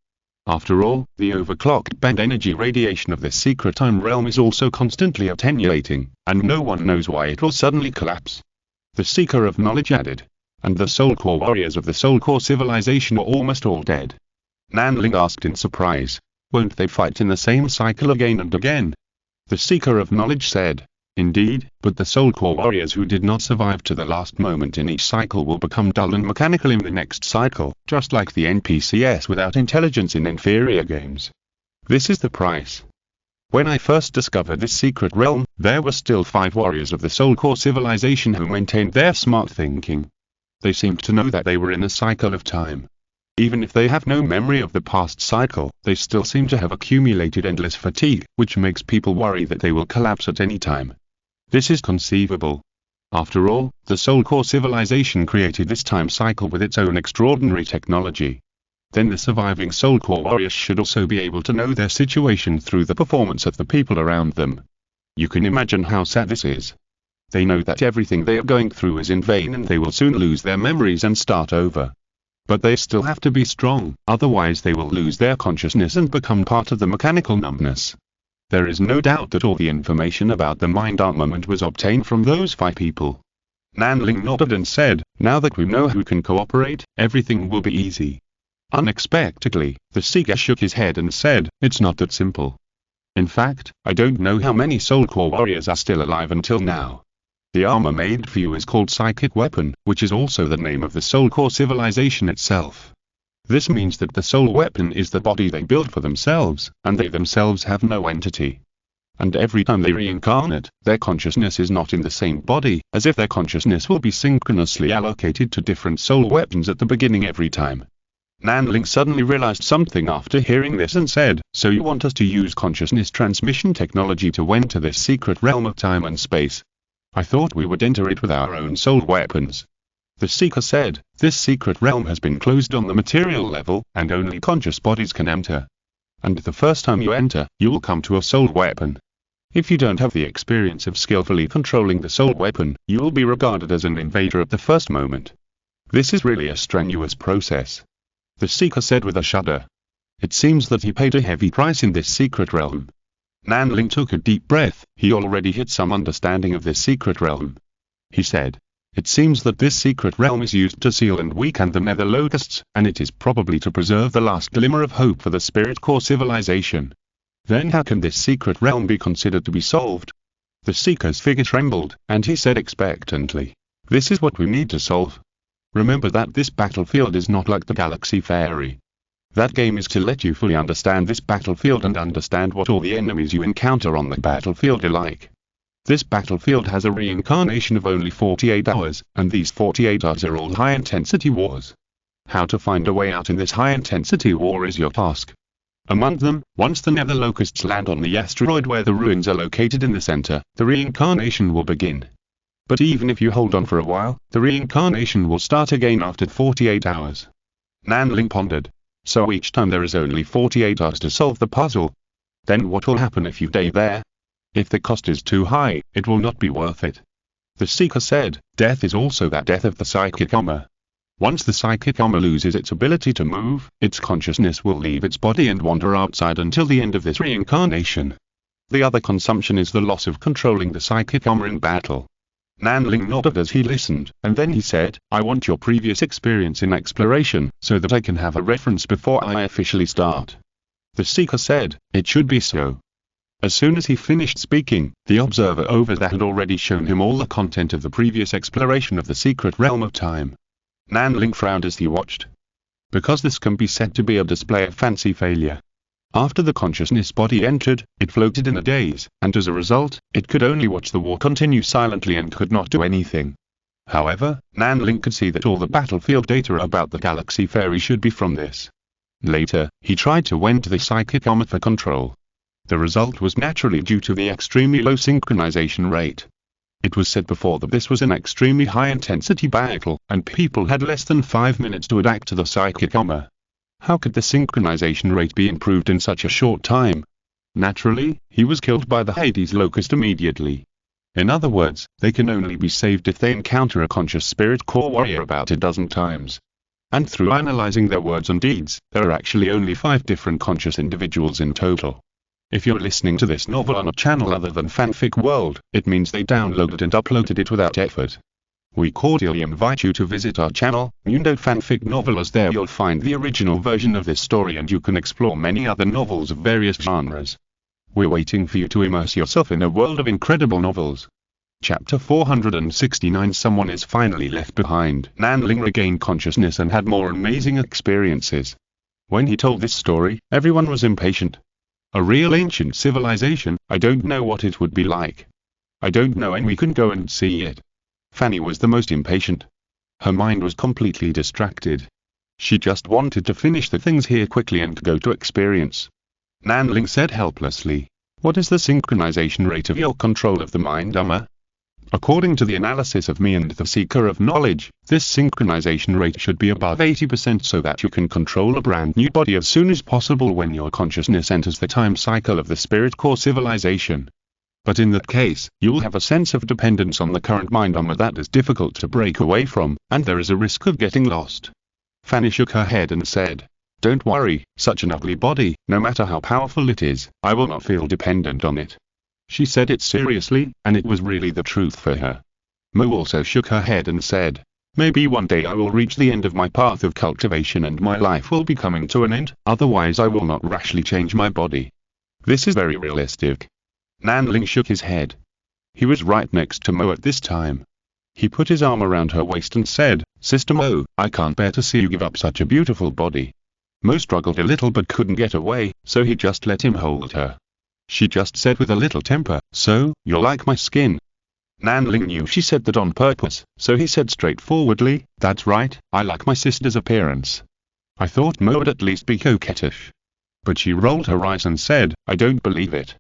After all, the overclocked band energy radiation of this secret time realm is also constantly attenuating, and no one knows why it will suddenly collapse." The seeker of knowledge added, "And the Soul Core warriors of the Soul Core civilization are almost all dead." Nanling asked in surprise, "Won't they fight in the same cycle again and again?" The seeker of knowledge said, "Indeed, but the Soul Core warriors who did not survive to the last moment in each cycle will become dull and mechanical in the next cycle, just like the NPCs without intelligence in inferior games. This is the price. When I first discovered this secret realm, there were still 5 warriors of the Soul Core civilization who maintained their smart thinking. They seemed to know that they were in a cycle of time. Even if they have no memory of the past cycle, they still seem to have accumulated endless fatigue, which makes people worry that they will collapse at any time. This is conceivable. After all, the Soul Core civilization created this time cycle with its own extraordinary technology. Then the surviving Soul Core warriors should also be able to know their situation through the performance of the people around them. You can imagine how sad this is. They know that everything they are going through is in vain and they will soon lose their memories and start over. But they still have to be strong, otherwise they will lose their consciousness and become part of the mechanical numbness. There is no doubt that all the information about the mind armament was obtained from those 5 people." Nanling nodded and said, "Now that we know who can cooperate, everything will be easy." Unexpectedly, the seeker shook his head and said, "It's not that simple. In fact, I don't know how many Soul Core warriors are still alive until now. The armor made for you is called Psychic Weapon, which is also the name of the Soul Core civilization itself. This means that the Soul Weapon is the body they build for themselves, and they themselves have no entity. And every time they reincarnate, their consciousness is not in the same body, as if their consciousness will be synchronously allocated to different soul weapons at the beginning every time. Nanling suddenly realized something after hearing this and said, "So you want us to use consciousness transmission technology to enter this secret realm of time and space? I thought we would enter it with our own soul weapons." The seeker said, "This secret realm has been closed on the material level, and only conscious bodies can enter. And the first time you enter, you will come to a soul weapon. If you don't have the experience of skillfully controlling the soul weapon, you will be regarded as an invader at the first moment. This is really a strenuous process." The seeker said with a shudder. It seems that he paid a heavy price in this secret realm. Nanling took a deep breath. He already had some understanding of this secret realm. He said, "It seems that this secret realm is used to seal and weaken the nether locusts, and it is probably to preserve the last glimmer of hope for the spirit core civilization. Then how can this secret realm be considered to be solved?" The seeker's figure trembled, and he said expectantly, "This is what we need to solve. Remember that this battlefield is not like the Galaxy Fairy. That game is to let you fully understand this battlefield and understand what all the enemies you encounter on the battlefield are like. This battlefield has a reincarnation of only 48 hours, and these 48 hours are all high-intensity wars. How to find a way out in this high-intensity war is your task. Among them, once the nether locusts land on the asteroid where the ruins are located in the center, the reincarnation will begin. But even if you hold on for a while, the reincarnation will start again after 48 hours. Nanling pondered. So each time there is only 48 hours to solve the puzzle. Then what will happen if you die there? If the cost is too high, it will not be worth it. The seeker said, death is also that death of the psychic armor. Once the psychic armor loses its ability to move, its consciousness will leave its body and wander outside until the end of this reincarnation. The other consumption is the loss of controlling the psychic armor in battle. Nanling nodded as he listened, and then he said, "I want your previous experience in exploration, so that I can have a reference before I officially start." The seeker said, "It should be so." As soon as he finished speaking, the observer over there had already shown him all the content of the previous exploration of the secret realm of time. Nanling frowned as he watched. Because this can be said to be a display of fancy failure. After the consciousness body entered, it floated in a daze, and as a result, it could only watch the war continue silently and could not do anything. However, Nanling could see that all the battlefield data about the Galaxy Fairy should be from this. Later, he tried to enter the psychic armor for control. The result was naturally due to the extremely low synchronization rate. It was said before that this was an extremely high-intensity battle, and people had less than 5 minutes to adapt to the psychic armor. How could the synchronization rate be improved in such a short time? Naturally, he was killed by the Hades locust immediately. In other words, they can only be saved if they encounter a conscious spirit core warrior about a dozen times. And through analyzing their words and deeds, there are actually only 5 different conscious individuals in total. If you're listening to this novel on a channel other than Fanfic World, it means they downloaded and uploaded it without effort. We cordially invite you to visit our channel, Fanfic Novel, as there you'll find the original version of this story and you can explore many other novels of various genres. We're waiting for you to immerse yourself in a world of incredible novels. Chapter 469. Someone is finally left behind. Nanling regained consciousness and had more amazing experiences. When he told this story, everyone was impatient. A real ancient civilization, I don't know what it would be like. I don't know, and we can go and see it. Fanny was the most impatient. Her mind was completely distracted. She just wanted to finish the things here quickly and go to experience. Nanling said helplessly, "What is the synchronization rate of your control of the mind armor?" According to the analysis of me and the seeker of knowledge, this synchronization rate should be above 80% so that you can control a brand new body as soon as possible when your consciousness enters the time cycle of the spirit core civilization. But in that case, you'll have a sense of dependence on the current mind armor that is difficult to break away from, and there is a risk of getting lost. Fanny shook her head and said, "Don't worry, such an ugly body, no matter how powerful it is, I will not feel dependent on it." She said it seriously, and it was really the truth for her. Mo also shook her head and said, "Maybe one day I will reach the end of my path of cultivation and my life will be coming to an end, otherwise I will not rashly change my body. This is very realistic." Nanling shook his head. He was right next to Mo at this time. He put his arm around her waist and said, "Sister Mo, I can't bear to see you give up such a beautiful body." Mo struggled a little but couldn't get away, so he just let him hold her. She just said with a little temper, "So, you like my skin?" Nanling knew she said that on purpose, so he said straightforwardly, "That's right, I like my sister's appearance." I thought Mo would at least be coquettish. But she rolled her eyes and said, "I don't believe it.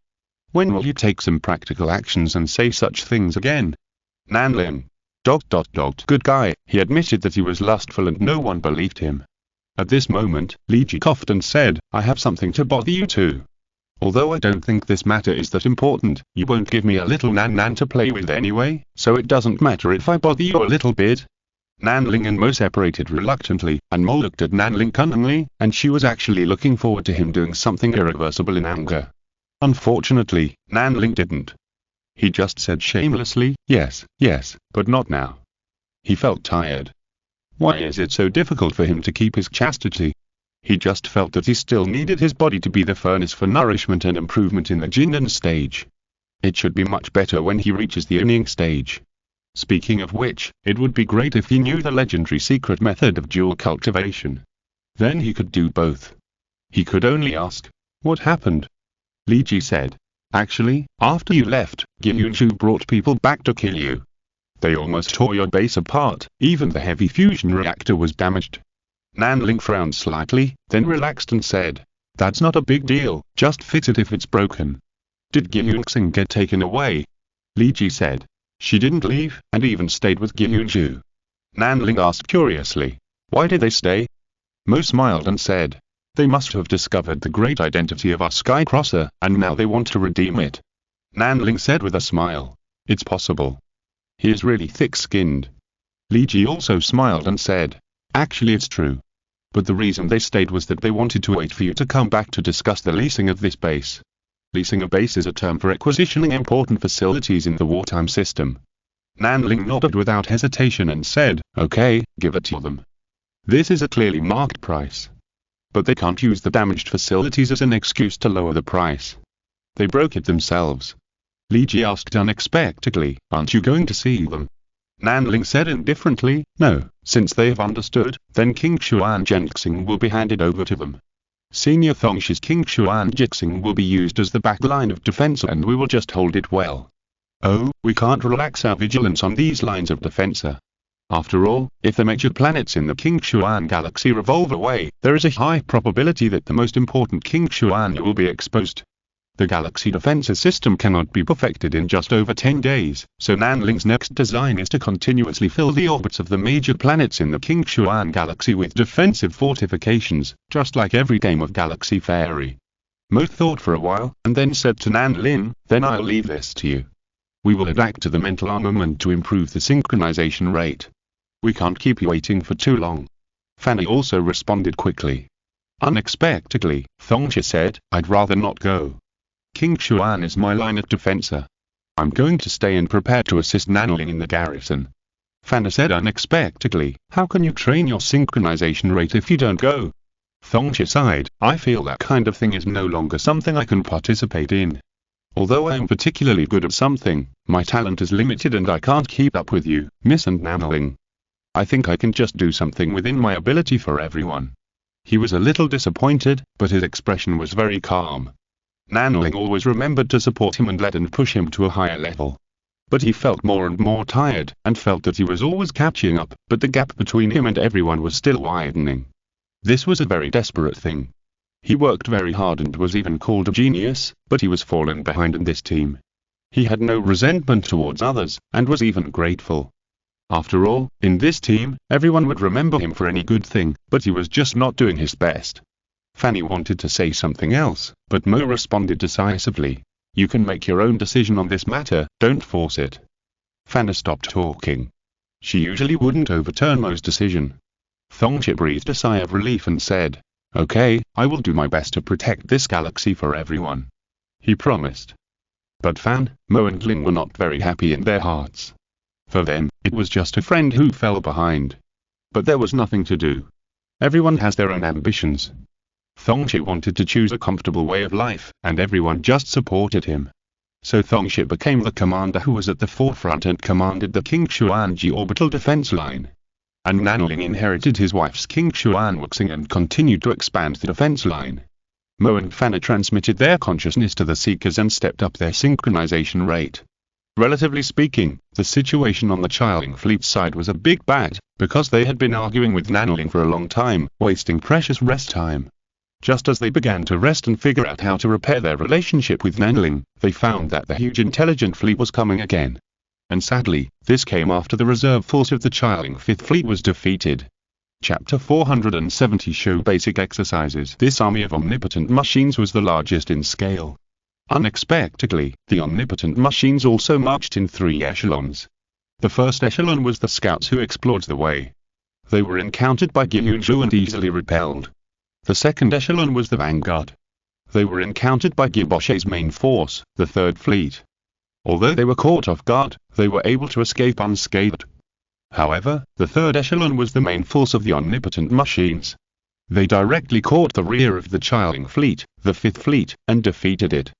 When will you take some practical actions and say such things again?" Nanling. ... Good guy, he admitted that he was lustful and no one believed him. At this moment, Li Ji coughed and said, "I have something to bother you too. Although I don't think this matter is that important, you won't give me a little nan to play with anyway, so it doesn't matter if I bother you a little bit." Nanling and Mo separated reluctantly, and Mo looked at Nanling cunningly, and she was actually looking forward to him doing something irreversible in anger. Unfortunately, Nanling didn't. He just said shamelessly, yes, but not now. He felt tired. Why is it so difficult for him to keep his chastity? He just felt that he still needed his body to be the furnace for nourishment and improvement in the Jindan stage. It should be much better when he reaches the Earning stage. Speaking of which, it would be great if he knew the legendary secret method of dual cultivation. Then he could do both. He could only ask, "What happened?" Li Ji said, "Actually, after you left, Gyunju brought people back to kill you. They almost tore your base apart, even the heavy fusion reactor was damaged." Nanling frowned slightly, then relaxed and said, "That's not a big deal, just fix it if it's broken." "Did Gyunxing get taken away?" Li Ji said. "She didn't leave, and even stayed with Gyunju." Nanling asked curiously, "Why did they stay?" Mo smiled and said, "They must have discovered the great identity of our Skycrosser, and now they want to redeem it." Nanling said with a smile, "It's possible. He is really thick-skinned." Li Ji also smiled and said, "Actually it's true. But the reason they stayed was that they wanted to wait for you to come back to discuss the leasing of this base." Leasing a base is a term for acquisitioning important facilities in the wartime system. Nanling nodded without hesitation and said, "Okay, give it to them. This is a clearly marked price. But they can't use the damaged facilities as an excuse to lower the price. They broke it themselves." Li Ji asked unexpectedly, "Aren't you going to see them?" Nanling said indifferently, "No, since they have understood, then King Xuan Jixing will be handed over to them. Senior Thongshi's King Xuan Jixing will be used as the back line of defense and we will just hold it well. Oh, we can't relax our vigilance on these lines of defense. After all, if the major planets in the King Xuan galaxy revolve away, there is a high probability that the most important King Xuan will be exposed. The galaxy defense system cannot be perfected in just over 10 days, so Nanling's next design is to continuously fill the orbits of the major planets in the King Xuan galaxy with defensive fortifications, just like every game of Galaxy Fairy." Mo thought for a while, and then said to Nanling, "Then I'll leave this to you. We will adapt to the mental armament to improve the synchronization rate. We can't keep you waiting for too long." Fanny also responded quickly. Unexpectedly, Thongxia said, "I'd rather not go. King Xuan is my line of defense. I'm going to stay and prepare to assist Nanling in the garrison." Fanny said unexpectedly, "How can you train your synchronization rate if you don't go?" Thongxia sighed, "I feel that kind of thing is no longer something I can participate in. Although I am particularly good at something, my talent is limited and I can't keep up with you, Miss and Nanling. I think I can just do something within my ability for everyone." He was a little disappointed, but his expression was very calm. Nanling always remembered to support him and let and push him to a higher level. But he felt more and more tired, and felt that he was always catching up, but the gap between him and everyone was still widening. This was a very desperate thing. He worked very hard and was even called a genius, but he was fallen behind in this team. He had no resentment towards others, and was even grateful. After all, in this team, everyone would remember him for any good thing, but he was just not doing his best. Fanny wanted to say something else, but Mo responded decisively, "You can make your own decision on this matter, don't force it." Fanny stopped talking. She usually wouldn't overturn Mo's decision. Thongxia breathed a sigh of relief and said, "Okay, I will do my best to protect this galaxy for everyone." He promised. But Fan, Mo and Ling were not very happy in their hearts. For them, it was just a friend who fell behind. But there was nothing to do. Everyone has their own ambitions. Thongxia wanted to choose a comfortable way of life, and everyone just supported him. So Thongxia became the commander who was at the forefront and commanded the King Xuanji orbital defense line. And Nanling inherited his wife's King Xuan Wuxing and continued to expand the defense line. Mo and Fana transmitted their consciousness to the Seekers and stepped up their synchronization rate. Relatively speaking, the situation on the Chilling Fleet side was a big bad, because they had been arguing with Nanling for a long time, wasting precious rest time. Just as they began to rest and figure out how to repair their relationship with Nanling, they found that the huge intelligent fleet was coming again. And sadly, this came after the reserve force of the Chilling Fifth Fleet was defeated. Chapter 470 show basic exercises. This army of omnipotent machines was the largest in scale. Unexpectedly, the omnipotent machines also marched in 3 echelons. The first echelon was the scouts who explored the way. They were encountered by Gyunju and easily repelled. The second echelon was the vanguard. They were encountered by Giboshe's main force, the Third Fleet. Although they were caught off guard, they were able to escape unscathed. However, the third echelon was the main force of the omnipotent machines. They directly caught the rear of the Chilling Fleet, the Fifth Fleet, and defeated it.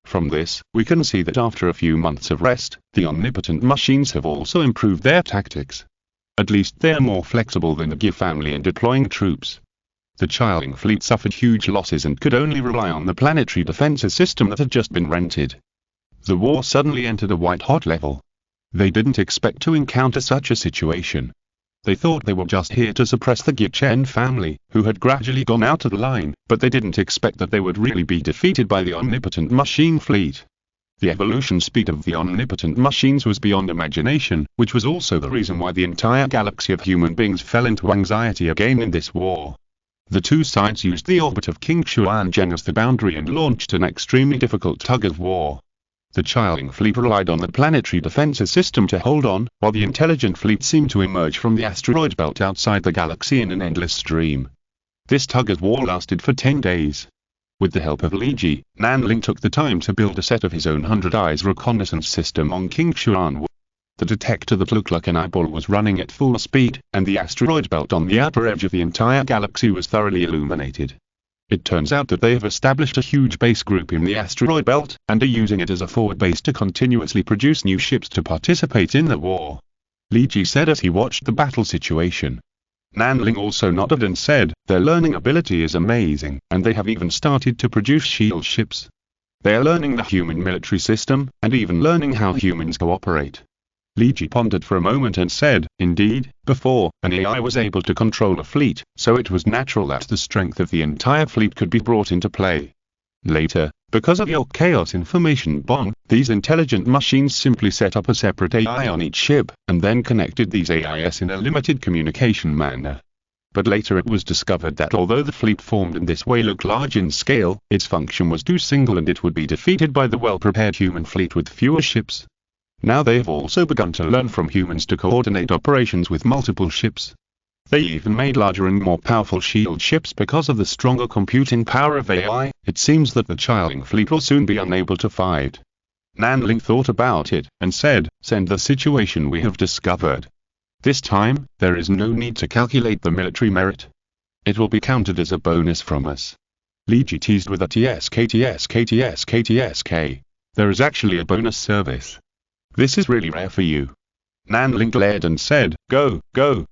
From this, we can see that after a few months of rest, the omnipotent machines have also improved their tactics. At least they are more flexible than the Gi family in deploying troops. The Chilling Fleet suffered huge losses and could only rely on the planetary defenses system that had just been rented. The war suddenly entered a white-hot level. They didn't expect to encounter such a situation. They thought they were just here to suppress the Gichen family, who had gradually gone out of line, but they didn't expect that they would really be defeated by the omnipotent machine fleet. The evolution speed of the omnipotent machines was beyond imagination, which was also the reason why the entire galaxy of human beings fell into anxiety again in this war. The two sides used the orbit of King Xuanzhen as the boundary and launched an extremely difficult tug-of-war. The Chilling Fleet relied on the planetary defenses system to hold on, while the intelligent fleet seemed to emerge from the asteroid belt outside the galaxy in an endless stream. This tug-of-war lasted for 10 days. With the help of Li Ji, Nanling took the time to build a set of his own 100 Eyes reconnaissance system on King Xuan. The detector that looked like an eyeball was running at full speed, and the asteroid belt on the outer edge of the entire galaxy was thoroughly illuminated. It turns out that they have established a huge base group in the asteroid belt, and are using it as a forward base to continuously produce new ships to participate in the war. Li Ji said as he watched the battle situation. Nanling also nodded and said, their learning ability is amazing, and they have even started to produce shield ships. They are learning the human military system, and even learning how humans cooperate. Li Ji pondered for a moment and said, indeed, before, an AI was able to control a fleet, so it was natural that the strength of the entire fleet could be brought into play. Later, because of your Chaos Information Bomb, these intelligent machines simply set up a separate AI on each ship, and then connected these AIs in a limited communication manner. But later it was discovered that although the fleet formed in this way looked large in scale, its function was too single and it would be defeated by the well-prepared human fleet with fewer ships. Now they have also begun to learn from humans to coordinate operations with multiple ships. They even made larger and more powerful shield ships because of the stronger computing power of AI. It seems that the Chilling Fleet will soon be unable to fight. Nanling thought about it, and said, send the situation we have discovered. This time, there is no need to calculate the military merit. It will be counted as a bonus from us. Li Ji teased with a TSK. There is actually a bonus service. This is really rare for you. Nanling glared and said, go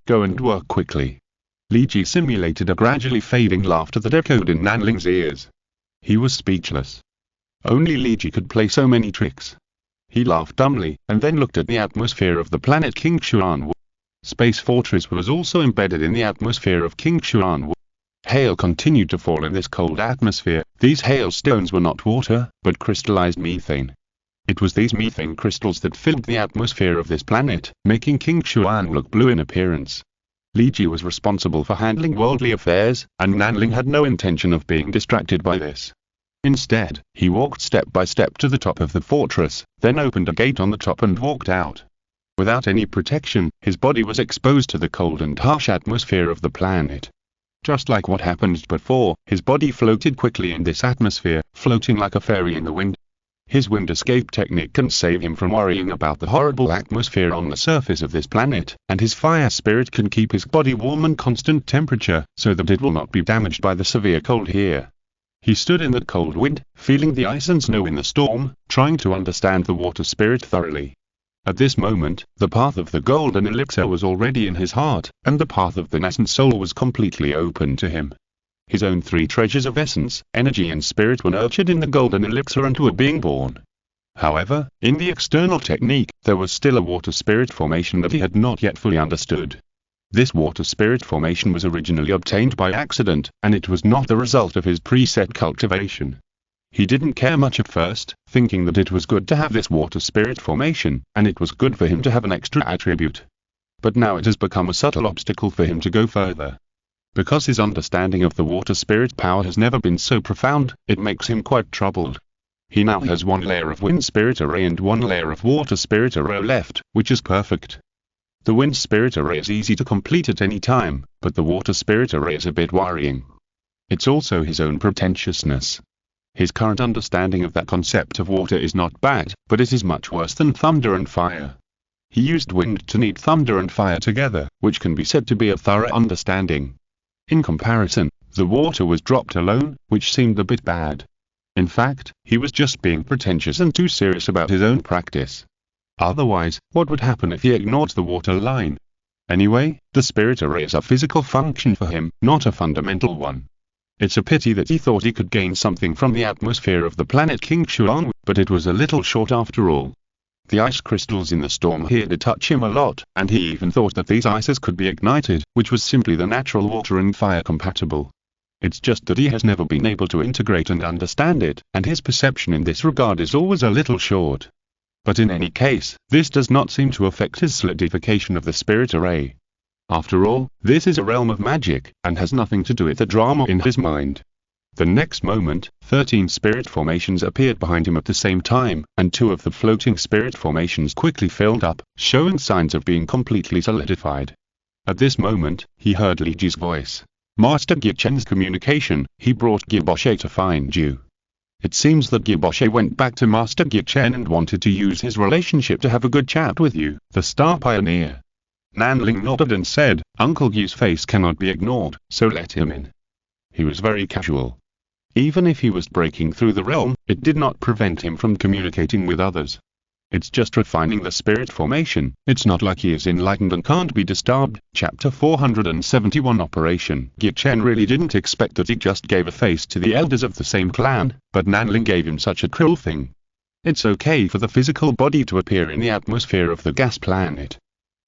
and work quickly. Li Ji simulated a gradually fading laughter that echoed in Nanling's ears. He was speechless. Only Li Ji could play so many tricks. He laughed dumbly, and then looked at the atmosphere of the planet King Xuan. Space Fortress was also embedded in the atmosphere of King Xuan. Hail continued to fall in this cold atmosphere. These hailstones were not water, but crystallized methane. It was these methane crystals that filled the atmosphere of this planet, making King Xuan look blue in appearance. Li Ji was responsible for handling worldly affairs, and Nanling had no intention of being distracted by this. Instead, he walked step by step to the top of the fortress, then opened a gate on the top and walked out. Without any protection, his body was exposed to the cold and harsh atmosphere of the planet. Just like what happened before, his body floated quickly in this atmosphere, floating like a fairy in the wind. His wind escape technique can save him from worrying about the horrible atmosphere on the surface of this planet, and his fire spirit can keep his body warm and constant temperature, so that it will not be damaged by the severe cold here. He stood in that cold wind, feeling the ice and snow in the storm, trying to understand the water spirit thoroughly. At this moment, the path of the golden elixir was already in his heart, and the path of the nascent soul was completely open to him. His own three treasures of essence, energy and spirit were nurtured in the golden elixir and were being born. However, in the external technique, there was still a water spirit formation that he had not yet fully understood. This water spirit formation was originally obtained by accident, and it was not the result of his preset cultivation. He didn't care much at first, thinking that it was good to have this water spirit formation, and it was good for him to have an extra attribute. But now it has become a subtle obstacle for him to go further. Because his understanding of the water spirit power has never been so profound, it makes him quite troubled. He now has one layer of wind spirit array and one layer of water spirit array left, which is perfect. The wind spirit array is easy to complete at any time, but the water spirit array is a bit worrying. It's also his own pretentiousness. His current understanding of that concept of water is not bad, but it is much worse than thunder and fire. He used wind to knead thunder and fire together, which can be said to be a thorough understanding. In comparison, the water was dropped alone, which seemed a bit bad. In fact, he was just being pretentious and too serious about his own practice. Otherwise, what would happen if he ignored the water line? Anyway, the spirit array is a physical function for him, not a fundamental one. It's a pity that he thought he could gain something from the atmosphere of the planet King Shuang, but it was a little short after all. The ice crystals in the storm here did touch him a lot, and he even thought that these ices could be ignited, which was simply the natural water and fire compatible. It's just that he has never been able to integrate and understand it, and his perception in this regard is always a little short. But in any case, this does not seem to affect his solidification of the spirit array. After all, this is a realm of magic, and has nothing to do with the drama in his mind. The next moment, 13 spirit formations appeared behind him at the same time, and 2 of the floating spirit formations quickly filled up, showing signs of being completely solidified. At this moment, he heard Li Ji's voice. Master Gichen's communication, he brought Giboshe to find you. It seems that Giboshe went back to Master Gichen and wanted to use his relationship to have a good chat with you, the Star Pioneer. Nanling nodded and said, Uncle Yu's face cannot be ignored, so let him in. He was very casual. Even if he was breaking through the realm, it did not prevent him from communicating with others. It's just refining the spirit formation, it's not like he is enlightened and can't be disturbed. Chapter 471 Operation Gichen really didn't expect that he just gave a face to the elders of the same clan, but Nanling gave him such a cruel thing. It's okay for the physical body to appear in the atmosphere of the gas planet.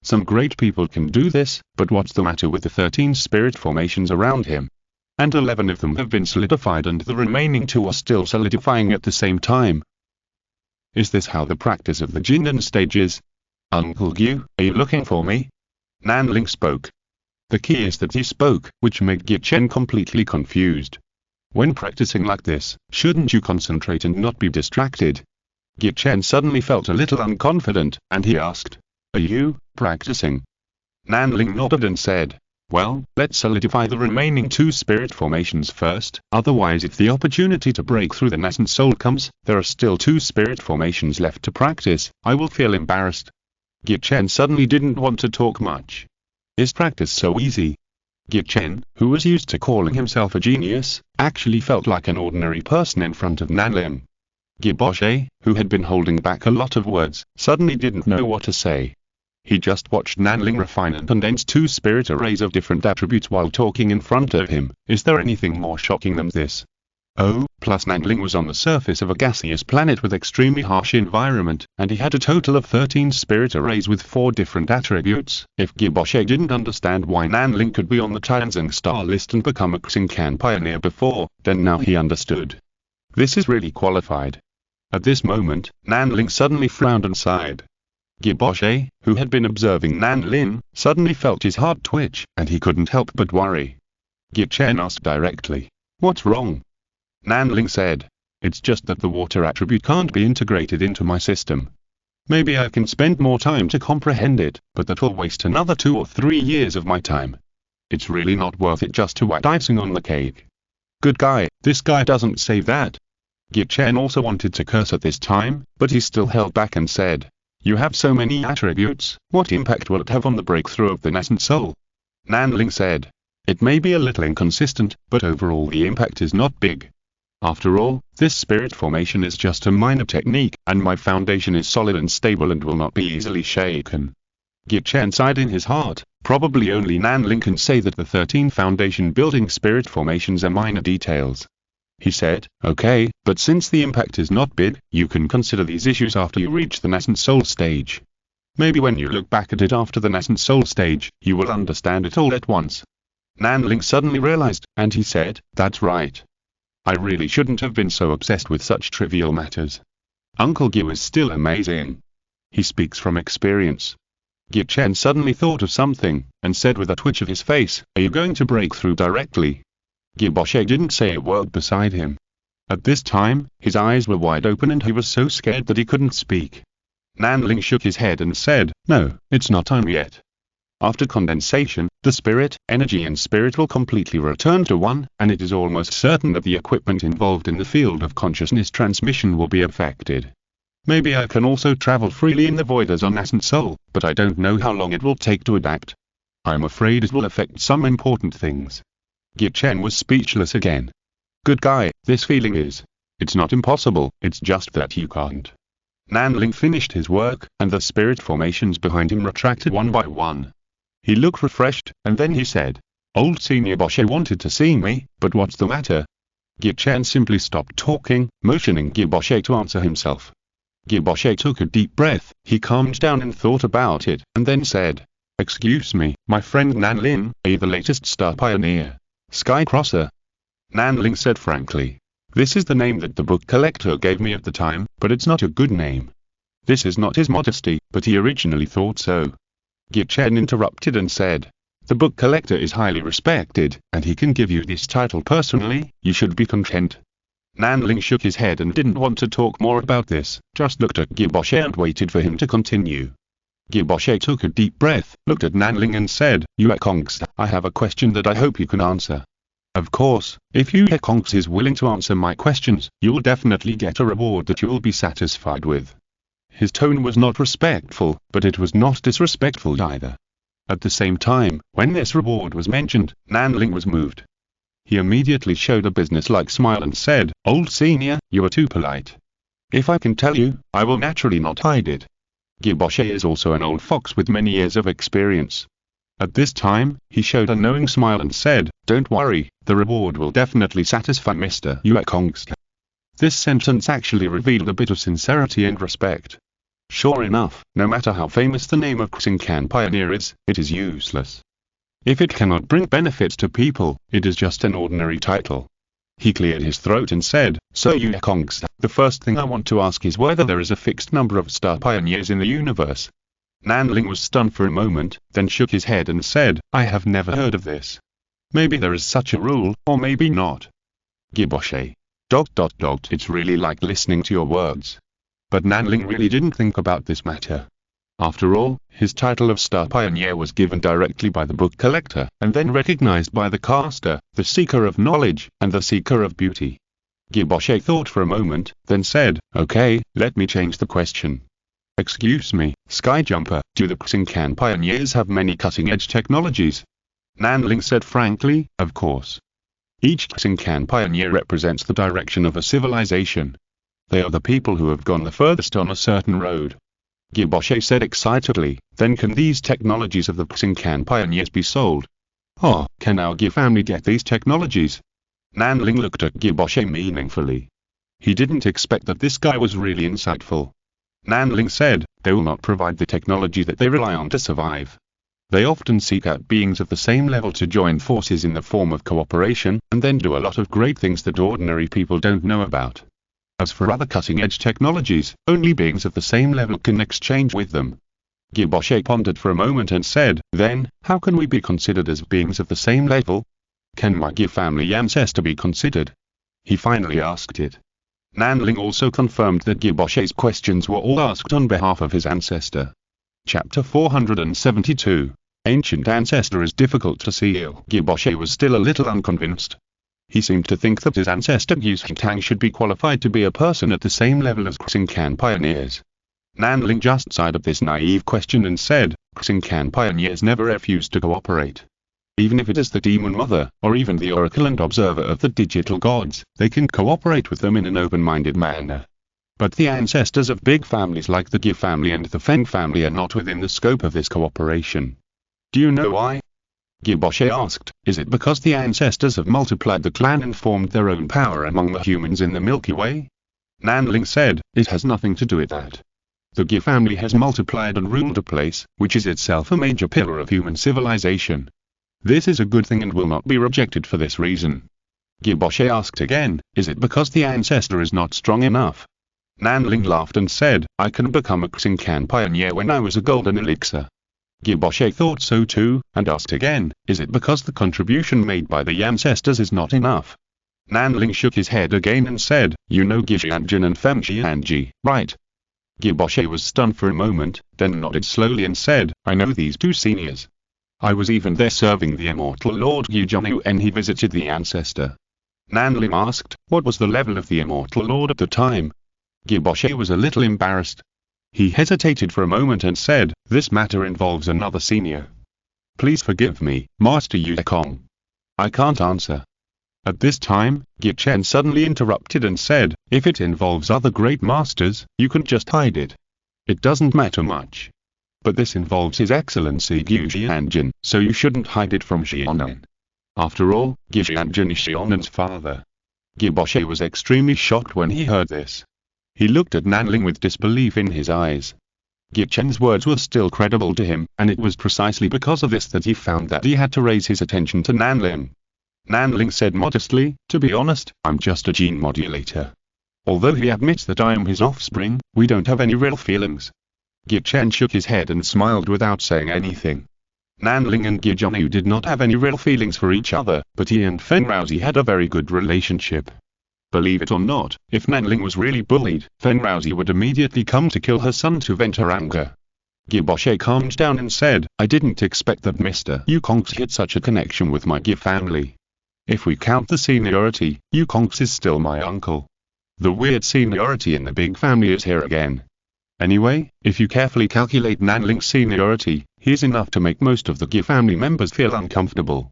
Some great people can do this, but what's the matter with the 13 spirit formations around him? And 11 of them have been solidified and the remaining 2 are still solidifying at the same time. Is this how the practice of the Jindan stage is? Uncle Yu, are you looking for me? Nanling spoke. The key is that he spoke, which made Gichen completely confused. When practicing like this, shouldn't you concentrate and not be distracted? Gichen suddenly felt a little unconfident, and he asked, Are you practicing? Nanling nodded and said, Well, let's solidify the remaining 2 spirit formations first, otherwise if the opportunity to break through the nascent soul comes, there are still 2 spirit formations left to practice, I will feel embarrassed. Gichen suddenly didn't want to talk much. Is practice so easy? Gichen, who was used to calling himself a genius, actually felt like an ordinary person in front of Nanling. Giboshe, who had been holding back a lot of words, suddenly didn't know what to say. He just watched Nanling refine and condense 2 spirit arrays of different attributes while talking in front of him. Is there anything more shocking than this? Oh, plus Nanling was on the surface of a gaseous planet with extremely harsh environment, and he had a total of 13 spirit arrays with 4 different attributes. If Giboshe didn't understand why Nanling could be on the Tianzing star list and become a Xingcan pioneer before, then now he understood. This is really qualified. At this moment, Nanling suddenly frowned and sighed. Giboshe, who had been observing Nanling, suddenly felt his heart twitch, and he couldn't help but worry. Gichen asked directly, What's wrong? Nanling said, It's just that the water attribute can't be integrated into my system. Maybe I can spend more time to comprehend it, but that will waste another 2 or 3 years of my time. It's really not worth it just to add icing on the cake. Good guy, this guy doesn't say that. Gichen also wanted to curse at this time, but he still held back and said, You have so many attributes, what impact will it have on the breakthrough of the nascent soul? Nanling said, It may be a little inconsistent, but overall the impact is not big. After all, this spirit formation is just a minor technique, and my foundation is solid and stable and will not be easily shaken. Git Chen sighed in his heart. Probably only Nanling can say that the 13 foundation building spirit formations are minor details. He said, okay, but since the impact is not big, you can consider these issues after you reach the nascent soul stage. Maybe when you look back at it after the nascent soul stage, you will understand it all at once. Nanling suddenly realized, and he said, that's right. I really shouldn't have been so obsessed with such trivial matters. Uncle Gyu is still amazing. He speaks from experience. Git Chen suddenly thought of something, and said with a twitch of his face, are you going to break through directly? Giboshe didn't say a word beside him. At this time, his eyes were wide open and he was so scared that he couldn't speak. Nanling shook his head and said, no, it's not time yet. After condensation, the spirit, energy and spirit will completely return to one, and it is almost certain that the equipment involved in the field of consciousness transmission will be affected. Maybe I can also travel freely in the void as a nascent soul, but I don't know how long it will take to adapt. I'm afraid it will affect some important things. Git Chen was speechless again. Good guy, this feeling is. It's not impossible, it's just that you can't. Nanling finished his work, and the spirit formations behind him retracted one by one. He looked refreshed, and then he said, old senior Boshe wanted to see me, but what's the matter? Git Chen simply stopped talking, motioning Giboshe to answer himself. Giboshe took a deep breath, he calmed down and thought about it, and then said, excuse me, my friend Nanling, are you the latest star pioneer? Skycrosser? Nanling said frankly. This is the name that the book collector gave me at the time, but it's not a good name. This is not his modesty, but he originally thought so. Git Chen interrupted and said, the book collector is highly respected, and he can give you this title personally, you should be content. Nanling shook his head and didn't want to talk more about this, just looked at Giboshe and waited for him to continue. Giboshe took a deep breath, looked at Nanling and said, Yuekongs, I have a question that I hope you can answer. Of course, if Yuekongs is willing to answer my questions, you'll definitely get a reward that you'll be satisfied with. His tone was not respectful, but it was not disrespectful either. At the same time, when this reward was mentioned, Nanling was moved. He immediately showed a business-like smile and said, old senior, you are too polite. If I can tell you, I will naturally not hide it. Giboshe is also an old fox with many years of experience. At this time, he showed a knowing smile and said, don't worry, the reward will definitely satisfy Mr. Yuekongs. This sentence actually revealed a bit of sincerity and respect. Sure enough, no matter how famous the name of Xingcan Pioneer is, it is useless. If it cannot bring benefits to people, it is just an ordinary title. He cleared his throat and said, so Yuekongs, the first thing I want to ask is whether there is a fixed number of star pioneers in the universe. Nanling was stunned for a moment, then shook his head and said, I have never heard of this. Maybe there is such a rule, or maybe not. Giboshe. ... It's really like listening to your words. But Nanling really didn't think about this matter. After all, his title of Star Pioneer was given directly by the book collector, and then recognized by the caster, the seeker of knowledge, and the seeker of beauty. Giboshe thought for a moment, then said, okay, let me change the question. Excuse me, Skyjumper, do the Xingcan Pioneers have many cutting-edge technologies? Nanling said frankly, of course. Each Xingcan Pioneer represents the direction of a civilization. They are the people who have gone the furthest on a certain road. Giboshe said excitedly, then can these technologies of the Xingcan Pioneers be sold? Oh, can our Gi family get these technologies? Nanling looked at Giboshe meaningfully. He didn't expect that this guy was really insightful. Nanling said, they will not provide the technology that they rely on to survive. They often seek out beings of the same level to join forces in the form of cooperation, and then do a lot of great things that ordinary people don't know about. As for other cutting-edge technologies, only beings of the same level can exchange with them. Giboshe pondered for a moment and said, then, how can we be considered as beings of the same level? Can my Gi family ancestor be considered? He finally asked it. Nanling also confirmed that Giboshe's questions were all asked on behalf of his ancestor. Chapter 472. Ancient Ancestor is difficult to seal. Giboshe was still a little unconvinced. He seemed to think that his ancestor Xingtang should be qualified to be a person at the same level as Xingcan Pioneers. Nanling just sighed at this naive question and said, Xingcan Pioneers never refuse to cooperate. Even if it is the Demon Mother, or even the Oracle and Observer of the Digital Gods, they can cooperate with them in an open-minded manner. But the ancestors of big families like the Gi family and the Feng family are not within the scope of this cooperation. Do you know why? Giboshe asked. Is it because the ancestors have multiplied the clan and formed their own power among the humans in the Milky Way? Nanling said, it has nothing to do with that. The Gi family has multiplied and ruled a place, which is itself a major pillar of human civilization. This is a good thing and will not be rejected for this reason. Giboshe asked again, is it because the ancestor is not strong enough? Nanling laughed and said, I can become a Xincan pioneer when I was a golden elixir. Giboshe thought so too, and asked again, is it because the contribution made by the ancestors is not enough? Nanling shook his head again and said, you know Gijianjin and Femjianji, right? Giboshe was stunned for a moment, then nodded slowly and said, I know these two seniors. I was even there serving the immortal Lord Gijonu when he visited the ancestor. Nanling asked, what was the level of the immortal Lord at the time? Giboshe was a little embarrassed. He hesitated for a moment and said, this matter involves another senior. Please forgive me, Master Yukong. I can't answer. At this time, Gichen suddenly interrupted and said, if it involves other great masters, you can just hide it. It doesn't matter much. But this involves His Excellency Gijianjin, so you shouldn't hide it from Xionan. After all, Gijianjin is Xionan's father. Giboshe was extremely shocked when he heard this. He looked at Nanling with disbelief in his eyes. Gichen's words were still credible to him, and it was precisely because of this that he found that he had to raise his attention to Nanling. Nanling said modestly, to be honest, I'm just a gene modulator. Although he admits that I am his offspring, we don't have any real feelings. Gichen shook his head and smiled without saying anything. Nanling and Gijonu did not have any real feelings for each other, but he and Fenrouzi had a very good relationship. Believe it or not, if Nanling was really bullied, Fenrouzi would immediately come to kill her son to vent her anger. Giboshe calmed down and said, I didn't expect that Mr. Yukongs had such a connection with my Gi family. If we count the seniority, Yukongs is still my uncle. The weird seniority in the big family is here again. Anyway, if you carefully calculate Nanling's seniority, he's enough to make most of the Gi family members feel uncomfortable.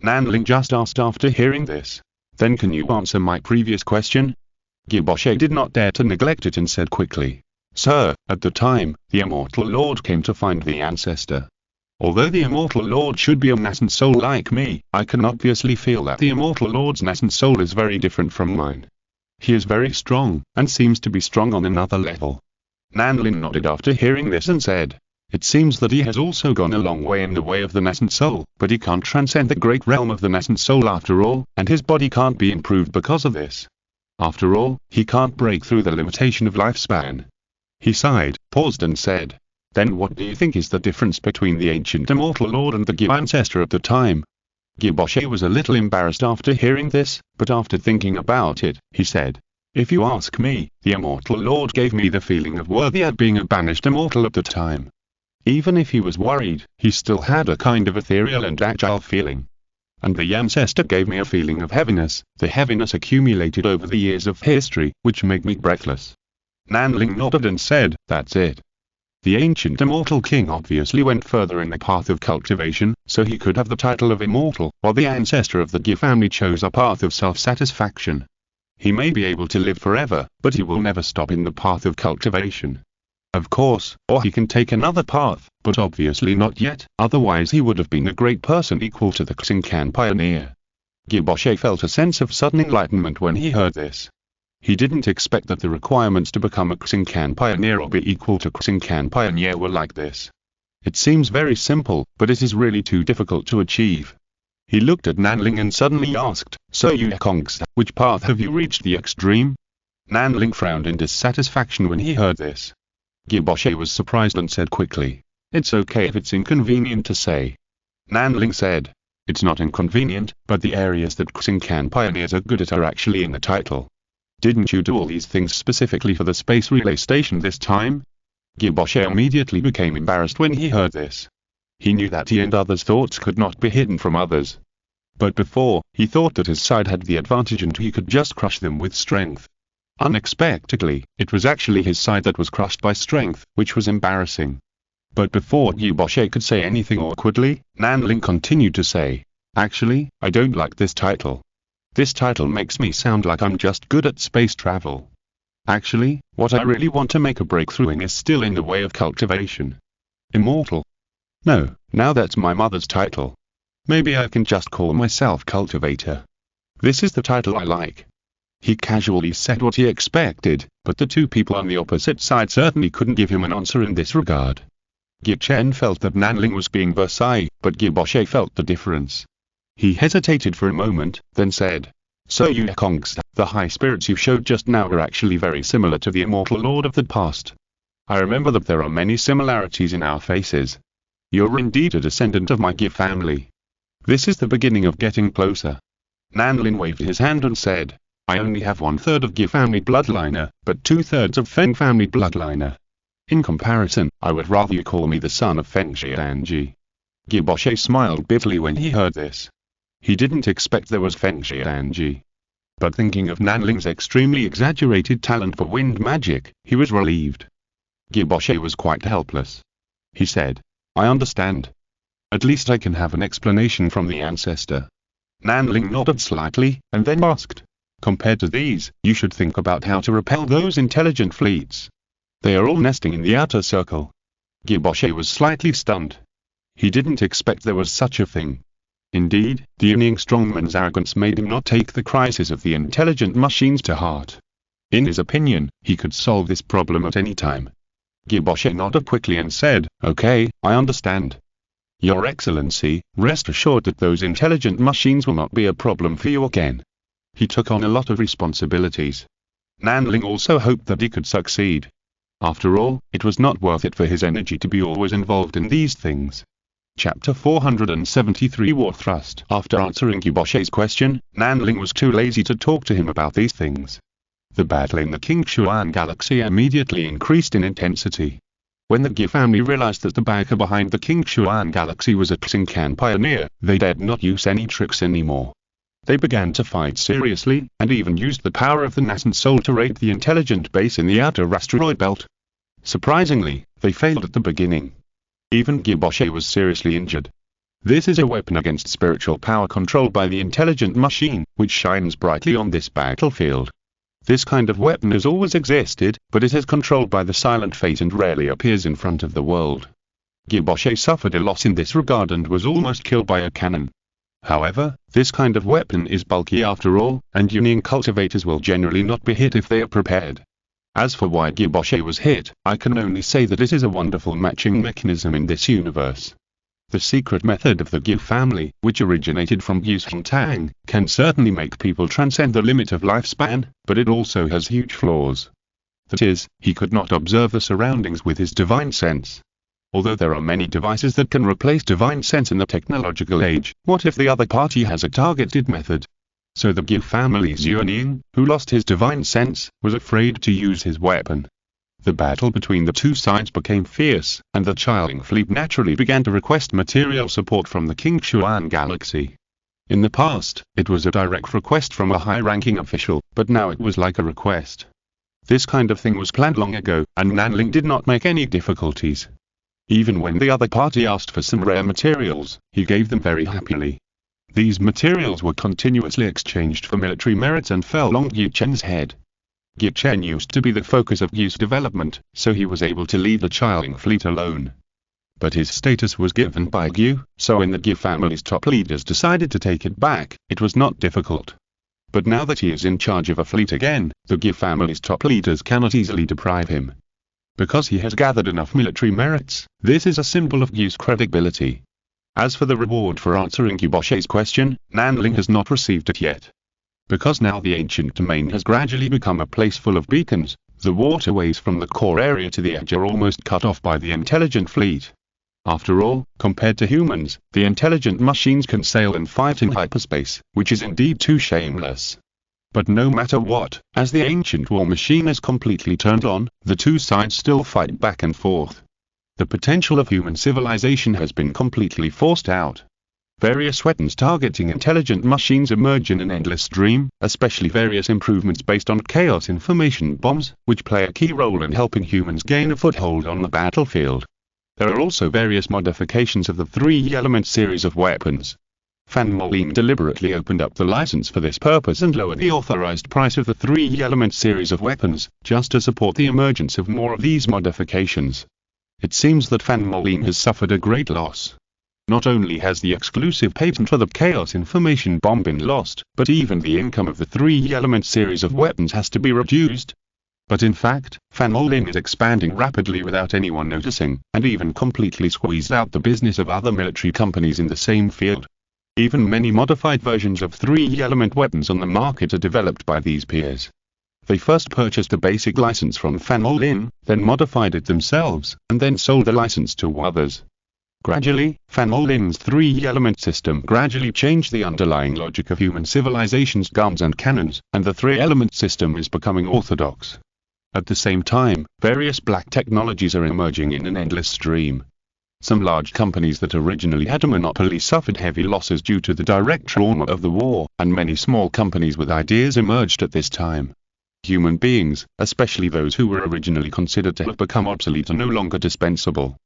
Nanling just asked after hearing this. Then can you answer my previous question? Giboshe did not dare to neglect it and said quickly. Sir, at the time, the Immortal Lord came to find the ancestor. Although the Immortal Lord should be a nascent soul like me, I can obviously feel that the Immortal Lord's nascent soul is very different from mine. He is very strong, and seems to be strong on another level. Nanling nodded after hearing this and said, it seems that he has also gone a long way in the way of the nascent soul, but he can't transcend the great realm of the nascent soul after all, and his body can't be improved because of this. After all, he can't break through the limitation of lifespan. He sighed, paused and said, then what do you think is the difference between the ancient Immortal Lord and the Gi ancestor at the time? Giboshe was a little embarrassed after hearing this, but after thinking about it, he said, if you ask me, the Immortal Lord gave me the feeling of worthy at being a banished immortal at the time. Even if he was worried, he still had a kind of ethereal and agile feeling. And the ancestor gave me a feeling of heaviness, the heaviness accumulated over the years of history, which made me breathless. Nanling nodded and said, that's it. The ancient immortal king obviously went further in the path of cultivation, so he could have the title of immortal, while the ancestor of the Gi family chose a path of self-satisfaction. He may be able to live forever, but he will never stop in the path of cultivation. Of course, or he can take another path, but obviously not yet, otherwise he would have been a great person equal to the Xincan pioneer. Giboshe felt a sense of sudden enlightenment when he heard this. He didn't expect that the requirements to become a Xincan pioneer or be equal to Xincan pioneer were like this. It seems very simple, but it is really too difficult to achieve. He looked at Nanling and suddenly asked, so Yukongs, which path have you reached the extreme? Nanling frowned in dissatisfaction when he heard this. Giboshe was surprised and said quickly, it's okay if it's inconvenient to say. Nanling said, it's not inconvenient, but the areas that Xincan pioneers are good at are actually in the title. Didn't you do all these things specifically for the space relay station this time? Giboshe immediately became embarrassed when he heard this. He knew that he and others' thoughts could not be hidden from others. But before, he thought that his side had the advantage and he could just crush them with strength. Unexpectedly, it was actually his side that was crushed by strength, which was embarrassing. But before Giboshe could say anything awkwardly, Nanling continued to say, actually, I don't like this title. This title makes me sound like I'm just good at space travel. Actually, what I really want to make a breakthrough in is still in the way of cultivation. Immortal? No, now that's my mother's title. Maybe I can just call myself Cultivator. This is the title I like. He casually said what he expected, but the two people on the opposite side certainly couldn't give him an answer in this regard. Gichen felt that Nanling was being Versailles, but Giboshe felt the difference. He hesitated for a moment, then said, "So you Kongs, the high spirits you showed just now were actually very similar to the immortal lord of the past. I remember that there are many similarities in our faces. You're indeed a descendant of my Gi family. This is the beginning of getting closer." Nanling waved his hand and said, "I only have 1/3 of Gi family bloodliner, but 2/3 of Feng family bloodliner. In comparison, I would rather you call me the son of Feng Xianji." Giboshe smiled bitterly when he heard this. He didn't expect there was Feng Xianji. But thinking of Nanling's extremely exaggerated talent for wind magic, he was relieved. Giboshe was quite helpless. He said, "I understand. At least I can have an explanation from the ancestor." Nanling nodded slightly, and then asked, "Compared to these, you should think about how to repel those intelligent fleets. They are all nesting in the outer circle." Giboshe was slightly stunned. He didn't expect there was such a thing. Indeed, the Yining strongman's arrogance made him not take the crisis of the intelligent machines to heart. In his opinion, he could solve this problem at any time. Giboshe nodded quickly and said, "Okay, I understand. Your Excellency, rest assured that those intelligent machines will not be a problem for you again." He took on a lot of responsibilities. Nanling also hoped that he could succeed. After all, it was not worth it for his energy to be always involved in these things. Chapter 473 War Thrust. After answering Giboshe's question, Nanling was too lazy to talk to him about these things. The battle in the Qingshuan galaxy immediately increased in intensity. When the Gi family realized that the backer behind the Qingshuan galaxy was a Xingcan pioneer, they dared not use any tricks anymore. They began to fight seriously, and even used the power of the nascent soul to raid the intelligent base in the outer asteroid belt. Surprisingly, they failed at the beginning. Even Giboshe was seriously injured. This is a weapon against spiritual power controlled by the intelligent machine, which shines brightly on this battlefield. This kind of weapon has always existed, but it is controlled by the silent fate and rarely appears in front of the world. Giboshe suffered a loss in this regard and was almost killed by a cannon. However, this kind of weapon is bulky after all, and Yining cultivators will generally not be hit if they are prepared. As for why Giboshe was hit, I can only say that it is a wonderful matching mechanism in this universe. The secret method of the Gi family, which originated from Yushan Tang, can certainly make people transcend the limit of lifespan, but it also has huge flaws. That is, he could not observe the surroundings with his divine sense. Although there are many devices that can replace divine sense in the technological age, what if the other party has a targeted method? So the Gi family's Yuanying, who lost his divine sense, was afraid to use his weapon. The battle between the two sides became fierce, and the Qiling fleet naturally began to request material support from the Qingshuan galaxy. In the past, it was a direct request from a high-ranking official, but now it was like a request. This kind of thing was planned long ago, and Nanling did not make any difficulties. Even when the other party asked for some rare materials, he gave them very happily. These materials were continuously exchanged for military merits and fell on Gichen's head. Gichen used to be the focus of Gi's development, so he was able to leave the Qiling fleet alone. But his status was given by Gi, so when the Gi family's top leaders decided to take it back, it was not difficult. But now that he is in charge of a fleet again, the Gi family's top leaders cannot easily deprive him. Because he has gathered enough military merits, this is a symbol of Gi's credibility. As for the reward for answering Giboshe's question, Nanling has not received it yet. Because now the ancient domain has gradually become a place full of beacons, the waterways from the core area to the edge are almost cut off by the intelligent fleet. After all, compared to humans, the intelligent machines can sail and fight in hyperspace, which is indeed too shameless. But no matter what, as the ancient war machine is completely turned on, the two sides still fight back and forth. The potential of human civilization has been completely forced out. Various weapons targeting intelligent machines emerge in an endless stream, especially various improvements based on chaos information bombs, which play a key role in helping humans gain a foothold on the battlefield. There are also various modifications of the 3 element series of weapons. Van Moline deliberately opened up the license for this purpose and lowered the authorized price of the 3-element series of weapons, just to support the emergence of more of these modifications. It seems that Van Moline has suffered a great loss. Not only has the exclusive patent for the Chaos Information Bomb been lost, but even the income of the 3-element series of weapons has to be reduced. But in fact, Van Moline is expanding rapidly without anyone noticing, and even completely squeezed out the business of other military companies in the same field. Even many modified versions of 3-element weapons on the market are developed by these peers. They first purchased a basic license from Van Moline, then modified it themselves, and then sold the license to others. Gradually, Van Moline's 3-element system gradually changed the underlying logic of human civilization's guns and cannons, and the 3-element system is becoming orthodox. At the same time, various black technologies are emerging in an endless stream. Some large companies that originally had a monopoly suffered heavy losses due to the direct trauma of the war, and many small companies with ideas emerged at this time. Human beings, especially those who were originally considered to have become obsolete, are no longer dispensable.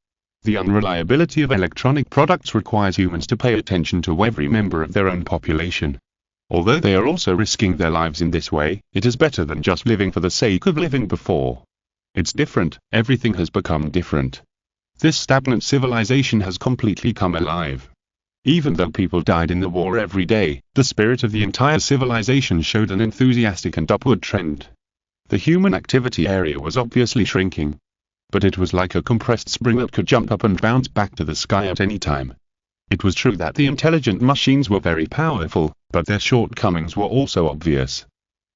The unreliability of electronic products requires humans to pay attention to every member of their own population. Although they are also risking their lives in this way, it is better than just living for the sake of living before. It's different, everything has become different. This stagnant civilization has completely come alive. Even though people died in the war every day, the spirit of the entire civilization showed an enthusiastic and upward trend. The human activity area was obviously shrinking. But it was like a compressed spring that could jump up and bounce back to the sky at any time. It was true that the intelligent machines were very powerful, but their shortcomings were also obvious.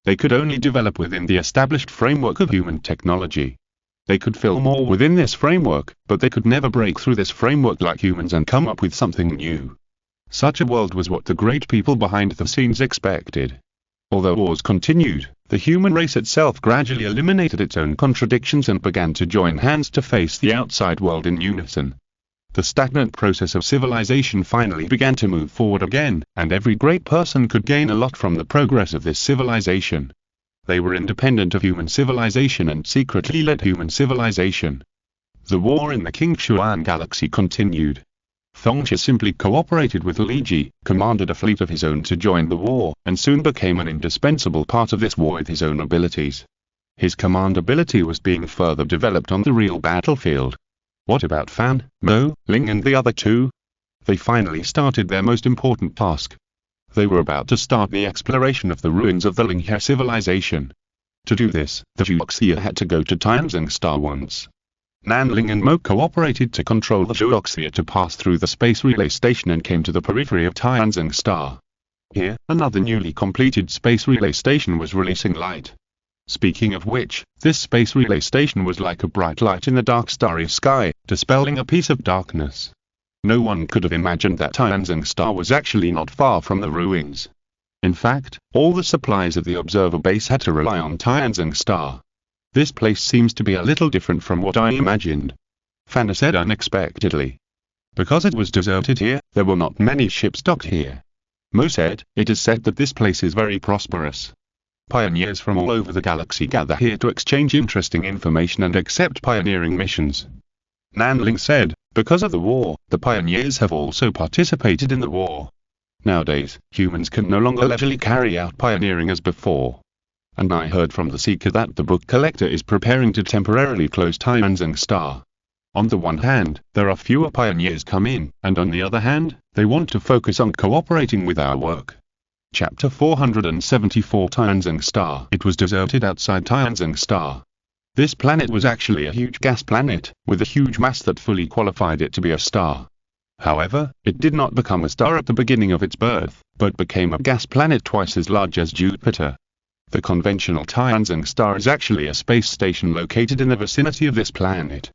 They could only develop within the established framework of human technology. They could fill more within this framework, but they could never break through this framework like humans and come up with something new. Such a world was what the great people behind the scenes expected. Although wars continued, the human race itself gradually eliminated its own contradictions and began to join hands to face the outside world in unison. The stagnant process of civilization finally began to move forward again, and every great person could gain a lot from the progress of this civilization. They were independent of human civilization and secretly led human civilization. The war in the Qingshuan galaxy continued. Thongqi simply cooperated with Li Ji, commanded a fleet of his own to join the war, and soon became an indispensable part of this war with his own abilities. His command ability was being further developed on the real battlefield. What about Fan, Mo, Ling and the other two? They finally started their most important task. They were about to start the exploration of the ruins of the Linghe civilization. To do this, the Zhuoxia had to go to Tianzing Star once. Nanling and Mo cooperated to control the Zhuoxia to pass through the space relay station and came to the periphery of Tianzing Star. Here, another newly completed space relay station was releasing light. Speaking of which, this space relay station was like a bright light in the dark starry sky, dispelling a piece of darkness. No one could have imagined that Tianzing Star was actually not far from the ruins. In fact, all the supplies of the observer base had to rely on Tianzing Star. This place seems to be a little different from what I imagined. Fanna said unexpectedly. Because it was deserted here, there were not many ships docked here. Mo said, it is said that this place is very prosperous. Pioneers from all over the galaxy gather here to exchange interesting information and accept pioneering missions. Nanling said, because of the war, the pioneers have also participated in the war. Nowadays, humans can no longer leisurely carry out pioneering as before. And I heard from the Seeker that the book collector is preparing to temporarily close Tianzing Star. On the one hand, there are fewer pioneers come in, and on the other hand, they want to focus on cooperating with our work. Chapter 474 Tianzing Star. It was deserted outside Tianzing Star. This planet was actually a huge gas planet, with a huge mass that fully qualified it to be a star. However, it did not become a star at the beginning of its birth, but became a gas planet twice as large as Jupiter. The conventional Tianzing Star is actually a space station located in the vicinity of this planet.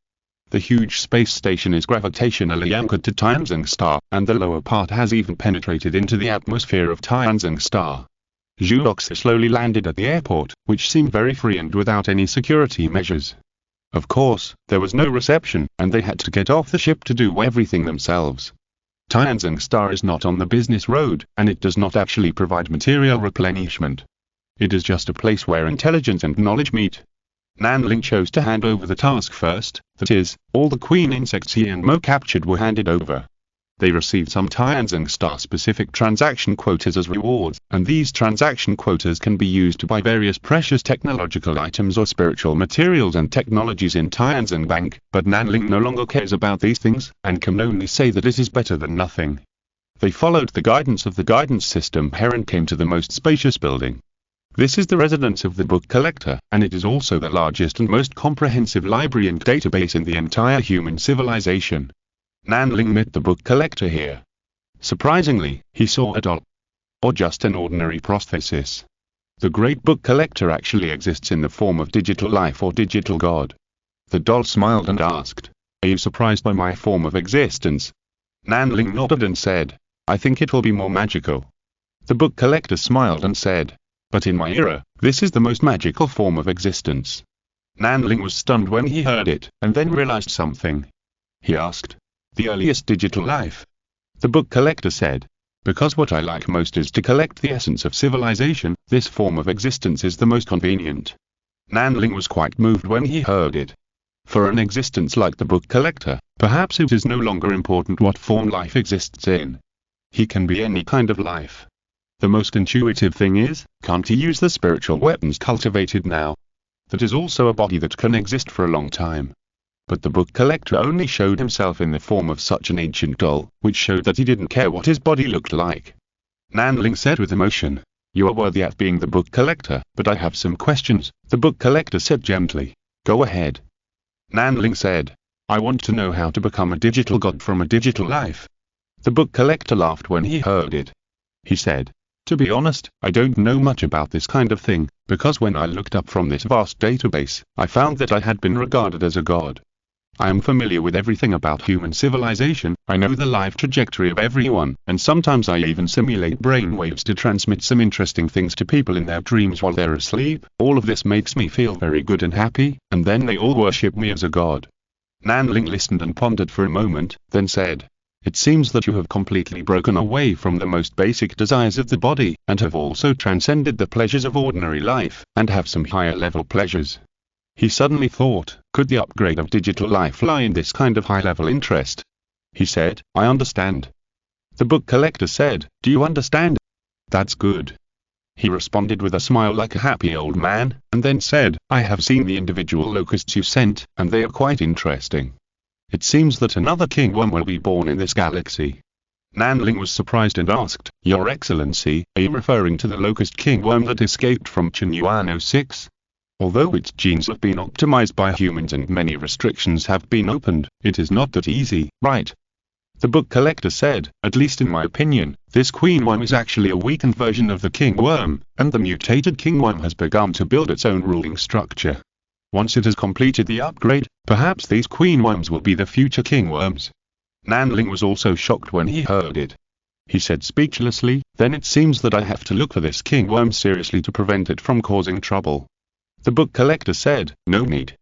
The huge space station is gravitationally anchored to Tianzing Star, and the lower part has even penetrated into the atmosphere of Tianzing Star. Zhuoxia slowly landed at the airport, which seemed very free and without any security measures. Of course, there was no reception, and they had to get off the ship to do everything themselves. Tianzing Star is not on the business road, and it does not actually provide material replenishment. It is just a place where intelligence and knowledge meet. Nanling chose to hand over the task first, that is, all the queen insects he and Mo captured were handed over. They received some Tianzing star-specific transaction quotas as rewards, and these transaction quotas can be used to buy various precious technological items or spiritual materials and technologies in Tianzing Bank, but Nanling no longer cares about these things, and can only say that it is better than nothing. They followed the guidance of the guidance system here and came to the most spacious building. This is the residence of the book collector, and it is also the largest and most comprehensive library and database in the entire human civilization. Nanling met the book collector here. Surprisingly, he saw a doll. Or just an ordinary prosthesis. The great book collector actually exists in the form of digital life or digital god. The doll smiled and asked, "Are you surprised by my form of existence?" Nanling nodded and said, "I think it will be more magical." The book collector smiled and said, "But in my era, this is the most magical form of existence." Nanling was stunned when he heard it, and then realized something. He asked, "The earliest digital life?" The book collector said, "Because what I like most is to collect the essence of civilization, this form of existence is the most convenient." Nanling was quite moved when he heard it. For an existence like the book collector, perhaps it is no longer important what form life exists in. He can be any kind of life. The most intuitive thing is, can't he use the spiritual weapons cultivated now? That is also a body that can exist for a long time. But the book collector only showed himself in the form of such an ancient doll, which showed that he didn't care what his body looked like. Nanling said with emotion, "You are worthy at being the book collector, but I have some questions," the book collector said gently. "Go ahead." Nanling said, "I want to know how to become a digital god from a digital life." The book collector laughed when he heard it. He said, "To be honest, I don't know much about this kind of thing, because when I looked up from this vast database, I found that I had been regarded as a god. I am familiar with everything about human civilization, I know the life trajectory of everyone, and sometimes I even simulate brainwaves to transmit some interesting things to people in their dreams while they're asleep. All of this makes me feel very good and happy, and then they all worship me as a god." Nanling listened and pondered for a moment, then said, "It seems that you have completely broken away from the most basic desires of the body, and have also transcended the pleasures of ordinary life, and have some higher level pleasures." He suddenly thought, could the upgrade of digital life lie in this kind of high-level interest? He said, "I understand." The book collector said, "Do you understand?" "That's good." He responded with a smile like a happy old man, and then said, "I have seen the individual locusts you sent, and they are quite interesting. It seems that another king worm will be born in this galaxy." Nanling was surprised and asked, "Your Excellency, are you referring to the locust king worm that escaped from Chinyuan 06? Although its genes have been optimized by humans and many restrictions have been opened, it is not that easy, right?" The book collector said, "At least in my opinion, this queen worm is actually a weakened version of the king worm, and the mutated king worm has begun to build its own ruling structure. Once it has completed the upgrade, perhaps these queen worms will be the future king worms." Nanling was also shocked when he heard it. He said speechlessly, "Then it seems that I have to look for this king worm seriously to prevent it from causing trouble." The book collector said, "No need.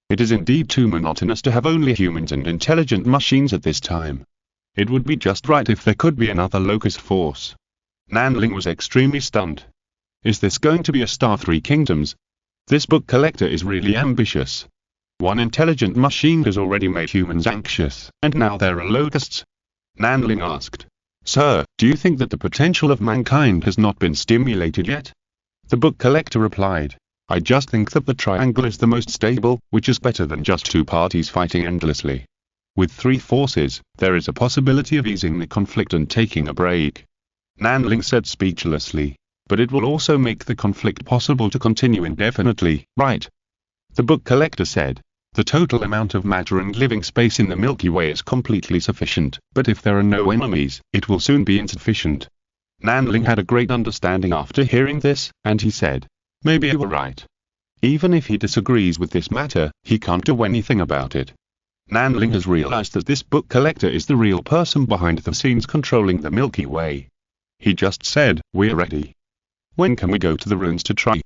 It is indeed too monotonous to have only humans and intelligent machines at this time. It would be just right if there could be another locust force." Nanling was extremely stunned. Is this going to be a Star Three Kingdoms? This book collector is really ambitious. One intelligent machine has already made humans anxious, and now there are locusts. Nanling asked, "Sir, do you think that the potential of mankind has not been stimulated yet?" The book collector replied, "I just think that the triangle is the most stable, which is better than just two parties fighting endlessly. With three forces, there is a possibility of easing the conflict and taking a break." Nanling said speechlessly, "But it will also make the conflict possible to continue indefinitely, right?" The book collector said, "The total amount of matter and living space in the Milky Way is completely sufficient, but if there are no enemies, it will soon be insufficient." Nanling had a great understanding after hearing this, and he said, "Maybe you were right. Even if he disagrees with this matter, he can't do anything about it." Nanling has realized that this book collector is the real person behind the scenes controlling the Milky Way. He just said, "We're ready. When can we go to the ruins to try?"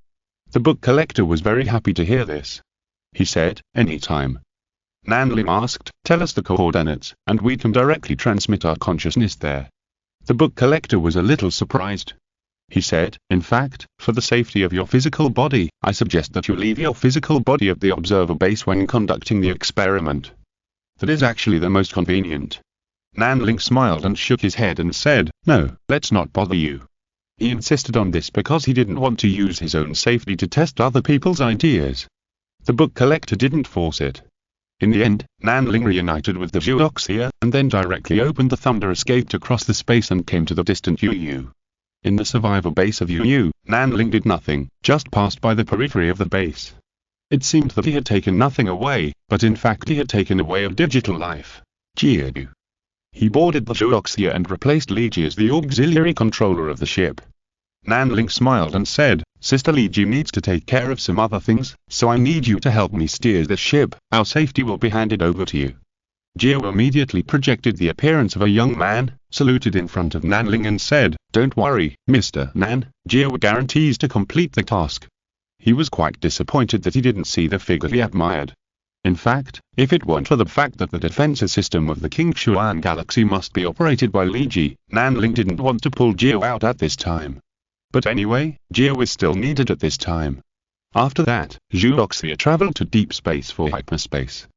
The book collector was very happy to hear this. He said, "Anytime." Nanling asked, "Tell us the coordinates, and we can directly transmit our consciousness there." The book collector was a little surprised. He said, "In fact, for the safety of your physical body, I suggest that you leave your physical body at the observer base when conducting the experiment. That is actually the most convenient." Nanling smiled and shook his head and said, "No, let's not bother you." He insisted on this because he didn't want to use his own safety to test other people's ideas. The book collector didn't force it. In the end, Nanling reunited with the Zhuoxia, and then directly opened the Thunder Escape across the space and came to the distant Yu. In the survivor base of Yu, Nanling did nothing, just passed by the periphery of the base. It seemed that he had taken nothing away, but in fact he had taken away a digital life. Jiu. He boarded the Zhuoxia and replaced Li Ji as the auxiliary controller of the ship. Nanling smiled and said, "Sister Li Ji needs to take care of some other things, so I need you to help me steer the ship. Our safety will be handed over to you." Jiu immediately projected the appearance of a young man, saluted in front of Nanling and said, "Don't worry, Mr. Nan, Jiu guarantees to complete the task." He was quite disappointed that he didn't see the figure he admired. In fact, if it weren't for the fact that the defense system of the Qingshuan galaxy must be operated by Li Ji, Nanling didn't want to pull Jiu out at this time. But anyway, Jiu is still needed at this time. After that, Zhuoxia traveled to deep space for hyperspace.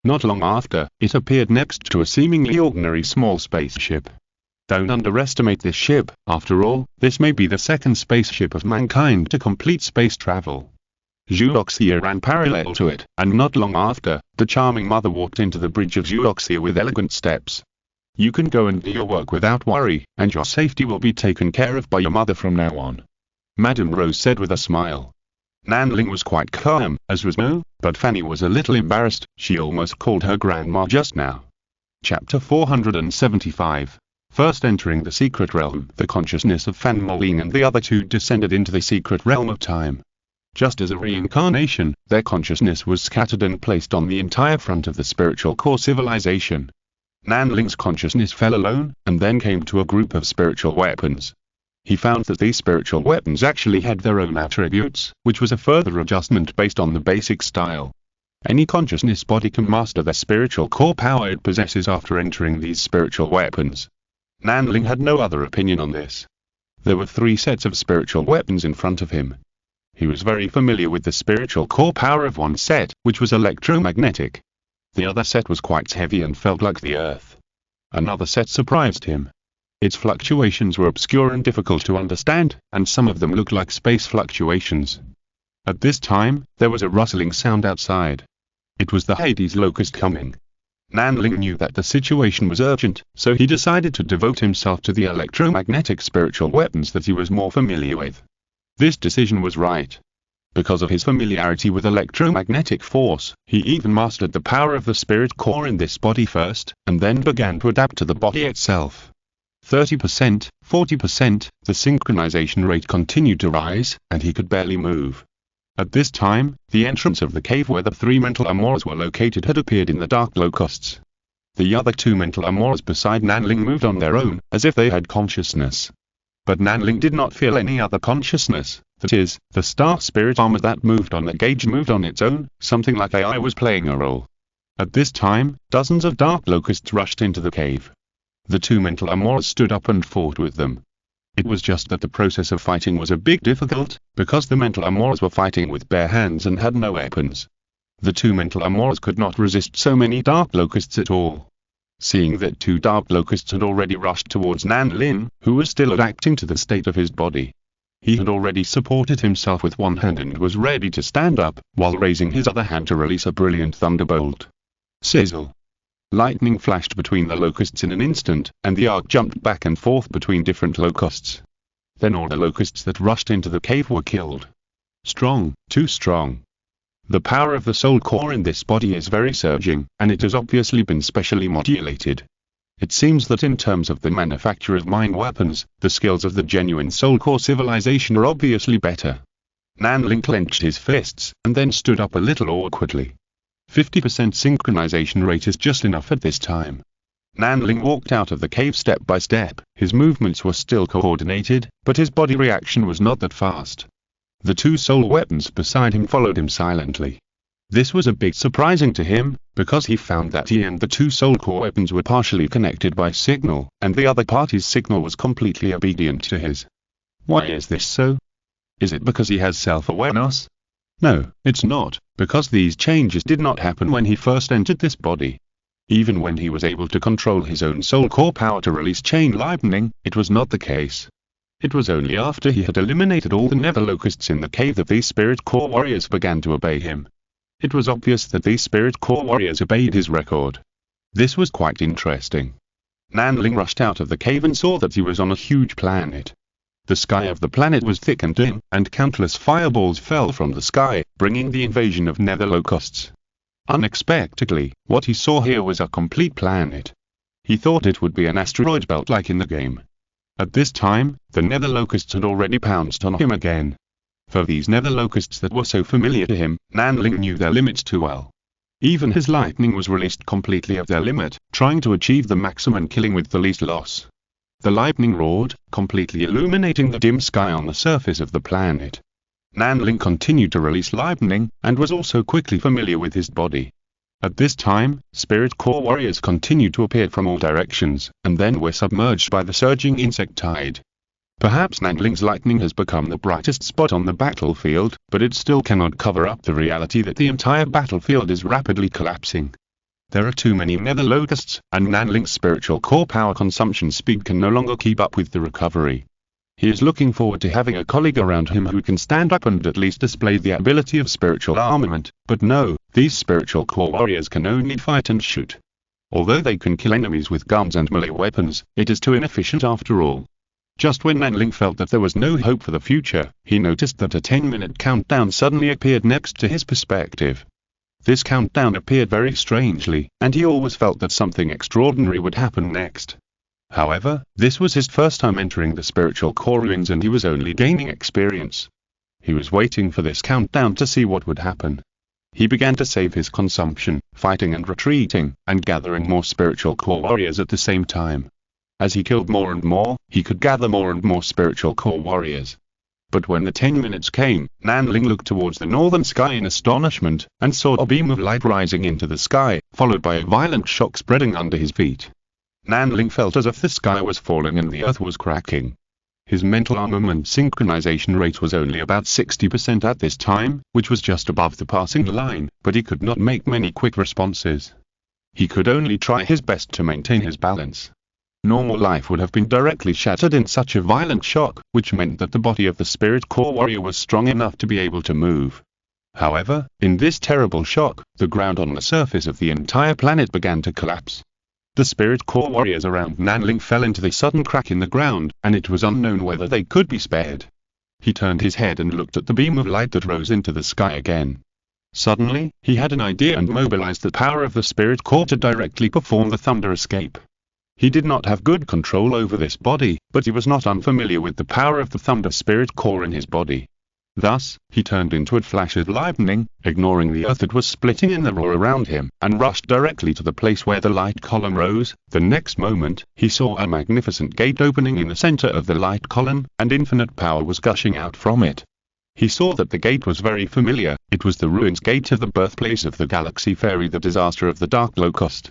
Not long after, it appeared next to a seemingly ordinary small spaceship. Don't underestimate this ship. After all, this may be the second spaceship of mankind to complete space travel. Zhuoxia ran parallel to it, and not long after, the charming mother walked into the bridge of Zhuoxia with elegant steps. "You can go and do your work without worry, and your safety will be taken care of by your mother from now on," Madame Rose said with a smile. Nanling was quite calm, as was Mo, but Fanny was a little embarrassed. She almost called her grandma just now. Chapter 475. First entering the secret realm, the consciousness of Fan Moling and the other two descended into the secret realm of time. Just as a reincarnation, their consciousness was scattered and placed on the entire front of the spiritual core civilization. Nanling's consciousness fell alone, and then came to a group of spiritual weapons. He found that these spiritual weapons actually had their own attributes, which was a further adjustment based on the basic style. Any consciousness body can master the spiritual core power it possesses after entering these spiritual weapons. Nanling had no other opinion on this. There were 3 sets of spiritual weapons in front of him. He was very familiar with the spiritual core power of one set, which was electromagnetic. The other set was quite heavy and felt like the earth. Another set surprised him. Its fluctuations were obscure and difficult to understand, and some of them looked like space fluctuations. At this time, there was a rustling sound outside. It was the Hades locust coming. Nanling knew that the situation was urgent, so he decided to devote himself to the electromagnetic spiritual weapons that he was more familiar with. This decision was right. Because of his familiarity with electromagnetic force, he even mastered the power of the spirit core in this body first, and then began to adapt to the body itself. 30%, 40%, the synchronization rate continued to rise, and he could barely move. At this time, the entrance of the cave where the 3 mental amoras were located had appeared in the dark locusts. The other 2 mental amoras beside Nanling moved on their own, as if they had consciousness. But Nanling did not feel any other consciousness, that is, the star spirit armor that moved on the gauge moved on its own, something like AI was playing a role. At this time, dozens of dark locusts rushed into the cave. The 2 mental amoras stood up and fought with them. It was just that the process of fighting was a bit difficult, because the mental amoras were fighting with bare hands and had no weapons. The 2 mental amoras could not resist so many dark locusts at all. Seeing that 2 dark locusts had already rushed towards Nanling, who was still adapting to the state of his body. He had already supported himself with one hand and was ready to stand up, while raising his other hand to release a brilliant thunderbolt. Sizzle! Lightning flashed between the locusts in an instant, and the arc jumped back and forth between different locusts. Then all the locusts that rushed into the cave were killed. Strong, too strong. The power of the soul core in this body is very surging, and it has obviously been specially modulated. It seems that in terms of the manufacture of mind weapons, the skills of the genuine soul core civilization are obviously better. Nanling clenched his fists, and then stood up a little awkwardly. 50% synchronization rate is just enough at this time. Nanling walked out of the cave step by step. His movements were still coordinated, but his body reaction was not that fast. The 2 soul weapons beside him followed him silently. This was a bit surprising to him, because he found that he and the 2 soul core weapons were partially connected by signal, and the other party's signal was completely obedient to his. Why is this so? Is it because he has self-awareness? No, it's not, because these changes did not happen when he first entered this body. Even when he was able to control his own soul core power to release chain lightning, it was not the case. It was only after he had eliminated all the nether locusts in the cave that these spirit core warriors began to obey him. It was obvious that these spirit core warriors obeyed his record. This was quite interesting. Nanling rushed out of the cave and saw that he was on a huge planet. The sky of the planet was thick and dim, and countless fireballs fell from the sky, bringing the invasion of nether locusts. Unexpectedly, what he saw here was a complete planet. He thought it would be an asteroid belt like in the game. At this time, the nether locusts had already pounced on him again. For these nether locusts that were so familiar to him, Nanling knew their limits too well. Even his lightning was released completely at their limit, trying to achieve the maximum killing with the least loss. The lightning roared, completely illuminating the dim sky on the surface of the planet. Nanling continued to release lightning, and was also quickly familiar with his body. At this time, spirit core warriors continued to appear from all directions, and then were submerged by the surging insect tide. Perhaps Nanling's lightning has become the brightest spot on the battlefield, but it still cannot cover up the reality that the entire battlefield is rapidly collapsing. There are too many nether locusts, and Nanling's spiritual core power consumption speed can no longer keep up with the recovery. He is looking forward to having a colleague around him who can stand up and at least display the ability of spiritual armament, but no, these spiritual core warriors can only fight and shoot. Although they can kill enemies with guns and melee weapons, it is too inefficient after all. Just when Nanling felt that there was no hope for the future, he noticed that a 10-minute countdown suddenly appeared next to his perspective. This countdown appeared very strangely, and he always felt that something extraordinary would happen next. However, this was his first time entering the spiritual core ruins and he was only gaining experience. He was waiting for this countdown to see what would happen. He began to save his consumption, fighting and retreating, and gathering more spiritual core warriors at the same time. As he killed more and more, he could gather more and more spiritual core warriors. But when the 10 minutes came, Nanling looked towards the northern sky in astonishment, and saw a beam of light rising into the sky, followed by a violent shock spreading under his feet. Nanling felt as if the sky was falling and the earth was cracking. His mental armament synchronization rate was only about 60% at this time, which was just above the passing line, but he could not make many quick responses. He could only try his best to maintain his balance. Normal life would have been directly shattered in such a violent shock, which meant that the body of the spirit core warrior was strong enough to be able to move. However, in this terrible shock, the ground on the surface of the entire planet began to collapse. The spirit core warriors around Nanling fell into the sudden crack in the ground, and it was unknown whether they could be spared. He turned his head and looked at the beam of light that rose into the sky again. Suddenly, he had an idea and mobilized the power of the spirit core to directly perform the thunder escape. He did not have good control over this body, but he was not unfamiliar with the power of the thunder spirit core in his body. Thus, he turned into a flash of lightning, ignoring the earth that was splitting in the roar around him, and rushed directly to the place where the light column rose. The next moment, he saw a magnificent gate opening in the center of the light column, and infinite power was gushing out from it. He saw that the gate was very familiar. It was the ruins gate of the birthplace of the galaxy fairy, the disaster of the Dark Locust.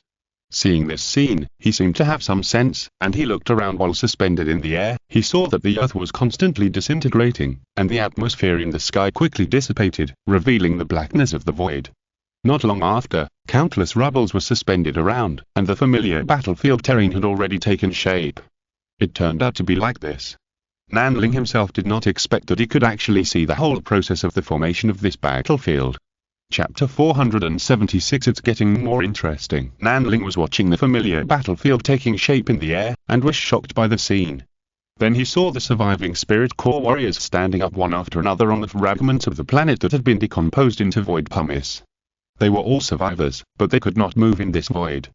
Seeing this scene, he seemed to have some sense, and he looked around while suspended in the air. He saw that the earth was constantly disintegrating, and the atmosphere in the sky quickly dissipated, revealing the blackness of the void. Not long after, countless rubbles were suspended around, and the familiar battlefield terrain had already taken shape. It turned out to be like this. Nanling himself did not expect that he could actually see the whole process of the formation of this battlefield. Chapter 476. It's getting more interesting. Nanling was watching the familiar battlefield taking shape in the air, and was shocked by the scene. Then he saw the surviving spirit core warriors standing up one after another on the fragments of the planet that had been decomposed into void pumice. They were all survivors, but they could not move in this void.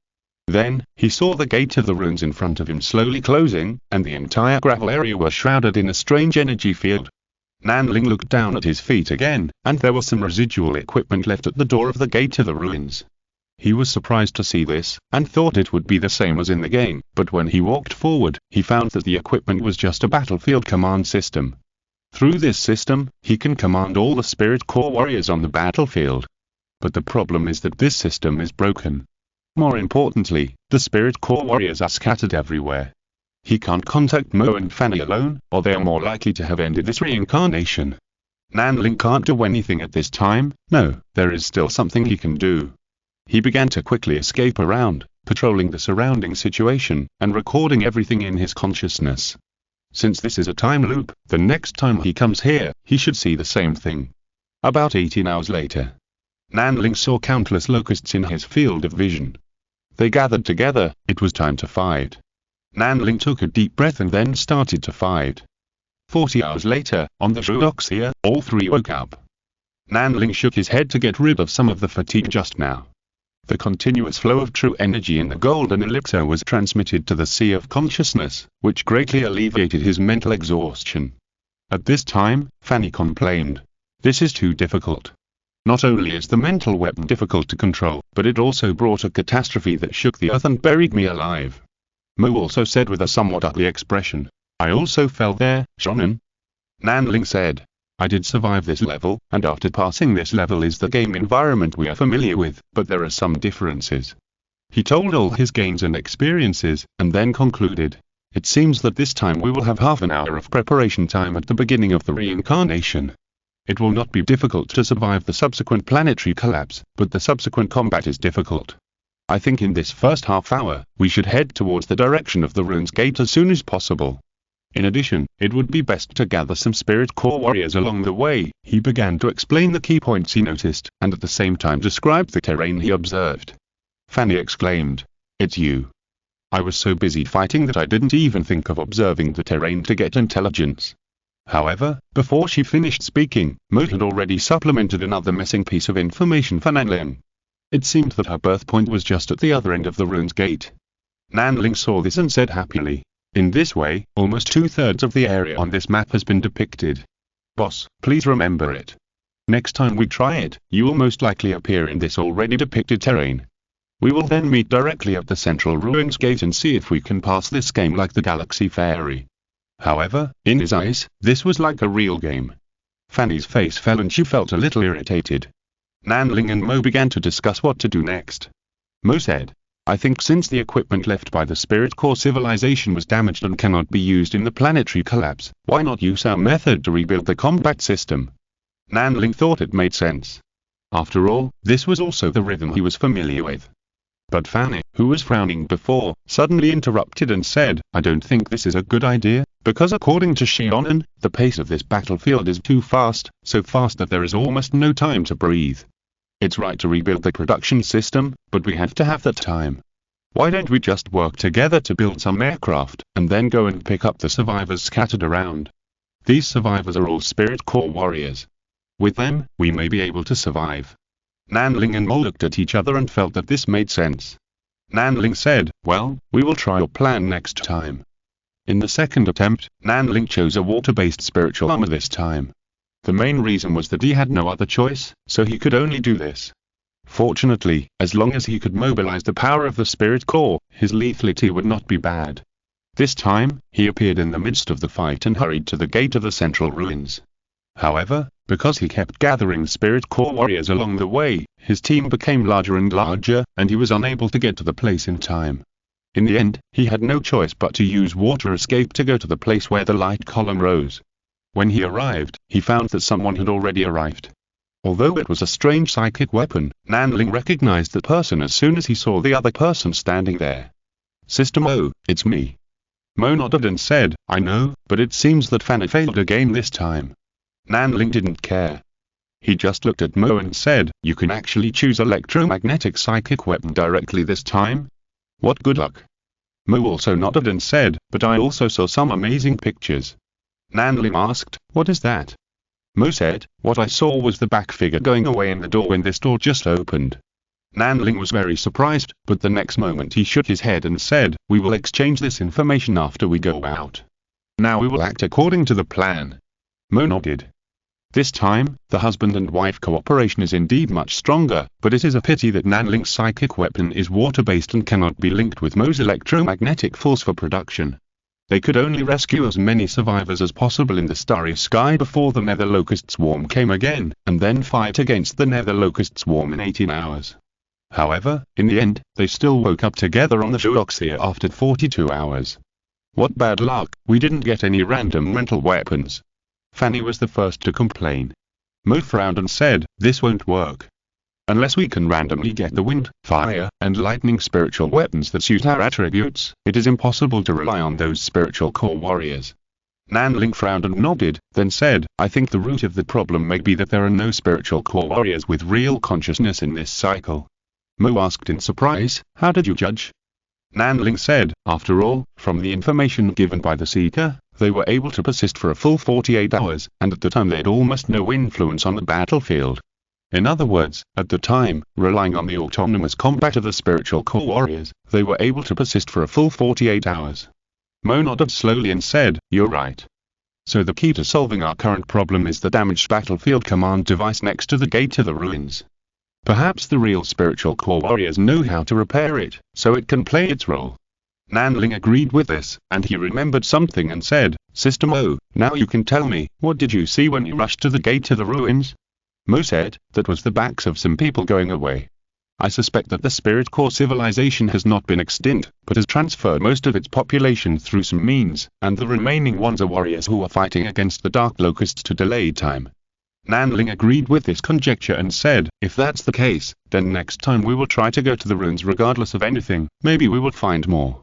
Then, he saw the gate of the ruins in front of him slowly closing, and the entire gravel area was shrouded in a strange energy field. Nanling looked down at his feet again, and there was some residual equipment left at the door of the gate of the ruins. He was surprised to see this, and thought it would be the same as in the game, but when he walked forward, he found that the equipment was just a battlefield command system. Through this system, he can command all the spirit core warriors on the battlefield. But the problem is that this system is broken. More importantly, the spirit core warriors are scattered everywhere. He can't contact Mo and Fanny alone, or they are more likely to have ended this reincarnation. Nanling can't do anything at this time. No, there is still something he can do. He began to quickly escape around, patrolling the surrounding situation, and recording everything in his consciousness. Since this is a time loop, the next time he comes here, he should see the same thing. About 18 hours later, Nanling saw countless locusts in his field of vision. They gathered together. It was time to fight. Nanling took a deep breath and then started to fight. 40 hours later, on the Zhuoxia, all three woke up. Nanling shook his head to get rid of some of the fatigue just now. The continuous flow of true energy in the golden elixir was transmitted to the sea of consciousness, which greatly alleviated his mental exhaustion. At this time, Fanny complained, "This is too difficult. Not only is the mental weapon difficult to control, but it also brought a catastrophe that shook the earth and buried me alive." Mo also said with a somewhat ugly expression, "I also fell there, shonen." Nanling said, "I did survive this level, and after passing this level is the game environment we are familiar with, but there are some differences." He told all his gains and experiences, and then concluded, "It seems that this time we will have half an hour of preparation time at the beginning of the reincarnation. It will not be difficult to survive the subsequent planetary collapse, but the subsequent combat is difficult. I think in this first half hour, we should head towards the direction of the ruins gate as soon as possible. In addition, it would be best to gather some spirit core warriors along the way." He began to explain the key points he noticed, and at the same time described the terrain he observed. Fanny exclaimed, "It's you." I was so busy fighting that I didn't even think of observing the terrain to get intelligence. However, before she finished speaking, Mo had already supplemented another missing piece of information for Nanling. It seemed that her birth point was just at the other end of the ruins gate. Nanling saw this and said happily, "In this way, almost 2/3 of the area on this map has been depicted. Boss, please remember it. Next time we try it, you will most likely appear in this already depicted terrain. We will then meet directly at the central ruins gate and see if we can pass this game like the Galaxy Fairy." However, in his eyes, this was like a real game. Fanny's face fell and she felt a little irritated. Nanling and Mo began to discuss what to do next. Mo said, "I think since the equipment left by the Spirit Core civilization was damaged and cannot be used in the planetary collapse, why not use our method to rebuild the combat system?" Nanling thought it made sense. After all, this was also the rhythm he was familiar with. But Fanny, who was frowning before, suddenly interrupted and said, "I don't think this is a good idea, because according to Shionen, the pace of this battlefield is too fast, so fast that there is almost no time to breathe. It's right to rebuild the production system, but we have to have that time. Why don't we just work together to build some aircraft, and then go and pick up the survivors scattered around? These survivors are all Spirit Core warriors. With them, we may be able to survive." Nanling and Mo looked at each other and felt that this made sense. Nanling said, "Well, we will try your plan next time." In the second attempt, Nanling chose a water-based spiritual armor this time. The main reason was that he had no other choice, so he could only do this. Fortunately, as long as he could mobilize the power of the Spirit Core, his lethality would not be bad. This time, he appeared in the midst of the fight and hurried to the gate of the central ruins. However, because he kept gathering Spirit Core warriors along the way, his team became larger and larger, and he was unable to get to the place in time. In the end, he had no choice but to use water escape to go to the place where the light column rose. When he arrived, he found that someone had already arrived. Although it was a strange psychic weapon, Nanling recognized the person as soon as he saw the other person standing there. "Sister Mo, it's me." Mo nodded and said, "I know, but it seems that Fanny failed again this time." Nanling didn't care. He just looked at Mo and said, "You can actually choose electromagnetic psychic weapon directly this time? What good luck." Mo also nodded and said, "But I also saw some amazing pictures." Nanling asked, "What is that?" Mo said, "What I saw was the back figure going away in the door when this door just opened." Nanling was very surprised, but the next moment he shook his head and said, "We will exchange this information after we go out. Now we will act according to the plan." Mo nodded. This time, the husband and wife cooperation is indeed much stronger, but it is a pity that Nanling's psychic weapon is water-based and cannot be linked with Mo's electromagnetic force for production. They could only rescue as many survivors as possible in the starry sky before the Nether Locust Swarm came again, and then fight against the Nether Locust Swarm in 18 hours. However, in the end, they still woke up together on the Zhuoxia after 42 hours. What bad luck, we didn't get any random mental weapons. Fanny was the first to complain. Mo frowned and said, "This won't work." Unless we can randomly get the wind, fire, and lightning spiritual weapons that suit our attributes, it is impossible to rely on those spiritual core warriors. Nanling frowned and nodded, then said, I think the root of the problem may be that there are no spiritual core warriors with real consciousness in this cycle. Mo asked in surprise, how did you judge? Nanling said, after all, from the information given by the Seeker, they were able to persist for a full 48 hours, and at the time they had almost no influence on the battlefield. In other words, at the time, relying on the autonomous combat of the spiritual core warriors, they were able to persist for a full 48 hours. Mo nodded slowly and said, you're right. So the key to solving our current problem is the damaged battlefield command device next to the gate to the ruins. Perhaps the real spiritual core warriors know how to repair it, so it can play its role. Nanling agreed with this, and he remembered something and said, Sister Mo, now you can tell me, what did you see when you rushed to the gate to the ruins? Mo said, that was the backs of some people going away. I suspect that the spirit core civilization has not been extinct, but has transferred most of its population through some means, and the remaining ones are warriors who are fighting against the Dark Locusts to delay time. Nanling agreed with this conjecture and said, if that's the case, then next time we will try to go to the ruins regardless of anything, maybe we will find more.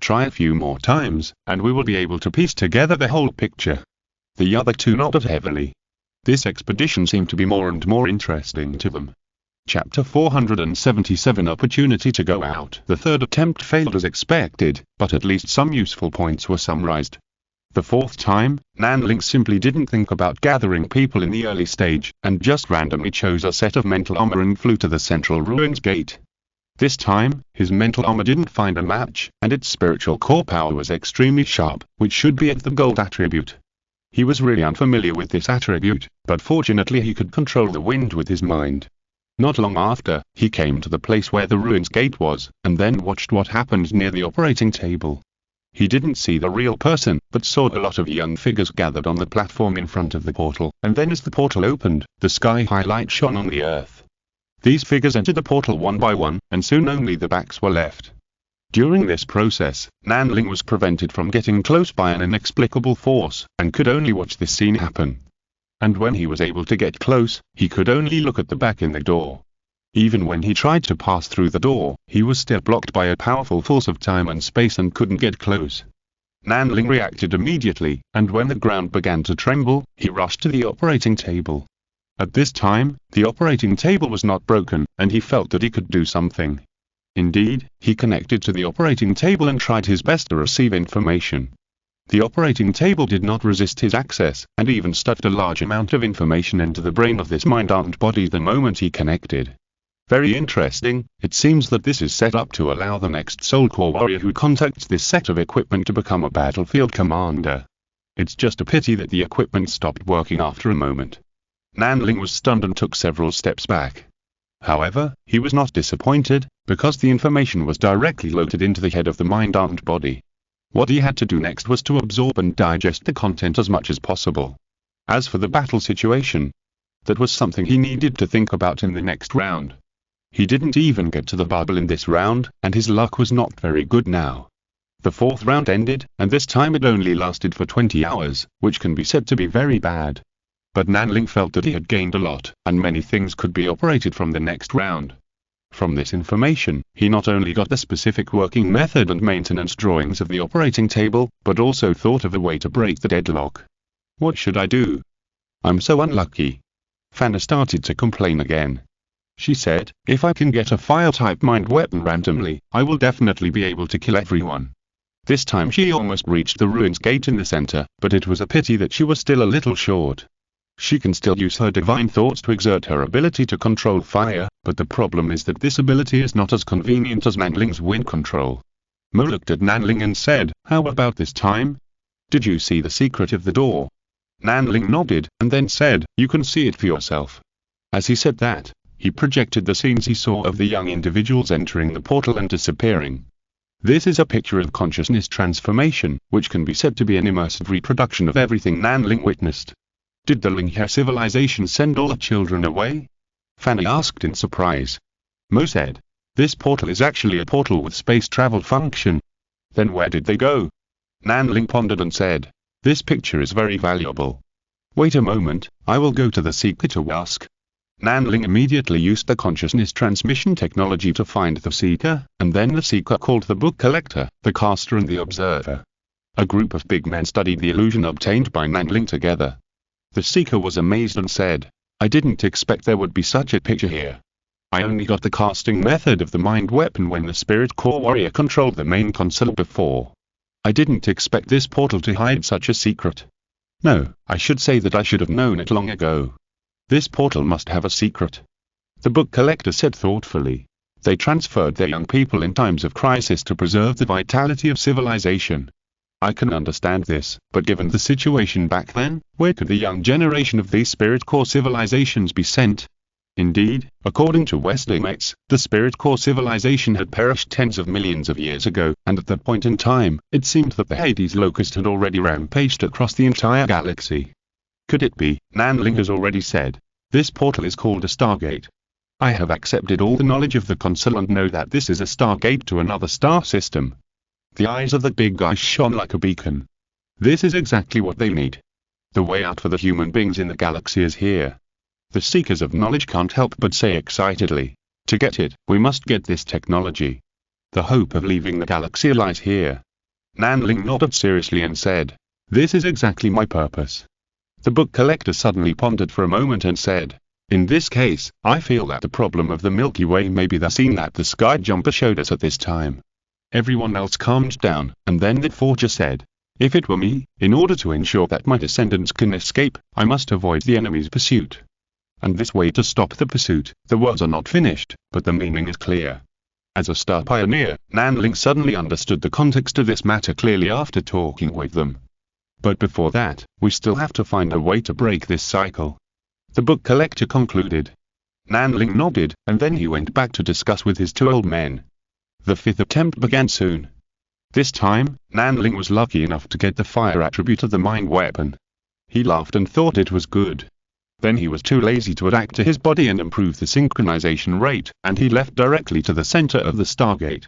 Try a few more times, and we will be able to piece together the whole picture. The other two nodded heavily. This expedition seemed to be more and more interesting to them. Chapter 477 Opportunity to go out. The third attempt failed as expected, but at least some useful points were summarized. The fourth time, Nanling simply didn't think about gathering people in the early stage, and just randomly chose a set of mental armor and flew to the central ruins gate. This time, his mental armor didn't find a match, and its spiritual core power was extremely sharp, which should be at the gold attribute. He was really unfamiliar with this attribute, but fortunately he could control the wind with his mind. Not long after, he came to the place where the ruins gate was, and then watched what happened near the operating table. He didn't see the real person, but saw a lot of young figures gathered on the platform in front of the portal, and then as the portal opened, the sky-high light shone on the earth. These figures entered the portal one by one, and soon only the backs were left. During this process, Nanling was prevented from getting close by an inexplicable force, and could only watch this scene happen. And when he was able to get close, he could only look at the back in the door. Even when he tried to pass through the door, he was still blocked by a powerful force of time and space and couldn't get close. Nanling reacted immediately, and when the ground began to tremble, he rushed to the operating table. At this time, the operating table was not broken, and he felt that he could do something. Indeed, he connected to the operating table and tried his best to receive information. The operating table did not resist his access, and even stuffed a large amount of information into the brain of this mind-armed body the moment he connected. Very interesting, it seems that this is set up to allow the next Soul Core warrior who contacts this set of equipment to become a battlefield commander. It's just a pity that the equipment stopped working after a moment. Nanling was stunned and took several steps back. However, he was not disappointed, because the information was directly loaded into the head of the mind-armed body. What he had to do next was to absorb and digest the content as much as possible. As for the battle situation, that was something he needed to think about in the next round. He didn't even get to the bubble in this round, and his luck was not very good now. The fourth round ended, and this time it only lasted for 20 hours, which can be said to be very bad. But Nanling felt that he had gained a lot, and many things could be operated from the next round. From this information, he not only got the specific working method and maintenance drawings of the operating table, but also thought of a way to break the deadlock. What should I do? I'm so unlucky. Fana started to complain again. She said, if I can get a fire-type mind weapon randomly, I will definitely be able to kill everyone. This time she almost reached the ruins gate in the center, but it was a pity that she was still a little short. She can still use her divine thoughts to exert her ability to control fire, but the problem is that this ability is not as convenient as Nanling's wind control. Mo looked at Nanling and said, how about this time? Did you see the secret of the door? Nanling nodded, and then said, you can see it for yourself. As he said that, he projected the scenes he saw of the young individuals entering the portal and disappearing. This is a picture of consciousness transformation, which can be said to be an immersive reproduction of everything Nanling witnessed. Did the Linghe civilization send all the children away? Fanny asked in surprise. Mo said, this portal is actually a portal with space travel function. Then where did they go? Nanling pondered and said, this picture is very valuable. Wait a moment, I will go to the Seeker to ask. Nanling immediately used the consciousness transmission technology to find the Seeker, and then the Seeker called the Book Collector, the Caster and the Observer. A group of big men studied the illusion obtained by Nanling together. The Seeker was amazed and said, "I didn't expect there would be such a picture here. I only got the casting method of the mind weapon when the Spirit Core Warrior controlled the main console before. I didn't expect this portal to hide such a secret. No, I should say that I should have known it long ago. This portal must have a secret." The Book Collector said thoughtfully, "They transferred their young people in times of crisis to preserve the vitality of civilization. I can understand this, but given the situation back then, where could the young generation of these Spirit Core civilizations be sent?" Indeed, according to estimates, the Spirit Core civilization had perished tens of millions of years ago, and at that point in time, it seemed that the Hades locust had already rampaged across the entire galaxy. Could it be? Nanling has already said. This portal is called a Stargate. I have accepted all the knowledge of the console and know that this is a Stargate to another star system. The eyes of the big guy shone like a beacon. This is exactly what they need. The way out for the human beings in the galaxy is here. The seekers of knowledge can't help but say excitedly, "To get it, we must get this technology. The hope of leaving the galaxy lies here." Nanling nodded seriously and said, "This is exactly my purpose." The Book Collector suddenly pondered for a moment and said, "In this case, I feel that the problem of the Milky Way may be the scene that the Sky Jumper showed us at this time." Everyone else calmed down, and then the Forger said, "If it were me, in order to ensure that my descendants can escape, I must avoid the enemy's pursuit. And this way to stop the pursuit." The words are not finished, but the meaning is clear. As a star pioneer, Nanling suddenly understood the context of this matter clearly after talking with them. But before that, we still have to find a way to break this cycle. The Book Collector concluded. Nanling nodded, and then he went back to discuss with his two old men. The fifth attempt began soon. This time, Nanling was lucky enough to get the fire attribute of the mind weapon. He laughed and thought it was good. Then he was too lazy to adapt to his body and improve the synchronization rate, and he left directly to the center of the Stargate.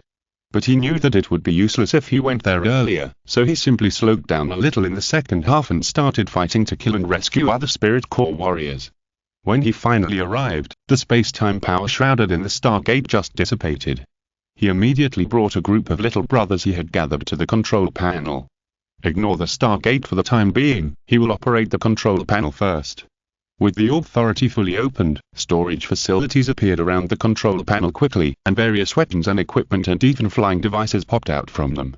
But he knew that it would be useless if he went there earlier, so he simply slowed down a little in the second half and started fighting to kill and rescue other Spirit Core warriors. When he finally arrived, the space-time power shrouded in the Stargate just dissipated. He immediately brought a group of little brothers he had gathered to the control panel. Ignore the Stargate for the time being, he will operate the control panel first. With the authority fully opened, storage facilities appeared around the control panel quickly, and various weapons and equipment and even flying devices popped out from them.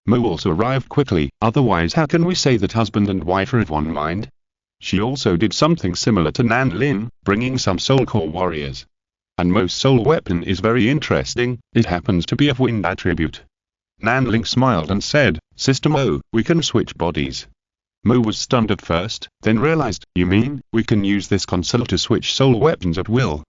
Mo also arrived quickly, otherwise how can we say that husband and wife are of one mind? She also did something similar to Nanlin, bringing some Soul Core warriors. And Mo's soul weapon is very interesting, it happens to be of wind attribute. Nanling smiled and said, "Sister Mo, we can switch bodies." Mo was stunned at first, then realized, "You mean, we can use this console to switch soul weapons at will?"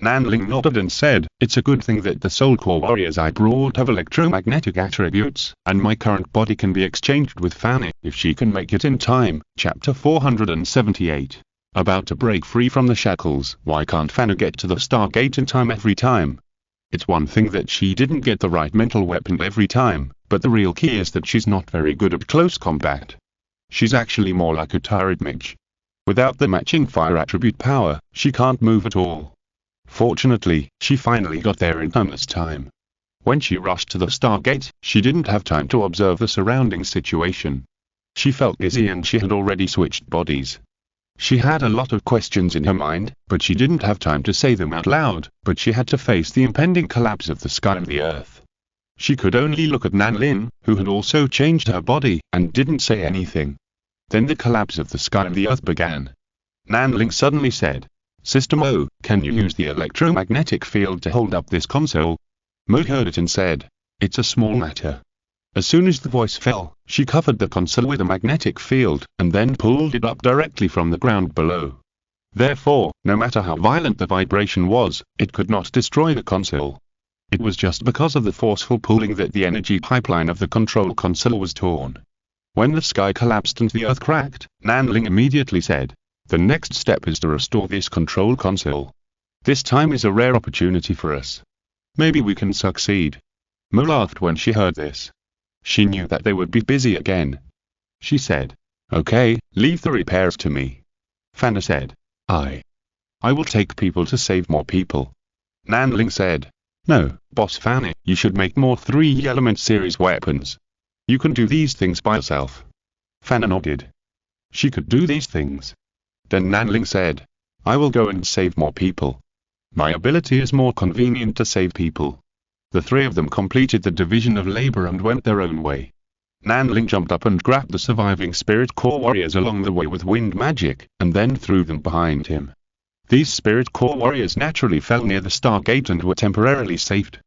Nanling nodded and said, "It's a good thing that the Soul Core warriors I brought have electromagnetic attributes, and my current body can be exchanged with Fanny, if she can make it in time." Chapter 478. About to break free from the shackles. Why can't Fanny get to the Stargate in time every time? It's one thing that she didn't get the right mental weapon every time, but the real key is that she's not very good at close combat. She's actually more like a turret mage. Without the matching fire attribute power, she can't move at all. Fortunately, she finally got there in time this time. When she rushed to the Stargate, she didn't have time to observe the surrounding situation. She felt dizzy and she had already switched bodies. She had a lot of questions in her mind, but she didn't have time to say them out loud, but she had to face the impending collapse of the sky and the earth. She could only look at Nanlin, who had also changed her body, and didn't say anything. Then the collapse of the sky and the earth began. Nanling suddenly said, "Sister Mo, can you use the electromagnetic field to hold up this console?" Mo heard it and said, "It's a small matter." As soon as the voice fell, she covered the console with a magnetic field, and then pulled it up directly from the ground below. Therefore, no matter how violent the vibration was, it could not destroy the console. It was just because of the forceful pulling that the energy pipeline of the control console was torn. When the sky collapsed and the earth cracked, Nanling immediately said, "The next step is to restore this control console. This time is a rare opportunity for us. Maybe we can succeed." Mo laughed when she heard this. She knew that they would be busy again. She said, "Okay, leave the repairs to me." Fanna said, "Aye." I will take people to save more people. Nanling said. No, Boss Fanny, you should make more 3-element series weapons. You can do these things by yourself. Fanny nodded. She could do these things. Then Nanling said. I will go and save more people. My ability is more convenient to save people. The three of them completed the division of labor and went their own way. Nanling jumped up and grabbed the surviving Spirit Core warriors along the way with wind magic, and then threw them behind him. These Spirit Core warriors naturally fell near the Stargate and were temporarily saved.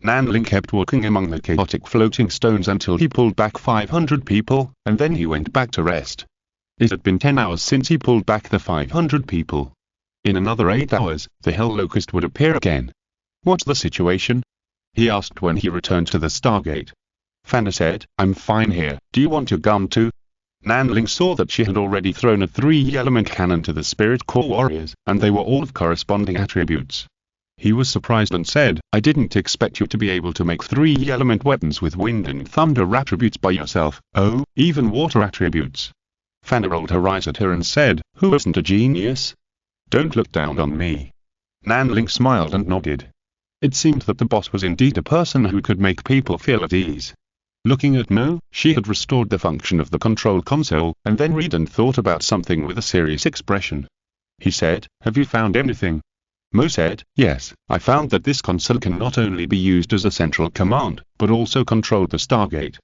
Nanling kept walking among the chaotic floating stones until he pulled back 500 people, and then he went back to rest. It had been 10 hours since he pulled back the 500 people. In another 8 hours, the Hell Locust would appear again. What's the situation? He asked when he returned to the Stargate. Fanny said, I'm fine here, do you want your gun too? Nanling saw that she had already thrown a 3-element cannon to the Spirit Core warriors, and they were all of corresponding attributes. He was surprised and said, I didn't expect you to be able to make 3-element weapons with wind and thunder attributes by yourself, oh, even water attributes. Fanny rolled her eyes at her and said, who isn't a genius? Don't look down on me. Nanling smiled and nodded. It seemed that the boss was indeed a person who could make people feel at ease. Looking at Mo, she had restored the function of the control console, and then read and thought about something with a serious expression. He said, have you found anything? Mo said, yes, I found that this console can not only be used as a central command, but also control the Stargate.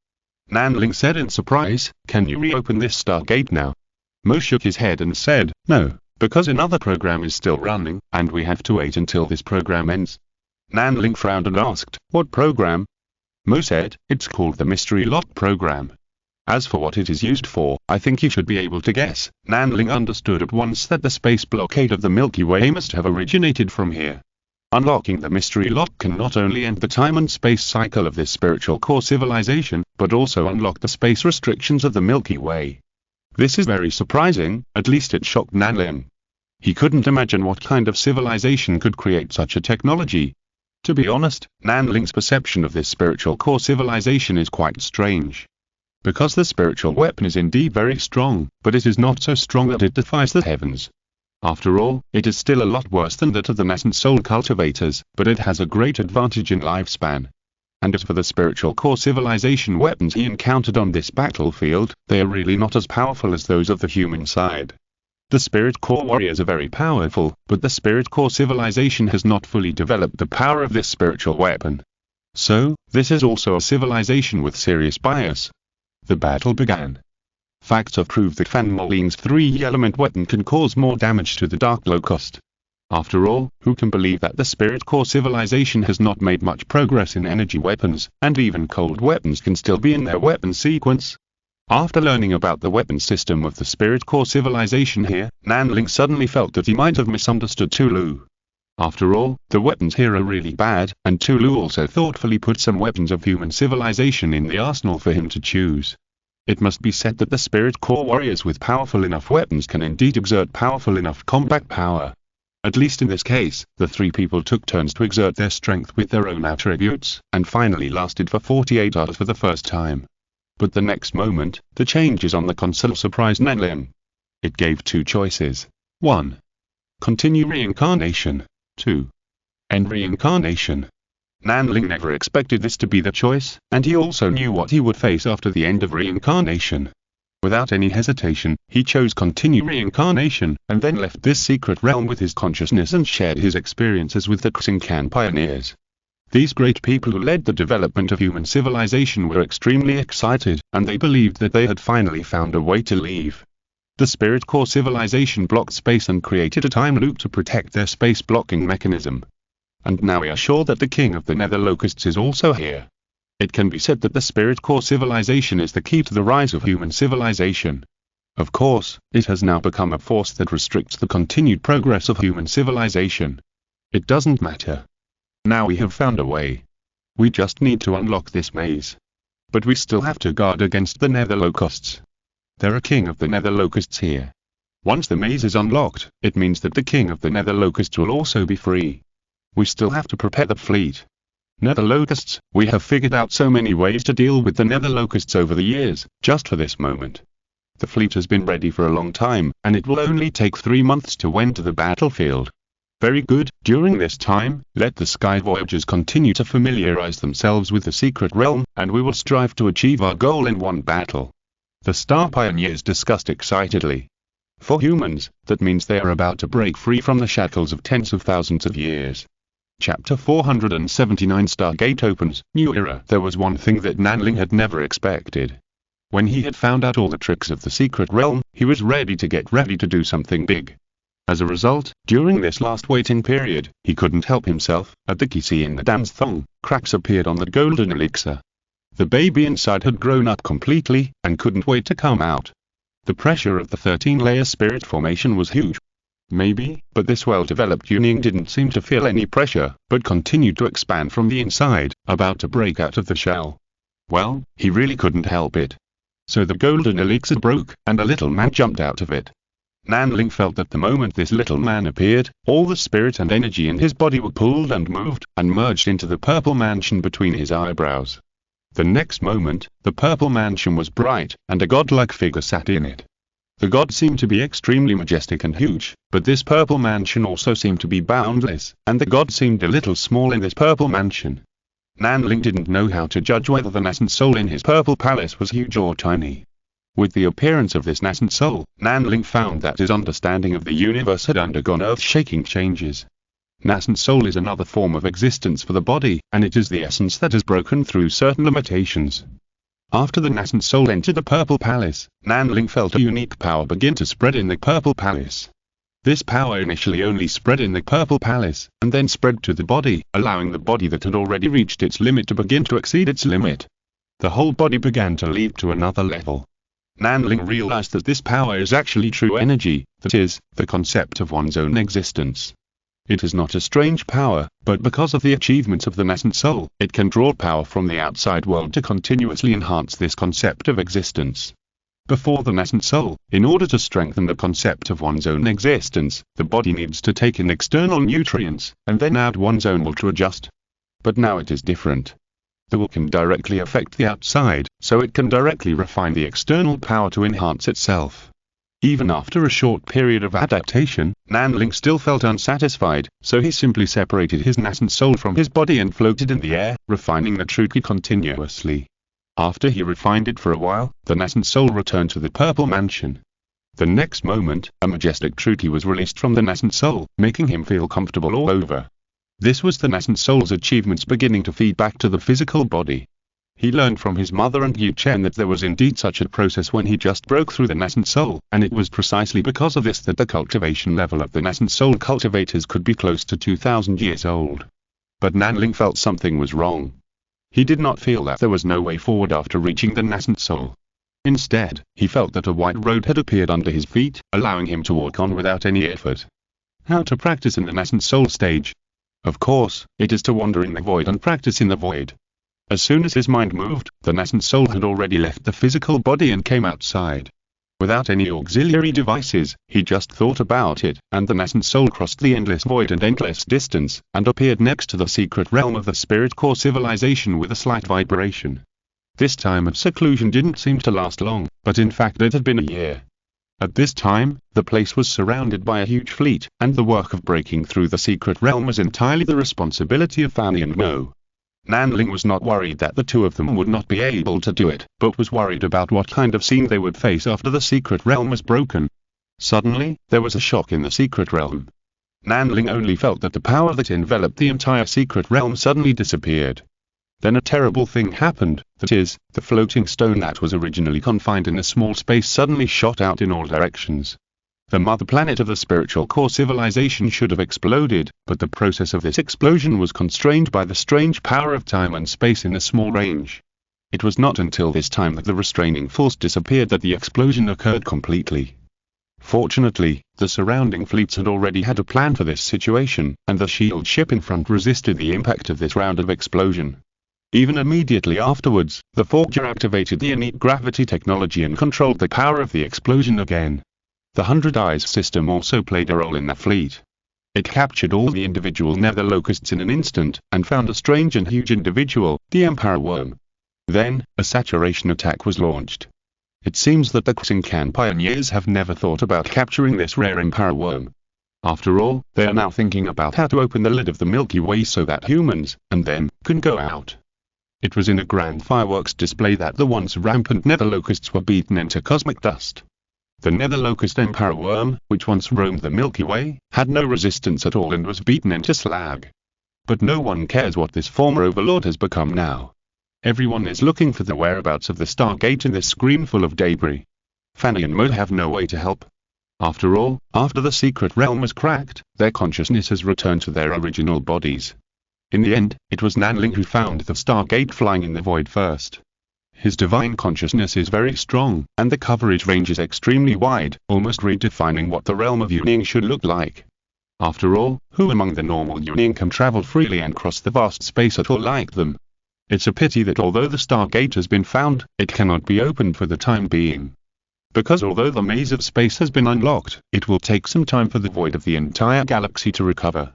Nanling said in surprise, can you reopen this Stargate now? Mo shook his head and said, no, because another program is still running, and we have to wait until this program ends. Nanling frowned and asked, what program? Mo said, it's called the Mystery Lock program. As for what it is used for, I think you should be able to guess. Nanling understood at once that the space blockade of the Milky Way must have originated from here. Unlocking the Mystery Lock can not only end the time and space cycle of this spiritual core civilization, but also unlock the space restrictions of the Milky Way. This is very surprising, at least it shocked Nanling. He couldn't imagine what kind of civilization could create such a technology. To be honest, Nanling's perception of this spiritual core civilization is quite strange. Because the spiritual weapon is indeed very strong, but it is not so strong that it defies the heavens. After all, it is still a lot worse than that of the nascent soul cultivators, but it has a great advantage in lifespan. And as for the spiritual core civilization weapons he encountered on this battlefield, they are really not as powerful as those of the human side. The Spirit Core warriors are very powerful, but the Spirit Core civilization has not fully developed the power of this spiritual weapon. So, this is also a civilization with serious bias. The battle began. Facts have proved that Van Moline's 3-element weapon can cause more damage to the Dark Locust. After all, who can believe that the Spirit Core civilization has not made much progress in energy weapons, and even cold weapons can still be in their weapon sequence? After learning about the weapon system of the Spirit Core civilization here, Nanling suddenly felt that he might have misunderstood Tulu. After all, the weapons here are really bad, and Tulu also thoughtfully put some weapons of human civilization in the arsenal for him to choose. It must be said that the Spirit Core warriors with powerful enough weapons can indeed exert powerful enough combat power. At least in this case, the three people took turns to exert their strength with their own attributes, and finally lasted for 48 hours for the first time. But the next moment, the changes on the console surprised Nanling. It gave two choices. 1. Continue reincarnation. 2. End reincarnation. Nanling never expected this to be the choice, and he also knew what he would face after the end of reincarnation. Without any hesitation, he chose continue reincarnation, and then left this secret realm with his consciousness and shared his experiences with the Xincan pioneers. These great people who led the development of human civilization were extremely excited, and they believed that they had finally found a way to leave. The Spirit Core civilization blocked space and created a time loop to protect their space blocking mechanism. And now we are sure that the king of the Nether Locusts is also here. It can be said that the Spirit Core civilization is the key to the rise of human civilization. Of course, it has now become a force that restricts the continued progress of human civilization. It doesn't matter. Now we have found a way. We just need to unlock this maze. But we still have to guard against the Nether Locusts. There are king of the Nether Locusts here. Once the maze is unlocked, it means that the king of the Nether Locusts will also be free. We still have to prepare the fleet. Nether Locusts, we have figured out so many ways to deal with the Nether Locusts over the years, just for this moment. The fleet has been ready for a long time, and it will only take 3 months to enter the battlefield. Very good. During this time, let the Sky Voyagers continue to familiarize themselves with the secret realm, and we will strive to achieve our goal in one battle. The Star Pioneers discussed excitedly. For humans, that means they are about to break free from the shackles of tens of thousands of years. Chapter 479 Stargate opens, New Era. There was one thing that Nanling had never expected. When he had found out all the tricks of the secret realm, he was ready to do something big. As a result, during this last waiting period, he couldn't help himself. At the key in the dam's thong, cracks appeared on the golden elixir. The baby inside had grown up completely, and couldn't wait to come out. The pressure of the 13-layer spirit formation was huge. Maybe, but this well-developed union didn't seem to feel any pressure, but continued to expand from the inside, about to break out of the shell. Well, he really couldn't help it. So the golden elixir broke, and a little man jumped out of it. Nanling felt that the moment this little man appeared, all the spirit and energy in his body were pulled and moved, and merged into the purple mansion between his eyebrows. The next moment, the purple mansion was bright, and a godlike figure sat in it. The god seemed to be extremely majestic and huge, but this purple mansion also seemed to be boundless, and the god seemed a little small in this purple mansion. Nanling didn't know how to judge whether the nascent soul in his purple palace was huge or tiny. With the appearance of this nascent soul, Nanling found that his understanding of the universe had undergone earth-shaking changes. Nascent soul is another form of existence for the body, and it is the essence that has broken through certain limitations. After the nascent soul entered the purple palace, Nanling felt a unique power begin to spread in the purple palace. This power initially only spread in the purple palace, and then spread to the body, allowing the body that had already reached its limit to begin to exceed its limit. The whole body began to leap to another level. Nanling realized that this power is actually true energy, that is, the concept of one's own existence. It is not a strange power, but because of the achievements of the nascent soul, it can draw power from the outside world to continuously enhance this concept of existence. Before the nascent soul, in order to strengthen the concept of one's own existence, the body needs to take in external nutrients, and then add one's own will to adjust. But now it is different. The will can directly affect the outside, so it can directly refine the external power to enhance itself. Even after a short period of adaptation, Nanling still felt unsatisfied, so he simply separated his nascent soul from his body and floated in the air, refining the true key continuously. After he refined it for a while, the nascent soul returned to the purple mansion. The next moment, a majestic true key was released from the nascent soul, making him feel comfortable all over. This was the nascent soul's achievements beginning to feed back to the physical body. He learned from his mother and Yu Chen that there was indeed such a process when he just broke through the nascent soul, and it was precisely because of this that the cultivation level of the nascent soul cultivators could be close to 2,000 years old. But Nanling felt something was wrong. He did not feel that there was no way forward after reaching the nascent soul. Instead, he felt that a white road had appeared under his feet, allowing him to walk on without any effort. How to practice in the nascent soul stage? Of course, it is to wander in the void and practice in the void. As soon as his mind moved, the nascent soul had already left the physical body and came outside. Without any auxiliary devices, he just thought about it, and the nascent soul crossed the endless void and endless distance, and appeared next to the secret realm of the spirit core civilization with a slight vibration. This time of seclusion didn't seem to last long, but in fact it had been a year. At this time, the place was surrounded by a huge fleet, and the work of breaking through the secret realm was entirely the responsibility of Fanny and Mo. Nanling was not worried that the two of them would not be able to do it, but was worried about what kind of scene they would face after the secret realm was broken. Suddenly, there was a shock in the secret realm. Nanling only felt that the power that enveloped the entire secret realm suddenly disappeared. Then a terrible thing happened, that is, the floating stone that was originally confined in a small space suddenly shot out in all directions. The mother planet of the spiritual core civilization should have exploded, but the process of this explosion was constrained by the strange power of time and space in a small range. It was not until this time that the restraining force disappeared that the explosion occurred completely. Fortunately, the surrounding fleets had already had a plan for this situation, and the shield ship in front resisted the impact of this round of explosion. Even immediately afterwards, the Forger activated the innate gravity technology and controlled the power of the explosion again. The 100 Eyes system also played a role in the fleet. It captured all the individual nether locusts in an instant, and found a strange and huge individual, the Emperor Worm. Then, a saturation attack was launched. It seems that the Xincan pioneers have never thought about capturing this rare emperor worm. After all, they are now thinking about how to open the lid of the Milky Way so that humans, and them, can go out. It was in a grand fireworks display that the once rampant nether locusts were beaten into cosmic dust. The nether locust emperor worm, which once roamed the Milky Way, had no resistance at all and was beaten into slag. But no one cares what this former overlord has become now. Everyone is looking for the whereabouts of the Stargate in this screen full of debris. Fanny and Mo have no way to help. After all, after the secret realm was cracked, their consciousness has returned to their original bodies. In the end, it was Nanling who found the Stargate flying in the void first. His divine consciousness is very strong, and the coverage range is extremely wide, almost redefining what the realm of Yuning should look like. After all, who among the normal Yuning can travel freely and cross the vast space at all like them? It's a pity that although the Stargate has been found, it cannot be opened for the time being. Because although the maze of space has been unlocked, it will take some time for the void of the entire galaxy to recover.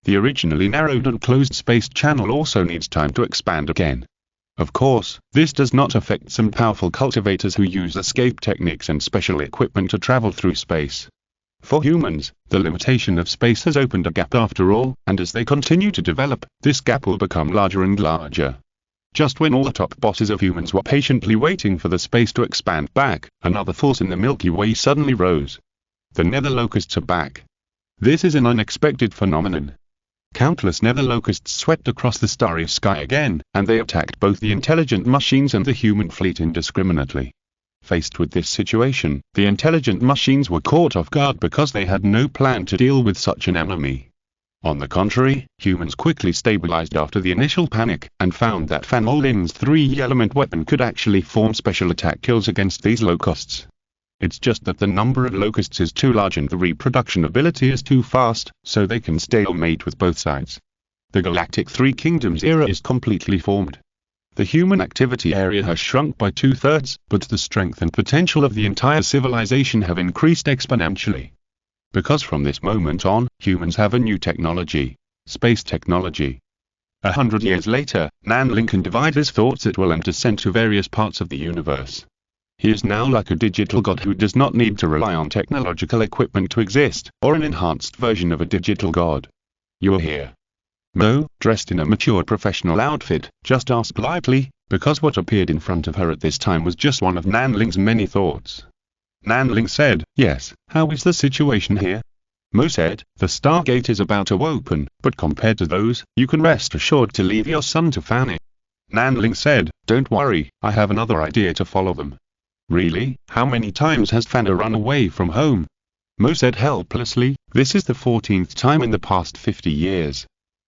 The originally narrowed and closed space channel also needs time to expand again. Of course, this does not affect some powerful cultivators who use escape techniques and special equipment to travel through space. For humans, the limitation of space has opened a gap after all, and as they continue to develop, this gap will become larger and larger. Just when all the top bosses of humans were patiently waiting for the space to expand back, another force in the Milky Way suddenly rose. The nether locusts are back. This is an unexpected phenomenon. Countless nether locusts swept across the starry sky again, and they attacked both the intelligent machines and the human fleet indiscriminately. Faced with this situation, the intelligent machines were caught off guard because they had no plan to deal with such an enemy. On the contrary, humans quickly stabilized after the initial panic, and found that Fan Olin's 3-element weapon could actually form special attack kills against these locusts. It's just that the number of locusts is too large and the reproduction ability is too fast, so they can stalemate with both sides. The Galactic Three Kingdoms era is completely formed. The human activity area has shrunk by 2/3, but the strength and potential of the entire civilization have increased exponentially. Because from this moment on, humans have a new technology, space technology. 100 years later, Nanling can divide his thoughts at will and descend to various parts of the universe. He is now like a digital god who does not need to rely on technological equipment to exist, or an enhanced version of a digital god. You are here. Mo, dressed in a mature professional outfit, just asked politely, because what appeared in front of her at this time was just one of Nanling's many thoughts. Nanling said, "Yes, how is the situation here?" Mo said, "The Stargate is about to open, but compared to those, you can rest assured to leave your son to Fanny." Nanling said, "Don't worry, I have another idea to follow them." "Really? How many times has Fanny run away from home?" Mo said helplessly, "This is the 14th time in the past 50 years.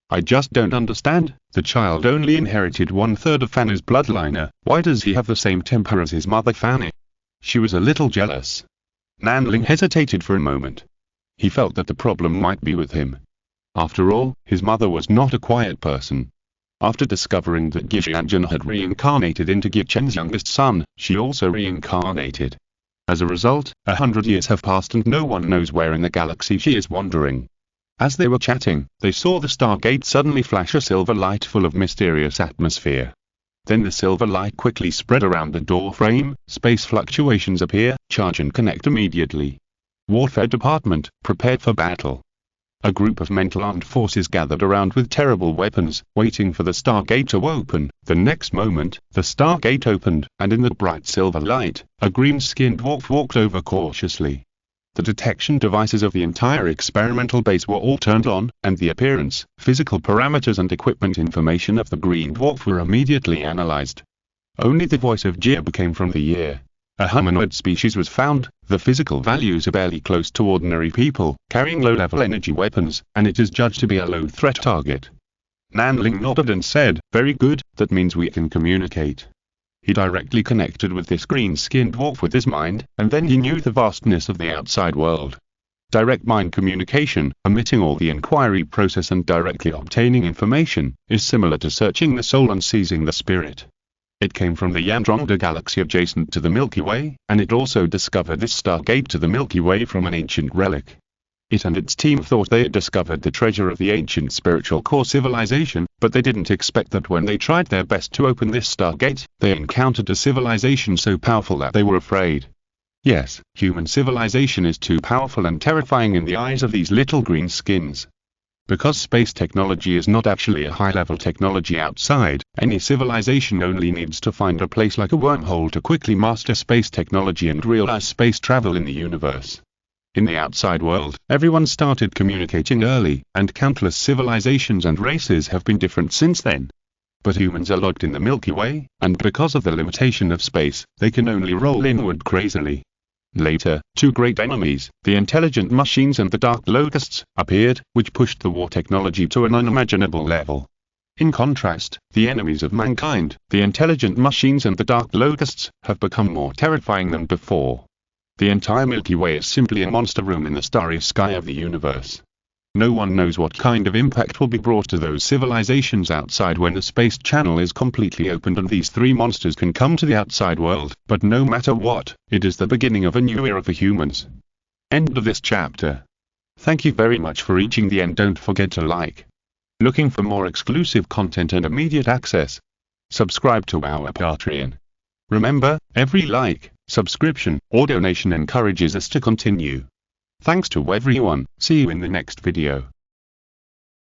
I just don't understand. The child only inherited 1/3 of Fanny's bloodline. Why does he have the same temper as his mother Fanny?" She was a little jealous. Nanling hesitated for a moment. He felt that the problem might be with him. After all, his mother was not a quiet person. After discovering that Gijianjun had reincarnated into Gichen's youngest son, she also reincarnated. As a result, 100 years have passed and no one knows where in the galaxy she is wandering. As they were chatting, they saw the Stargate suddenly flash a silver light full of mysterious atmosphere. Then the silver light quickly spread around the door frame, space fluctuations appear, charge and connect immediately. Warfare department, prepared for battle. A group of mental armed forces gathered around with terrible weapons, waiting for the Stargate to open. The next moment, the Stargate opened, and in the bright silver light, a green-skinned dwarf walked over cautiously. The detection devices of the entire experimental base were all turned on, and the appearance, physical parameters and equipment information of the green dwarf were immediately analyzed. Only the voice of Jib came from the ear. A humanoid species was found, the physical values are barely close to ordinary people, carrying low-level energy weapons, and it is judged to be a low-threat target. Nanling nodded and said, "Very good, that means we can communicate." He directly connected with this green-skinned dwarf with his mind, and then he knew the vastness of the outside world. Direct mind communication, omitting all the inquiry process and directly obtaining information, is similar to searching the soul and seizing the spirit. It came from the Andromeda galaxy adjacent to the Milky Way, and it also discovered this Stargate to the Milky Way from an ancient relic. It and its team thought they had discovered the treasure of the ancient spiritual core civilization, but they didn't expect that when they tried their best to open this stargate, they encountered a civilization so powerful that they were afraid. Yes, human civilization is too powerful and terrifying in the eyes of these little green skins. Because space technology is not actually a high-level technology outside, any civilization only needs to find a place like a wormhole to quickly master space technology and realize space travel in the universe. In the outside world, everyone started communicating early, and countless civilizations and races have been different since then. But humans are locked in the Milky Way, and because of the limitation of space, they can only roll inward crazily. Later, two great enemies, the intelligent machines and the dark locusts, appeared, which pushed the war technology to an unimaginable level. In contrast, the enemies of mankind, the intelligent machines and the dark locusts, have become more terrifying than before. The entire Milky Way is simply a monster room in the starry sky of the universe. No one knows what kind of impact will be brought to those civilizations outside when the space channel is completely opened and these three monsters can come to the outside world, but no matter what, it is the beginning of a new era for humans. End of this chapter. Thank you very much for reaching the end. Don't forget to like. Looking for more exclusive content and immediate access? Subscribe to our Patreon. Remember, every like, subscription, or donation encourages us to continue. Thanks to everyone, see you in the next video.